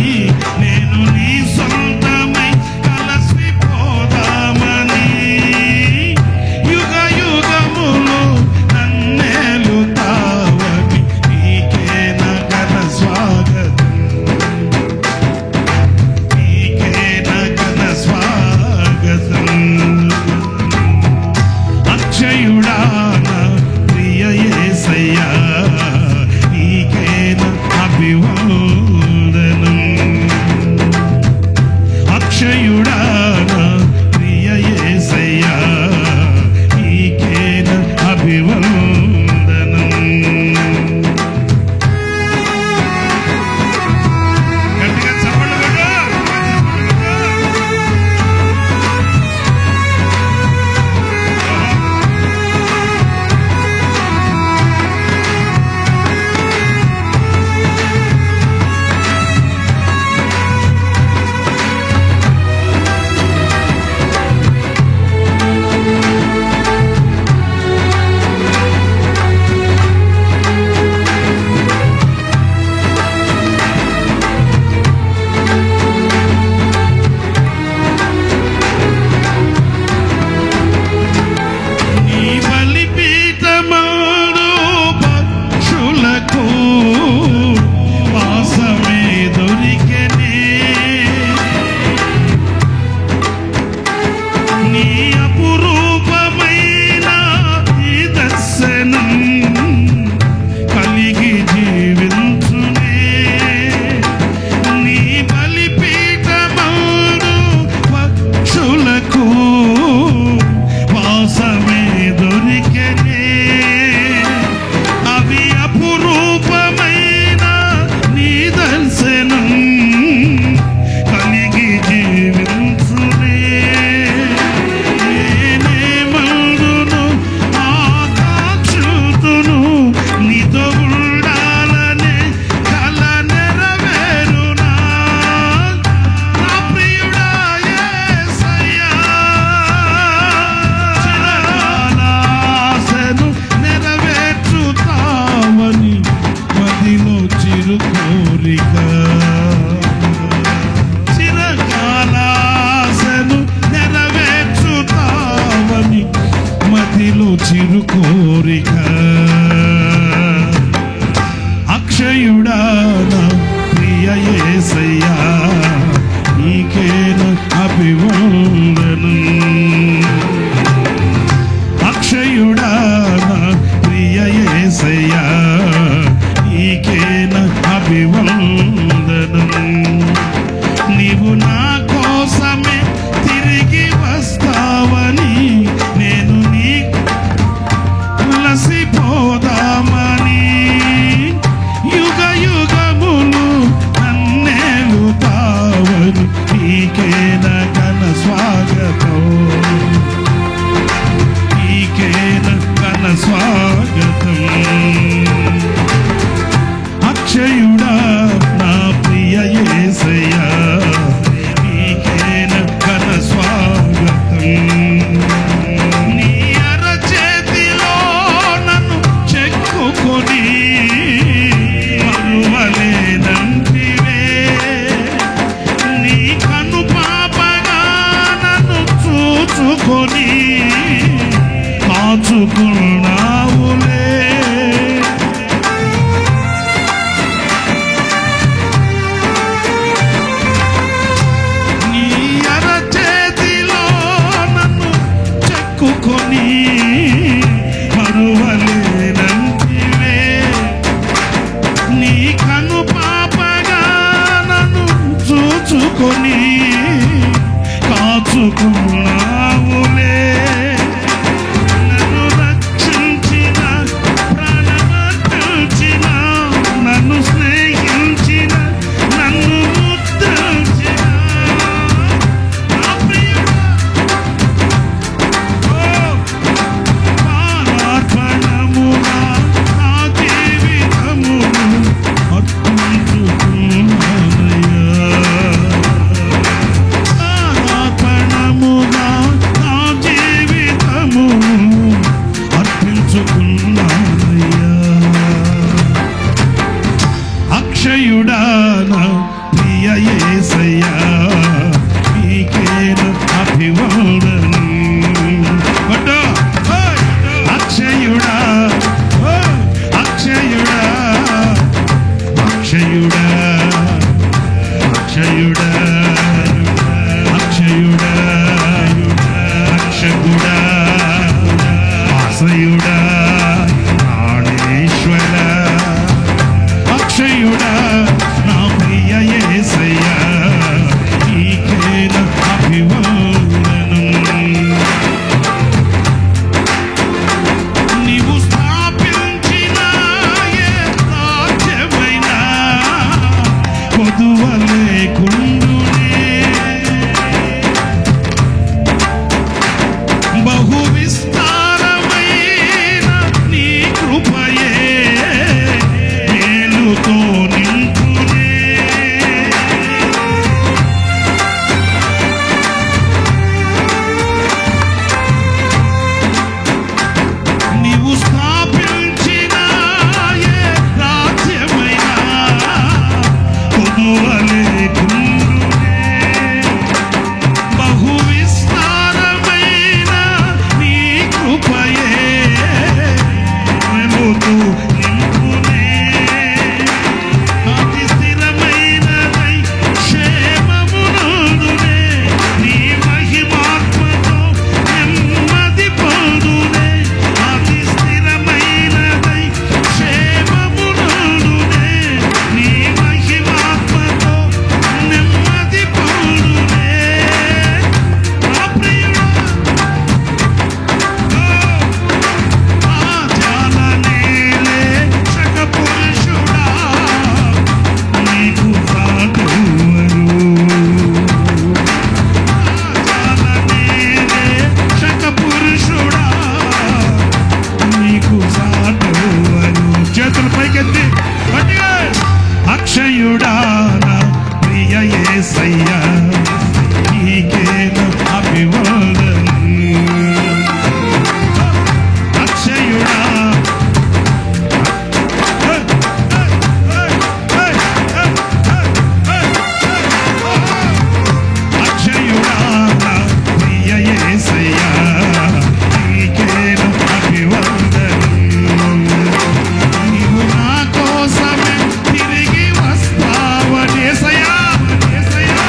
చేర్చుకొని కాచుకున్నావులే. నీ అరచేతిలో నన్ను చెక్కుకొని మరువలేనంటివే. నీ కను పాపగా నన్ను చూచుకొని కాచుకున్నావులే. నన్ను రక్షించిన, ప్రాణమర్పించిన, నన్ను స్నేహించిన, నన్ను ముద్రించిన నా ప్రియుడా, పానార్పణముగా నా జీవితమును అర్పించుకున్నానయ్యా. పానార్పణముగా నా జీవితమును అర్పించుకున్నానయ్యా. అక్షయుడా నా ప్రియ యేసయ్యా, నీకేన అభివందనం. అక్షయుడా, అక్షయుడా, అక్షయుడా, అక్షయుడా, అక్షయుడా, రక్షకుడా, ఆశ్రయుడా, ప్రాణేశ్వర. అక్షయుడా నా ప్రియ యేసయ్యా, నీకేన అభివందనం. నీవు స్థాపించిన ఏ రాజ్యమైనా కొదువలేకుండునే. బహు విస్తారమైన నీ కృపయే మేలుతో నింపునే. నీవు స్థాపించిన ఏ రాజ్యమైనా కొదువలేకుండునే. బహు విస్తారమైన నీ కృపయే మేలుతో నింపునే. అతి స్థిరమైనదై క్షేమమునందునే, నీ మహిమాత్మతో నెమ్మది పొందునే. అతి స్థిరమైనదై క్షేమమునందునే, నీ మహిమాత్మతో నెమ్మది పొందునే. నా ప్రియుడా, ఆజాలనేలే శకపురుషుడా, నీకు సాధువరు. ఆజాలనేలే శకపురుషుడా, నీకు సాధువరు. చేతులు పైకెత్తి గట్టిగా. అక్షయుడా నా ప్రియ యేసయ్యా, నీకేన అభివందనం. అక్షయుడా, అక్షయుడా నా ప్రియ యేసయ్యా, నీకేన అభివందనం. నీవు నా కోసమే తిరిగి వస్తావని యేసయ్యా, యేసయ్యా,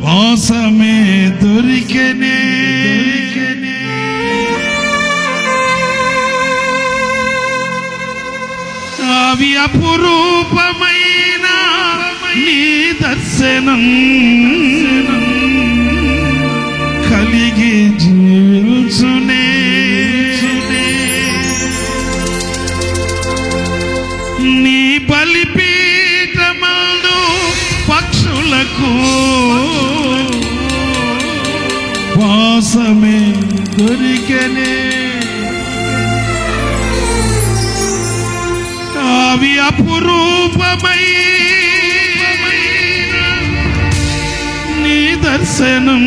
వాసమే దొరికెనే అవి అపురూపమైన నీ దర్శనం కలిగి జీవించునే నీ బలిపీఠమందు పక్షులకు వాసమే దొరికెనే అవి అపురూపమై నీ దర్శనం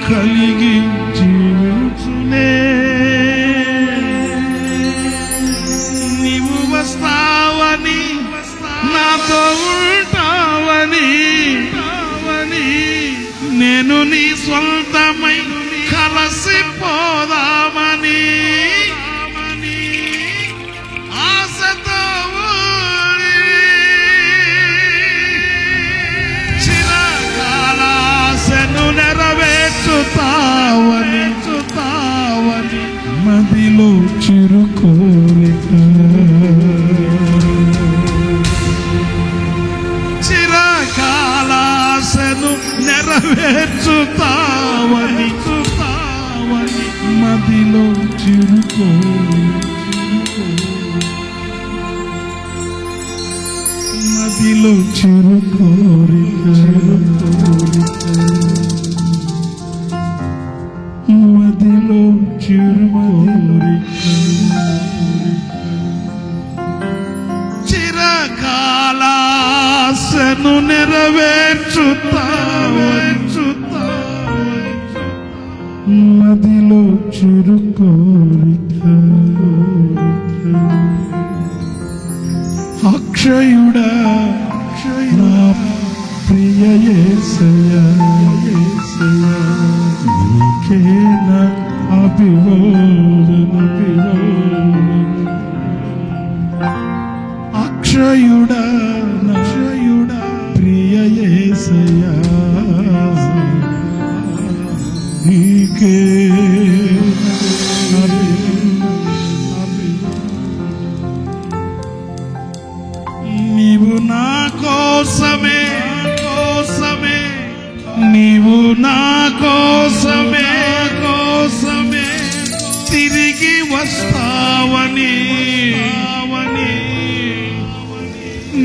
కలిగి జీవించునే నీవు వస్తావని నాతో ఉంటావని నేను నీ సొంతమై కలసిపోదామని ఆశతో చిరకాలాశను నెరవేర్చుతావని మదిలో చిరుకోరిక చిరకాలాశను నెరవేర్చుతావని మదిలో మదిలో చిరుకోరిక మదిలో చిరుకోరిక చిరకాలాశను మదిలో చిరుకోరిక అక్షయుడా నా ప్రియ యేసయ్యా నీకే నా అభివాదన అక్షయుడా ప్రియ యేసయ్యా నీకే నీవు నా కోసమే నీవు నా కోసమే తిరిగి వస్తావని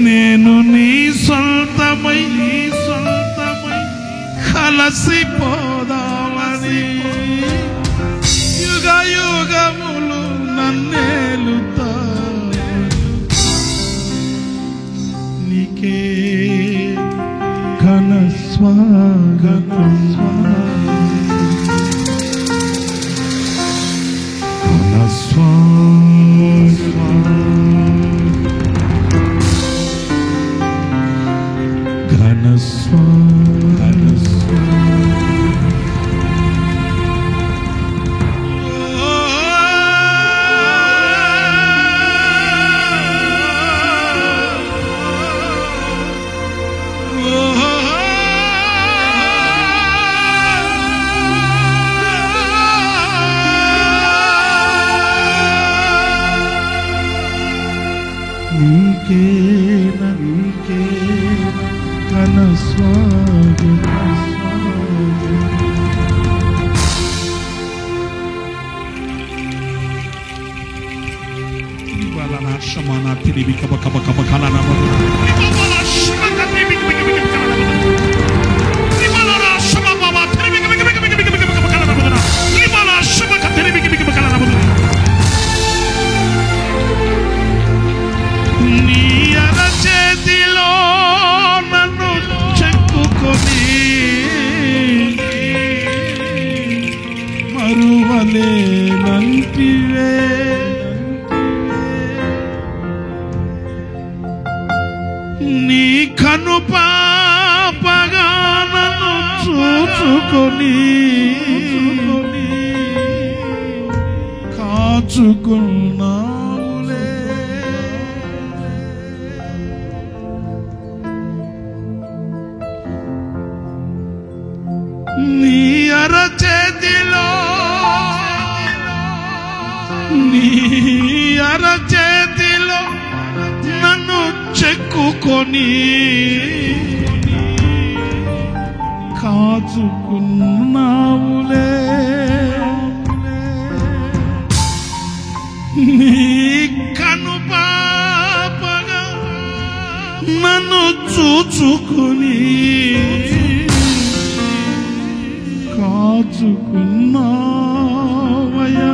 నేను నీ సొంతమై కలసిపోదామని యుగ యుగములు నన్నేలుతా నీకే ఘన స్వాగతం ఘన నీకే ఘన స్వాగతం Shamana tiribi kaba kaba kaba kala na madu. Libala shmaka tiribi kaba kaba kala na madu. Libala shama baba tiribi kaba kaba kaba kaba kala na madu. Libala shmaka tiribi kaba kaba kala na madu. Ni ara chetilo nanu chekkukoni maruvale nantive. నీ కను పాపగా నన్ను చూచుకొని కాచుకున్నావులే నీ అరచేతిలో నన్ను చెక్కుకొని కాచుకున్నావులే. నీ కనుపాపగా నన్ను చూచుకుని కాచుకున్నావయ్యా.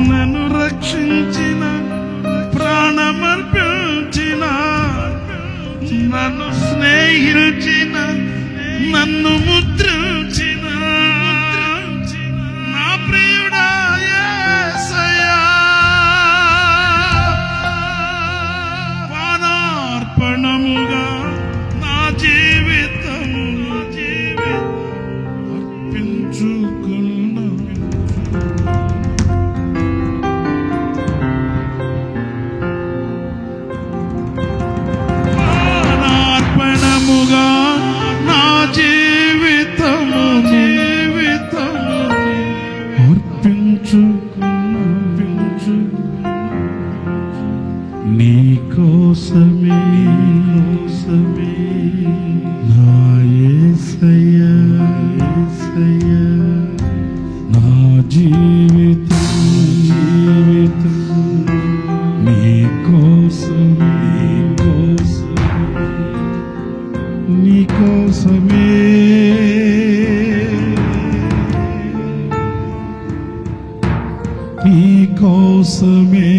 నన్ను రక్షించిన, ప్రాణమర్పించిన, నన్ను స్నేహించిన, నన్ను ముద్రించిన నా ప్రియుడా యేసయ్యా, పానార్పణముగా నా జీవితం అర్పించుకున్నా. పానార్పణముగా నా జీవితము నీ కోసమే నా యేసయ్యా, నా జీవితం నీ కోసమే, నీ కోసమే. నీ కోసమే,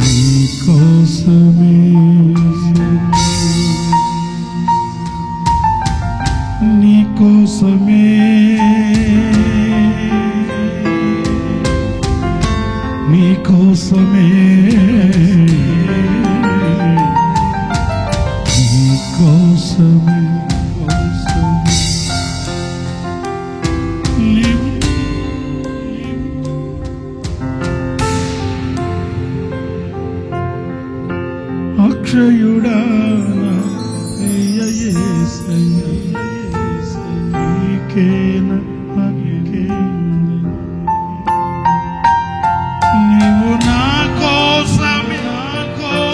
నీ కోసమే, నీ కోసమే, నీ కోసమే, నీ కోసమే. అక్షయుడా నీవు నా కోసమే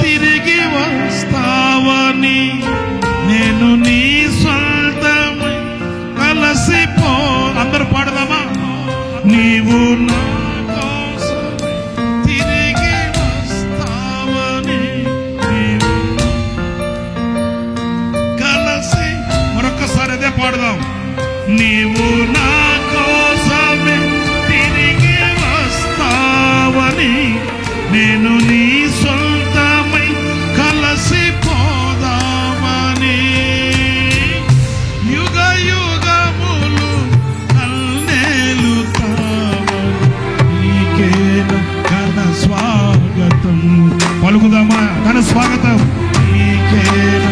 తిరిగి వస్తావని, నేను నీ సొంతమై కలసిపో. అందరూ పాడదామా? నీవు నా కోసమే తిరిగి వస్తావని, నీవు కలిసి. మరొక్కసారి అదే పాడదాం. నీవు నా కోసమే తిరిగి వస్తావని, నేను నీ సొంతమై కలసిపోదామని, యుగ యుగములు కల్నేలుతావని, నీకేన ఘన స్వాగతం. పలుకుదామా? ఘన స్వాగతం నీకేన.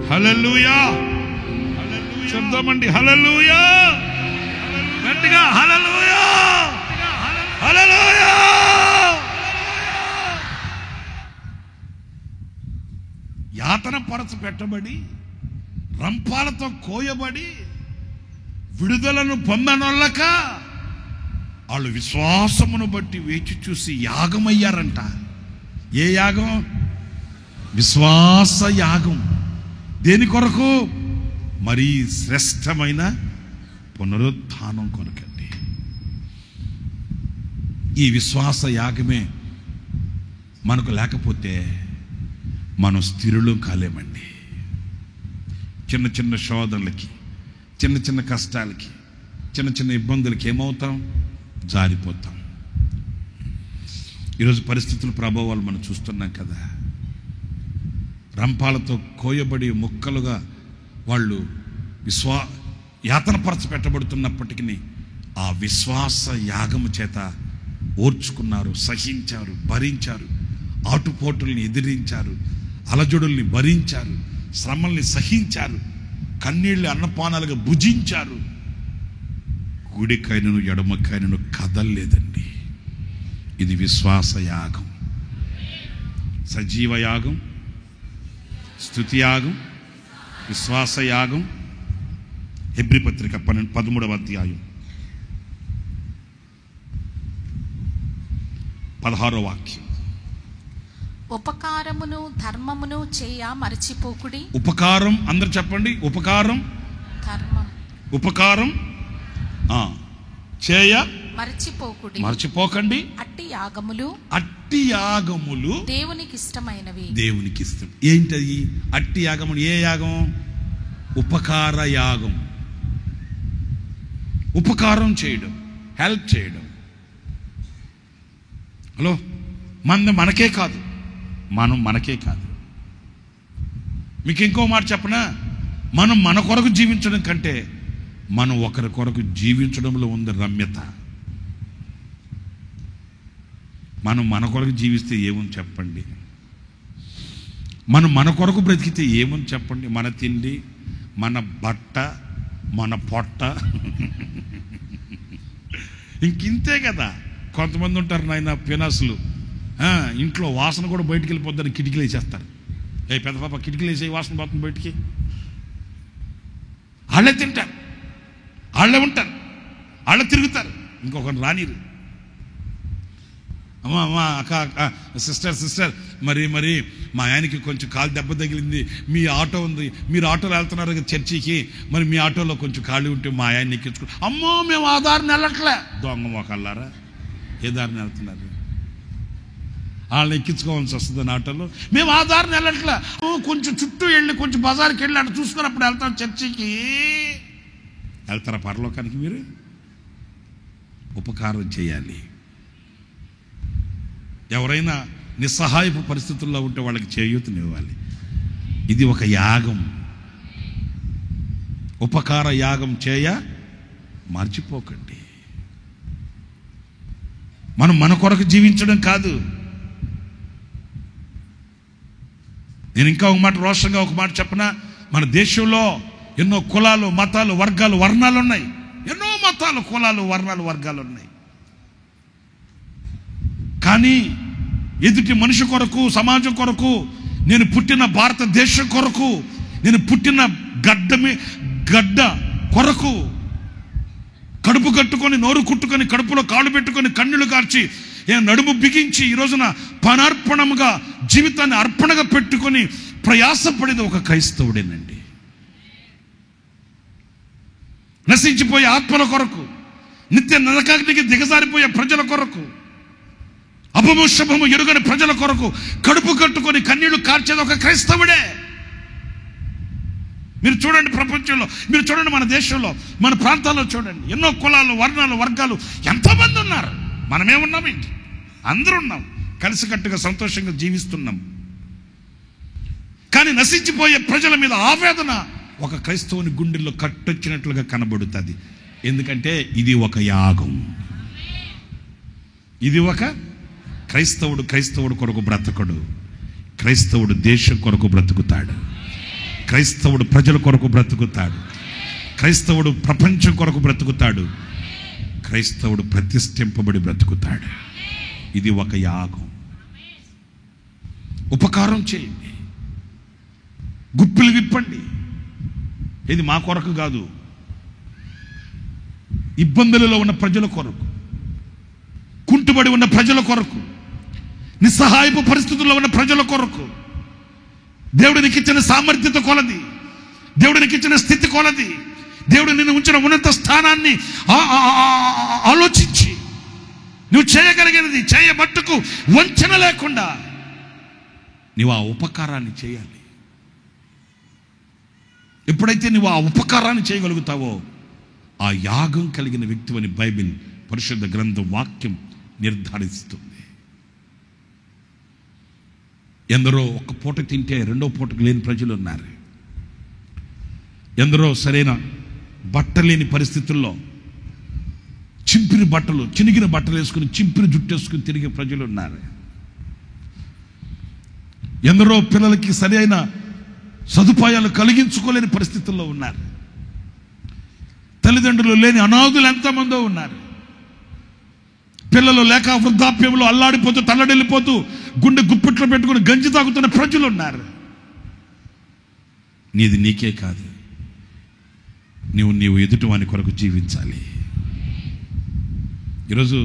హల్లెలూయా. చెప్దామండి హల్లెలూయా గట్టిగా. యాతన పరచ పెట్టబడి రంపాలతో కోయబడి విడుదలను పొందనొల్లక వాళ్ళు విశ్వాసమును బట్టి వేచి చూసి యాగమయ్యారంట. ఏ యాగం? విశ్వాస యాగం. దేని కొరకు? మరీ శ్రేష్టమైన పునరుత్థానం కొరకండి. ఈ విశ్వాస యాగమే మనకు లేకపోతే మనం స్థిరులు కాలేమండి. చిన్న చిన్న శోధనలకి, చిన్న చిన్న కష్టాలకి, చిన్న చిన్న ఇబ్బందులకి ఏమవుతాం? జారిపోతాం. ఈరోజు పరిస్థితుల ప్రభావాలు మనం చూస్తున్నాం కదా. రంపాలతో కోయబడి ముక్కలుగా వాళ్ళు యాతనపరచ పెట్టబడుతున్నప్పటికీ ఆ విశ్వాస యాగము చేత ఓర్చుకున్నారు, సహించారు, భరించారు, ఆటుపోటుల్ని ఎదిరించారు, అలజడుల్ని భరించారు, శ్రమల్ని సహించారు, కన్నీళ్ళు అన్నపానాలుగా భుజించారు. కుడికైనను ఎడమకైనను కదల్లేదండి. ఇది విశ్వాస యాగం, సజీవ యాగం, స్తుతి యాగం, విశ్వాస యాగం. హెబ్రీ పత్రిక 13వ అధ్యాయం 16వ వాక్యం. ఉపకారమును ధర్మమును చేయ మరచిపోకుడి. ఉపకారం అందరు చెప్పండి. ఉపకారం, ధర్మం. ఉపకారం చేయ మరచిపోకుడి, మరచిపోకండి. అట్టి యాగములు, అట్టి యాగములు దేవునికి ఇష్టమైనవి. దేవునికి ఇష్టం. ఏంటది అట్టి యాగములు? ఏ యాగం? ఉపకార యాగం. ఉపకారం చేయడం, హెల్ప్ చేయడం. హలో, మనకే కాదు, మనకే కాదు. మీకు ఇంకో మాట చెప్పనా? మనం మన కొరకు జీవించడం కంటే మనం ఒకరి కొరకు జీవించడంలో ఉంది రమ్యత. మనం మన కొరకు జీవిస్తే ఏముంది చెప్పండి? మనం మన కొరకు బ్రతికితే ఏముంది చెప్పండి? మన తిండి, మన బట్ట, మన పొట్ట, ఇంకింతే కదా. కొంతమంది ఉంటారు నాయన పినాసులు, ఇంట్లో వాసన కూడా బయటికి వెళ్ళిపోద్దని కిటికీలు వేసేస్తారు. పెద్ద పాప కిటికీలు వేసే వాసన పోతుంది బయటికి. వాళ్ళే తింటారు, వాళ్ళే ఉంటారు, వాళ్ళే తిరుగుతారు, ఇంకొకరు రానిరు. అమ్మా అక్క సిస్టర్ మరి మా ఆయనకి కొంచెం కాలు దెబ్బ తగిలింది, మీ ఆటో ఉంది, మీరు ఆటోలో వెళ్తున్నారు చర్చికి, మరి మీ ఆటోలో కొంచెం ఖాళీ ఉంటే మా ఆయన్ని ఎక్కించుకో. అమ్మో మేము ఆ దారిని వెళ్ళట్లే. దొంగ మొక్కల్లారా, ఏ దారిని వెళ్తున్నారు? వాళ్ళని ఎక్కించుకోవాల్సి వస్తుంది ఆటోలో. మేము ఆ దారిని వెళ్ళట్లే, కొంచెం చుట్టూ వెళ్ళి కొంచెం బజార్కి వెళ్ళి అటు చూసుకొని అప్పుడు వెళ్తాం చర్చికి. వెళ్తారా పరలోకానికి? మీరు ఉపకారం చేయాలి. ఎవరైనా నిస్సహాయపు పరిస్థితుల్లో ఉంటే వాళ్ళకి చేయూతనివ్వాలి. ఇది ఒక యాగం. ఉపకార యాగం చేయ మర్చిపోకండి. మనం మన కొరకు జీవించడం కాదు. నేను ఇంకా ఒక మాట రోషంగా ఒక మాట చెప్పనా? మన దేశంలో ఎన్నో కులాలు, మతాలు, వర్గాలు, వర్ణాలు ఉన్నాయి. ఎన్నో మతాలు, కులాలు, వర్ణాలు, వర్గాలు ఉన్నాయి. కానీ ఎదుటి మనిషి కొరకు, సమాజం కొరకు, నేను పుట్టిన భారతదేశం కొరకు, నేను పుట్టిన గడ్డ కొరకు కడుపు కట్టుకొని, నోరు కుట్టుకొని, కడుపులో కాళ్ళు పెట్టుకొని, కన్నీళ్లు కార్చి, నడుము బిగించి ఈ రోజున పనార్పణముగా జీవితాన్ని అర్పణగా పెట్టుకొని ప్రయాసపడేది ఒక క్రైస్తవుడేనండి. నశించిపోయే ఆత్మల కొరకు, నిత్య నరకాగ్నికి దిగజారిపోయే ప్రజల కొరకు, అపము శుభము ఎరుగని ప్రజల కొరకు కడుపు కట్టుకొని కన్నీళ్లు కార్చేది ఒక క్రైస్తవుడే. మీరు చూడండి ప్రపంచంలో, మీరు చూడండి మన దేశంలో, మన ప్రాంతాల్లో చూడండి, ఎన్నో కులాలు, వర్ణాలు, వర్గాలు ఎంతోమంది ఉన్నారు. మనమేమున్నాం ఏంటి? అందరూ ఉన్నాం, కలిసికట్టుగా సంతోషంగా జీవిస్తున్నాం. కానీ నశించిపోయే ప్రజల మీద ఆవేదన ఒక క్రైస్తవుని గుండెల్లో కట్టొచ్చినట్లుగా కనబడుతుంది. ఎందుకంటే ఇది ఒక యాగం. ఇది ఒక క్రైస్తవుడు కొరకు బ్రతకడు. క్రైస్తవుడు దేశం కొరకు బ్రతుకుతాడు. క్రైస్తవుడు ప్రజల కొరకు బ్రతుకుతాడు. క్రైస్తవుడు ప్రపంచం కొరకు బ్రతుకుతాడు. క్రైస్తవుడు ప్రతిష్ఠింపబడి బ్రతుకుతాడు. ఇది ఒక యాగం. ఉపకారం చేయండి. గుప్పిలు విప్పండి. ఇది మా కొరకు కాదు, ఇబ్బందులలో ఉన్న ప్రజల కొరకు, కుంటుబడి ఉన్న ప్రజల కొరకు, నిస్సహాయపు పరిస్థితుల్లో ఉన్న ప్రజల కొరకు. దేవుడు నీకు ఇచ్చిన సామర్థ్యత కొలది, దేవుడు నీకు ఇచ్చిన స్థితి కొలది, దేవుడు నిన్ను ఉంచిన ఉన్నత స్థానాన్ని ఆలోచించి నువ్వు చేయగలిగినది చేయబట్టుకు వంచన లేకుండా నువ్వు ఆ ఉపకారాన్ని చేయాలి. ఎప్పుడైతే నువ్వు ఆ ఉపకారాన్ని చేయగలుగుతావో ఆ యాగం కలిగిన వ్యక్తివని బైబిల్ పరిశుద్ధ గ్రంథ వాక్యం నిర్ధారిస్తుంది. ఎందరో ఒక పూట తింటే రెండో పూటకు లేని ప్రజలు ఉన్నారు. ఎందరో సరైన బట్ట లేని పరిస్థితుల్లో చింపిన బట్టలు, చినిగిన బట్టలు వేసుకుని చింపిన జుట్టు వేసుకుని తిరిగే ప్రజలు ఉన్నారు. ఎందరో పిల్లలకి సరైన సదుపాయాలు కలిగించుకోలేని పరిస్థితుల్లో ఉన్నారు. తల్లిదండ్రులు లేని అనాథులు ఎంతమందో ఉన్నారు. పిల్లలు లేక వృద్ధాప్యంలో అల్లాడిపోతూ తల్లడిల్లిపోతూ గుండె గుప్పిట్లో పెట్టుకుని గంజి తాగుతున్న ప్రజలు ఉన్నారు. నీది నీకే కాదు, నీవు ఎదుటి వాని కొరకు జీవించాలి. ఈరోజు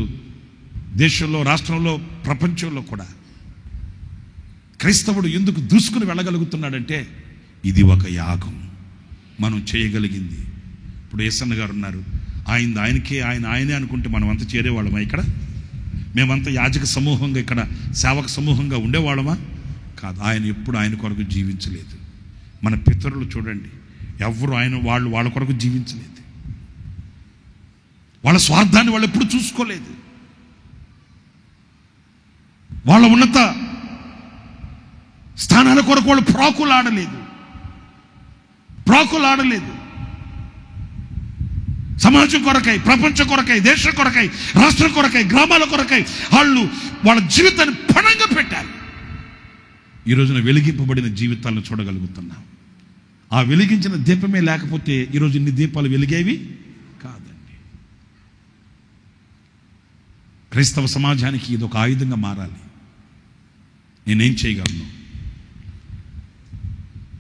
దేశంలో, రాష్ట్రంలో, ప్రపంచంలో కూడా క్రైస్తవుడు ఎందుకు దూసుకుని వెళ్ళగలుగుతున్నాడంటే ఇది ఒక యాగం, మనం చేయగలిగింది. ఇప్పుడు యేసన్న గారు ఉన్నారు, ఆయనే అనుకుంటే మనం అంతా చేరేవాళ్ళమా? ఇక్కడ మేమంతా యాజక సమూహంగా, ఇక్కడ సేవక సమూహంగా ఉండేవాళ్ళమా? కాదు. ఆయన ఎప్పుడు ఆయన కొరకు జీవించలేదు. మన పితరులు చూడండి, ఎవరు వాళ్ళ కొరకు జీవించలేదు. వాళ్ళ స్వార్థాన్ని వాళ్ళు ఎప్పుడు చూసుకోలేదు. వాళ్ళ ఉన్నత స్థానాల కొరకు వాళ్ళు ప్రాకులాడలేదు. సమాజం కొరకై, ప్రపంచం కొరకై, దేశం కొరకై, రాష్ట్రం కొరకై, గ్రామాల కొరకై వాళ్ళ జీవితాన్ని పణంగా పెట్టారు. ఈ రోజున వెలిగింపబడిన జీవితాలను చూడగలుగుతున్నాం. ఆ వెలిగించిన దీపమే లేకపోతే ఈరోజు ఇన్ని దీపాలు వెలిగేవి కాదండి. క్రైస్తవ సమాజానికి ఇది ఒక ఆయుధంగా మారాలి. నేనేం చేయగలను?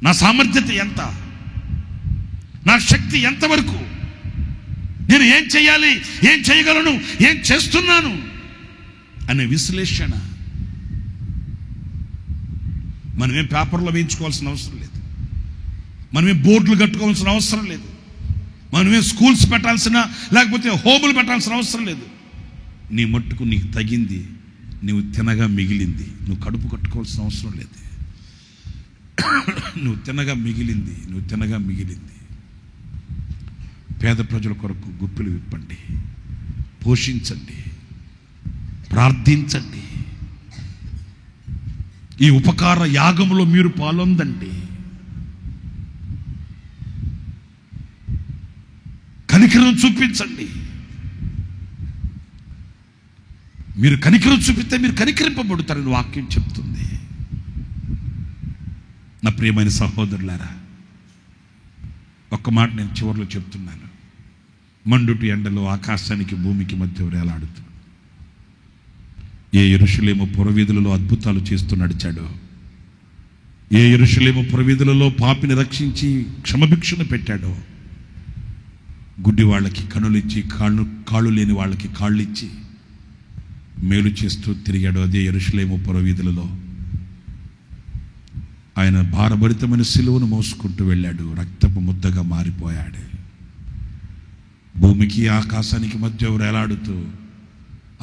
నా సామర్థ్యత ఎంత? నా శక్తి ఎంతవరకు? నేను ఏం చేయాలి, ఏం చేయగలను, ఏం చేస్తున్నాను అనే విశ్లేషణ. మనమేం పేపర్లో వేయించుకోవాల్సిన అవసరం లేదు, మనమేం బోర్డులు కట్టుకోవాల్సిన అవసరం లేదు, మనమేం స్కూల్స్ పెట్టాల్సిన లేకపోతే హోములు పెట్టాల్సిన అవసరం లేదు. నీ మట్టుకు నీకు తగింది, నువ్వు తినగా మిగిలింది, నువ్వు కడుపు కట్టుకోవాల్సిన అవసరం లేదు. నువ్వు తినగా మిగిలింది. పేద ప్రజల కొరకు గుప్పిలు విప్పండి, పోషించండి, ప్రార్థించండి. ఈ ఉపకార యాగంలో మీరు పాల్గొందండి. కనికరం చూపించండి. మీరు కనికరం చూపిస్తే మీరు కనికరింపబడతారని వాక్యం చెప్తుంది. నా ప్రియమైన సహోదరులారా, ఒక్క మాట నేను చివరిలో చెప్తున్నాను. మండుటి ఎండలో ఆకాశానికి భూమికి మధ్య వేలాడుతూ ఏ యెరూషలేము పురవీధులలో అద్భుతాలు చేస్తూ నడిచాడో, ఏ యెరూషలేము పురవీధులలో పాపిని రక్షించి క్షమభిక్షను పెట్టాడో, గుడ్డి వాళ్ళకి కనులిచ్చి కాళ్ళు లేని వాళ్ళకి కాళ్ళు ఇచ్చి మేలు చేస్తూ తిరిగాడు, అదే యెరూషలేము పురవీధులలో ఆయన భారభరితమైన సిలువను మోసుకుంటూ వెళ్ళాడు. రక్తపు ముద్దగా మారిపోయాడు. భూమికి ఆకాశానికి మధ్య వేలాడుతూ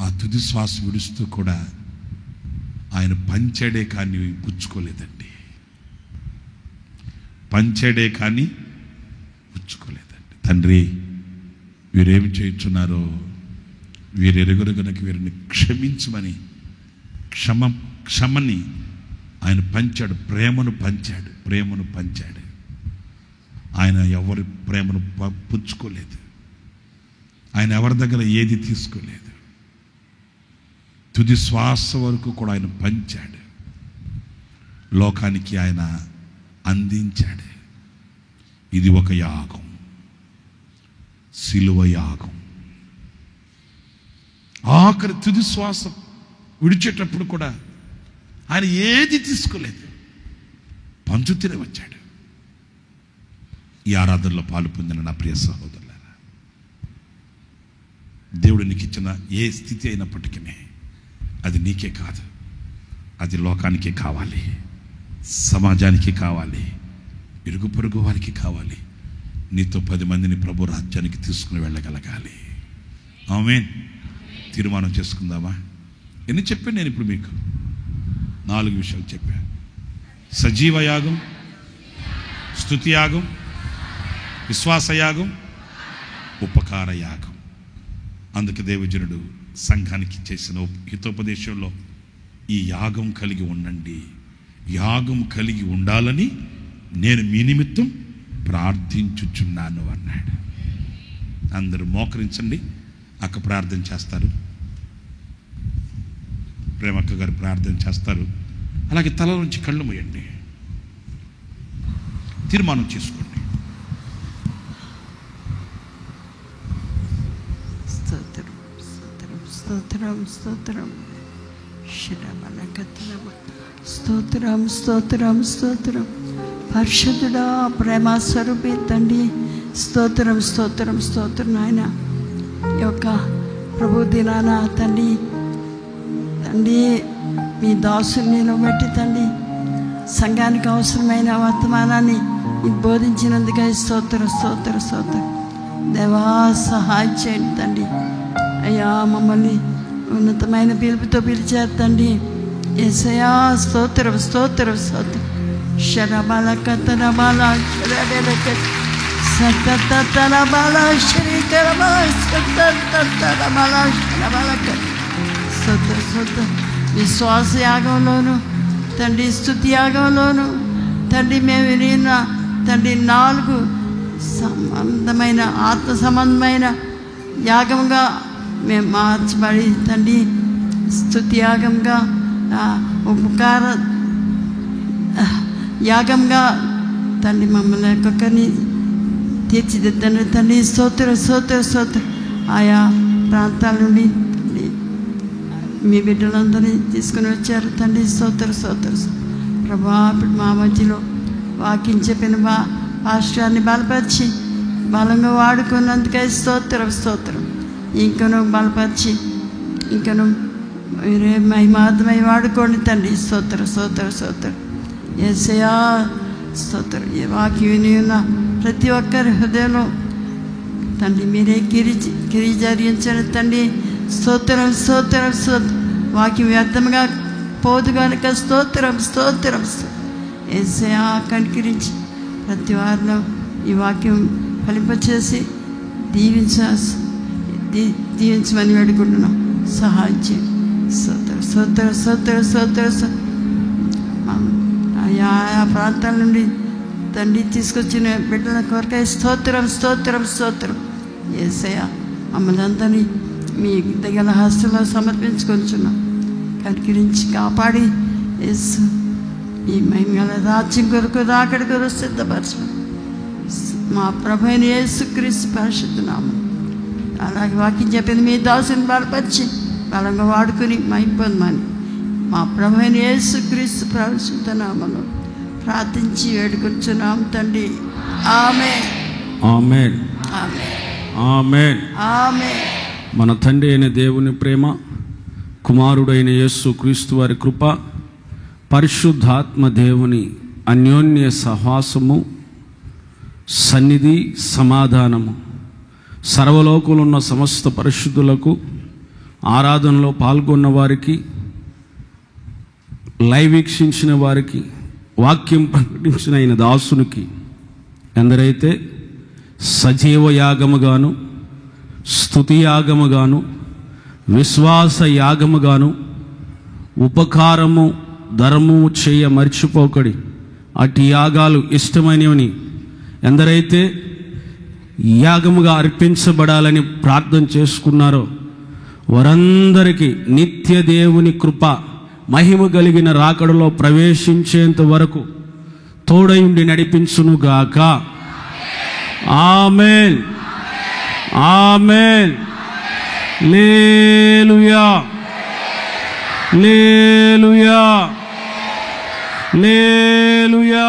ఆ తుది శ్వాస విడుస్తూ కూడా ఆయన పంచాడే కానీ పుచ్చుకోలేదండి. తండ్రి, వీరేమి చేయుచున్నారో వీరెరుగురు గనుక వీరిని క్షమించమని క్షమని ఆయన పంచాడు. ప్రేమను పంచాడు. ఆయన ఎవరి ప్రేమను పుచ్చుకోలేదు. ఆయన ఎవరి దగ్గర ఏది తీసుకోలేదు. తుది శ్వాస వరకు కూడా ఆయన పంచాడు. లోకానికి ఆయన అందించాడు. ఇది ఒక యాగం, సిలువ యాగం. ఆఖరి తుది శ్వాస విడిచేటప్పుడు కూడా ఆయన ఏది తీసుకోలేదు, పంచుతూనే వచ్చాడు. ఈ ఆరాధనలో పాలు పొందిన నా ప్రియ సహోదరులారా, దేవుడు నీకు ఇచ్చిన ఏ స్థితి అయినప్పటికీ అది నీకే కాదు, అది లోకానికే కావాలి, సమాజానికి కావాలి, ఇరుగు పొరుగు వారికి కావాలి. నీతో 10 మందిని ప్రభు రాజ్యానికి తీసుకుని వెళ్ళగలగాలి. ఆమేన్. తీర్మానం చేసుకుందామా? ఎన్ని చెప్పాను నేను ఇప్పుడు మీకు? 4 విషయాలు చెప్పాను. సజీవ యాగం, స్తుతి యాగం, విశ్వాస యాగం, ఉపకార యాగం. అందుకే దేవజనుడు సంఘానికి చేసిన హితోపదేశంలో ఈ యాగం కలిగి ఉండండి, యాగం కలిగి ఉండాలని నేను మీ నిమిత్తం ప్రార్థించుచున్నాను అన్నాడు. అందరూ మోకరించండి. అక్క ప్రార్థన చేస్తారు, ప్రేమక్క గారు ప్రార్థన చేస్తారు. అలాగే తల నుంచి కళ్ళు మూయండి, తీర్మానం చేసుకోండి. స్తోత్రం స్తోత్రం స్తోత్రం స్తోత్రం స్తోత్రం స్తోత్రం. పరిశుద్ధుడా, ప్రేమ స్వరూపి తండ్రి, స్తోత్రం స్తోత్రం స్తోత్రం. నాయన ఈ యొక్క ప్రభు దినాన తండ్రి మీ దాసుల్ని బట్టి తండ్రి సంఘానికి అవసరమైన వర్తమానాన్ని బోధించినందుకే స్తోత్రం స్తోత్రం స్తోత్రం. దేవా, సహాయం చేయండి తండ్రి. అయ్యా, మమ్మల్ని ఉన్నతమైన పిలుపుతో పిలిచారు తండ్రి. యేసయ్యా, స్తోత్రం స్తోత్రం స్తోత్రం. శరబల కతరబల శరడెలక సతతతరబల శ్రీకరబల సతతతరబల శరబలక స్తోత్రం స్తోత్రం. విశ్వాస యాగంలోను తండ్రి, స్తుతి యాగంలోను తండ్రి మేము వినిన తండ్రి 4 సంబంధమైన ఆత్మ సంబంధమైన యాగంగా మేము మార్చబడి తండ్రి, స్తుతి యాగంగా, ఉపకార యాగంగా తండ్రి మమ్మల్ని ఒక్కొక్కరిని తీర్చిదిద్దండి తండ్రి. స్తోత్ర స్తోత్ర స్తోత్ర. ఆయా ప్రాంతాల నుండి మీ బిడ్డలందరినీ తీసుకుని వచ్చారు తండ్రి. స్తోత్ర స్తోత్ర. ప్రభా, ఇప్పుడు మా మధ్యలో వాక్యం చెప్పిన పాస్టర్ని బలపరిచి బలంగా వాడుకున్నందుకే స్తోత్రం స్తోత్రం. ఇంకను బలపరిచి ఇంకను మీరే మహిమార్థమై వాడుకోండి తండ్రి. స్తోత్ర స్తోత్ర స్తోత్రం. యేసయ్యా, స్తోత్రం. ఈ వాక్యం విని ఉన్న ప్రతి ఒక్కరి హృదయంలో తండ్రి మీరే కిరి జరిగించండి తండ్రి. స్తోత్రం స్తోత్రం స్తోత్రం. వాక్యం వ్యర్థంగా పోదు కనుక స్తోత్రం స్తోత్రం. యేసయ్యా, కనికరించి ప్రతి వారిలో ఈ వాక్యం ఫలింపచేసి దీవించమని వేడుకుంటున్నాం. సహాయం చేయండి. స్తోత్రం స్తోత్రం స్తోత్రం స్తోత్రం. ఆయా ప్రాంతాల నుండి తండ్రి తీసుకొచ్చిన బిడ్డల కొరకై స్తోత్రం స్తోత్రం స్తోత్రం. యేసయ్యా, మమ్మల్ని అందరినీ మీ దగ్గర హస్తంలో సమర్పించుకొంచున్నాం. కనికరించి కాపాడి యేసు ఈ మహిమగల రాజ్యం కొరకు రాకడ కొరకు సిద్ధపరచమని మా ప్రభువైన యేసుక్రీస్తు పరిశుద్ధ నామం. అలాగే వాక్యం చెప్పింది మీ దాసుని బలపరిచి బలంగా వాడుకుని మహిమ పొందమని మా ప్రభువైన యేసుక్రీస్తు పరిశుద్ధ నామములో ప్రార్థించి వేడుకొంచున్నాం తండ్రి. ఆమేన్ ఆమేన్ ఆమేన్ ఆమేన్. మన తండ్రి అయిన దేవుని ప్రేమ, కుమారుడైన యేసు క్రీస్తు వారి కృప, పరిశుద్ధాత్మ దేవుని అన్యోన్య సహవాసము, సన్నిధి, సమాధానము సర్వలోకంలో ఉన్న సమస్త పరిశుద్ధులకు, ఆరాధనలో పాల్గొన్న వారికి, లైవ్ వీక్షించిన వారికి, వాక్యం ప్రకటించిన ఆయన దాసునికి, ఎందరైతే సజీవ యాగముగాను, స్తుతి యాగముగాను, విశ్వాస యాగముగాను, ఉపకారము ధర్మము చేయ మర్చిపోకడి అటు యాగాలు ఇష్టమైనవని ఎందరైతే యాగముగా అర్పించబడాలని ప్రార్థన చేసుకున్నారో వారందరికీ నిత్య దేవుని కృప మహిమ కలిగిన రాకడలో ప్రవేశించేంత వరకు తోడయుండి నడిపించునుగాక. ఆమేన్ ఆమేన్. హల్లెలూయా హల్లెలూయా హల్లెలూయా.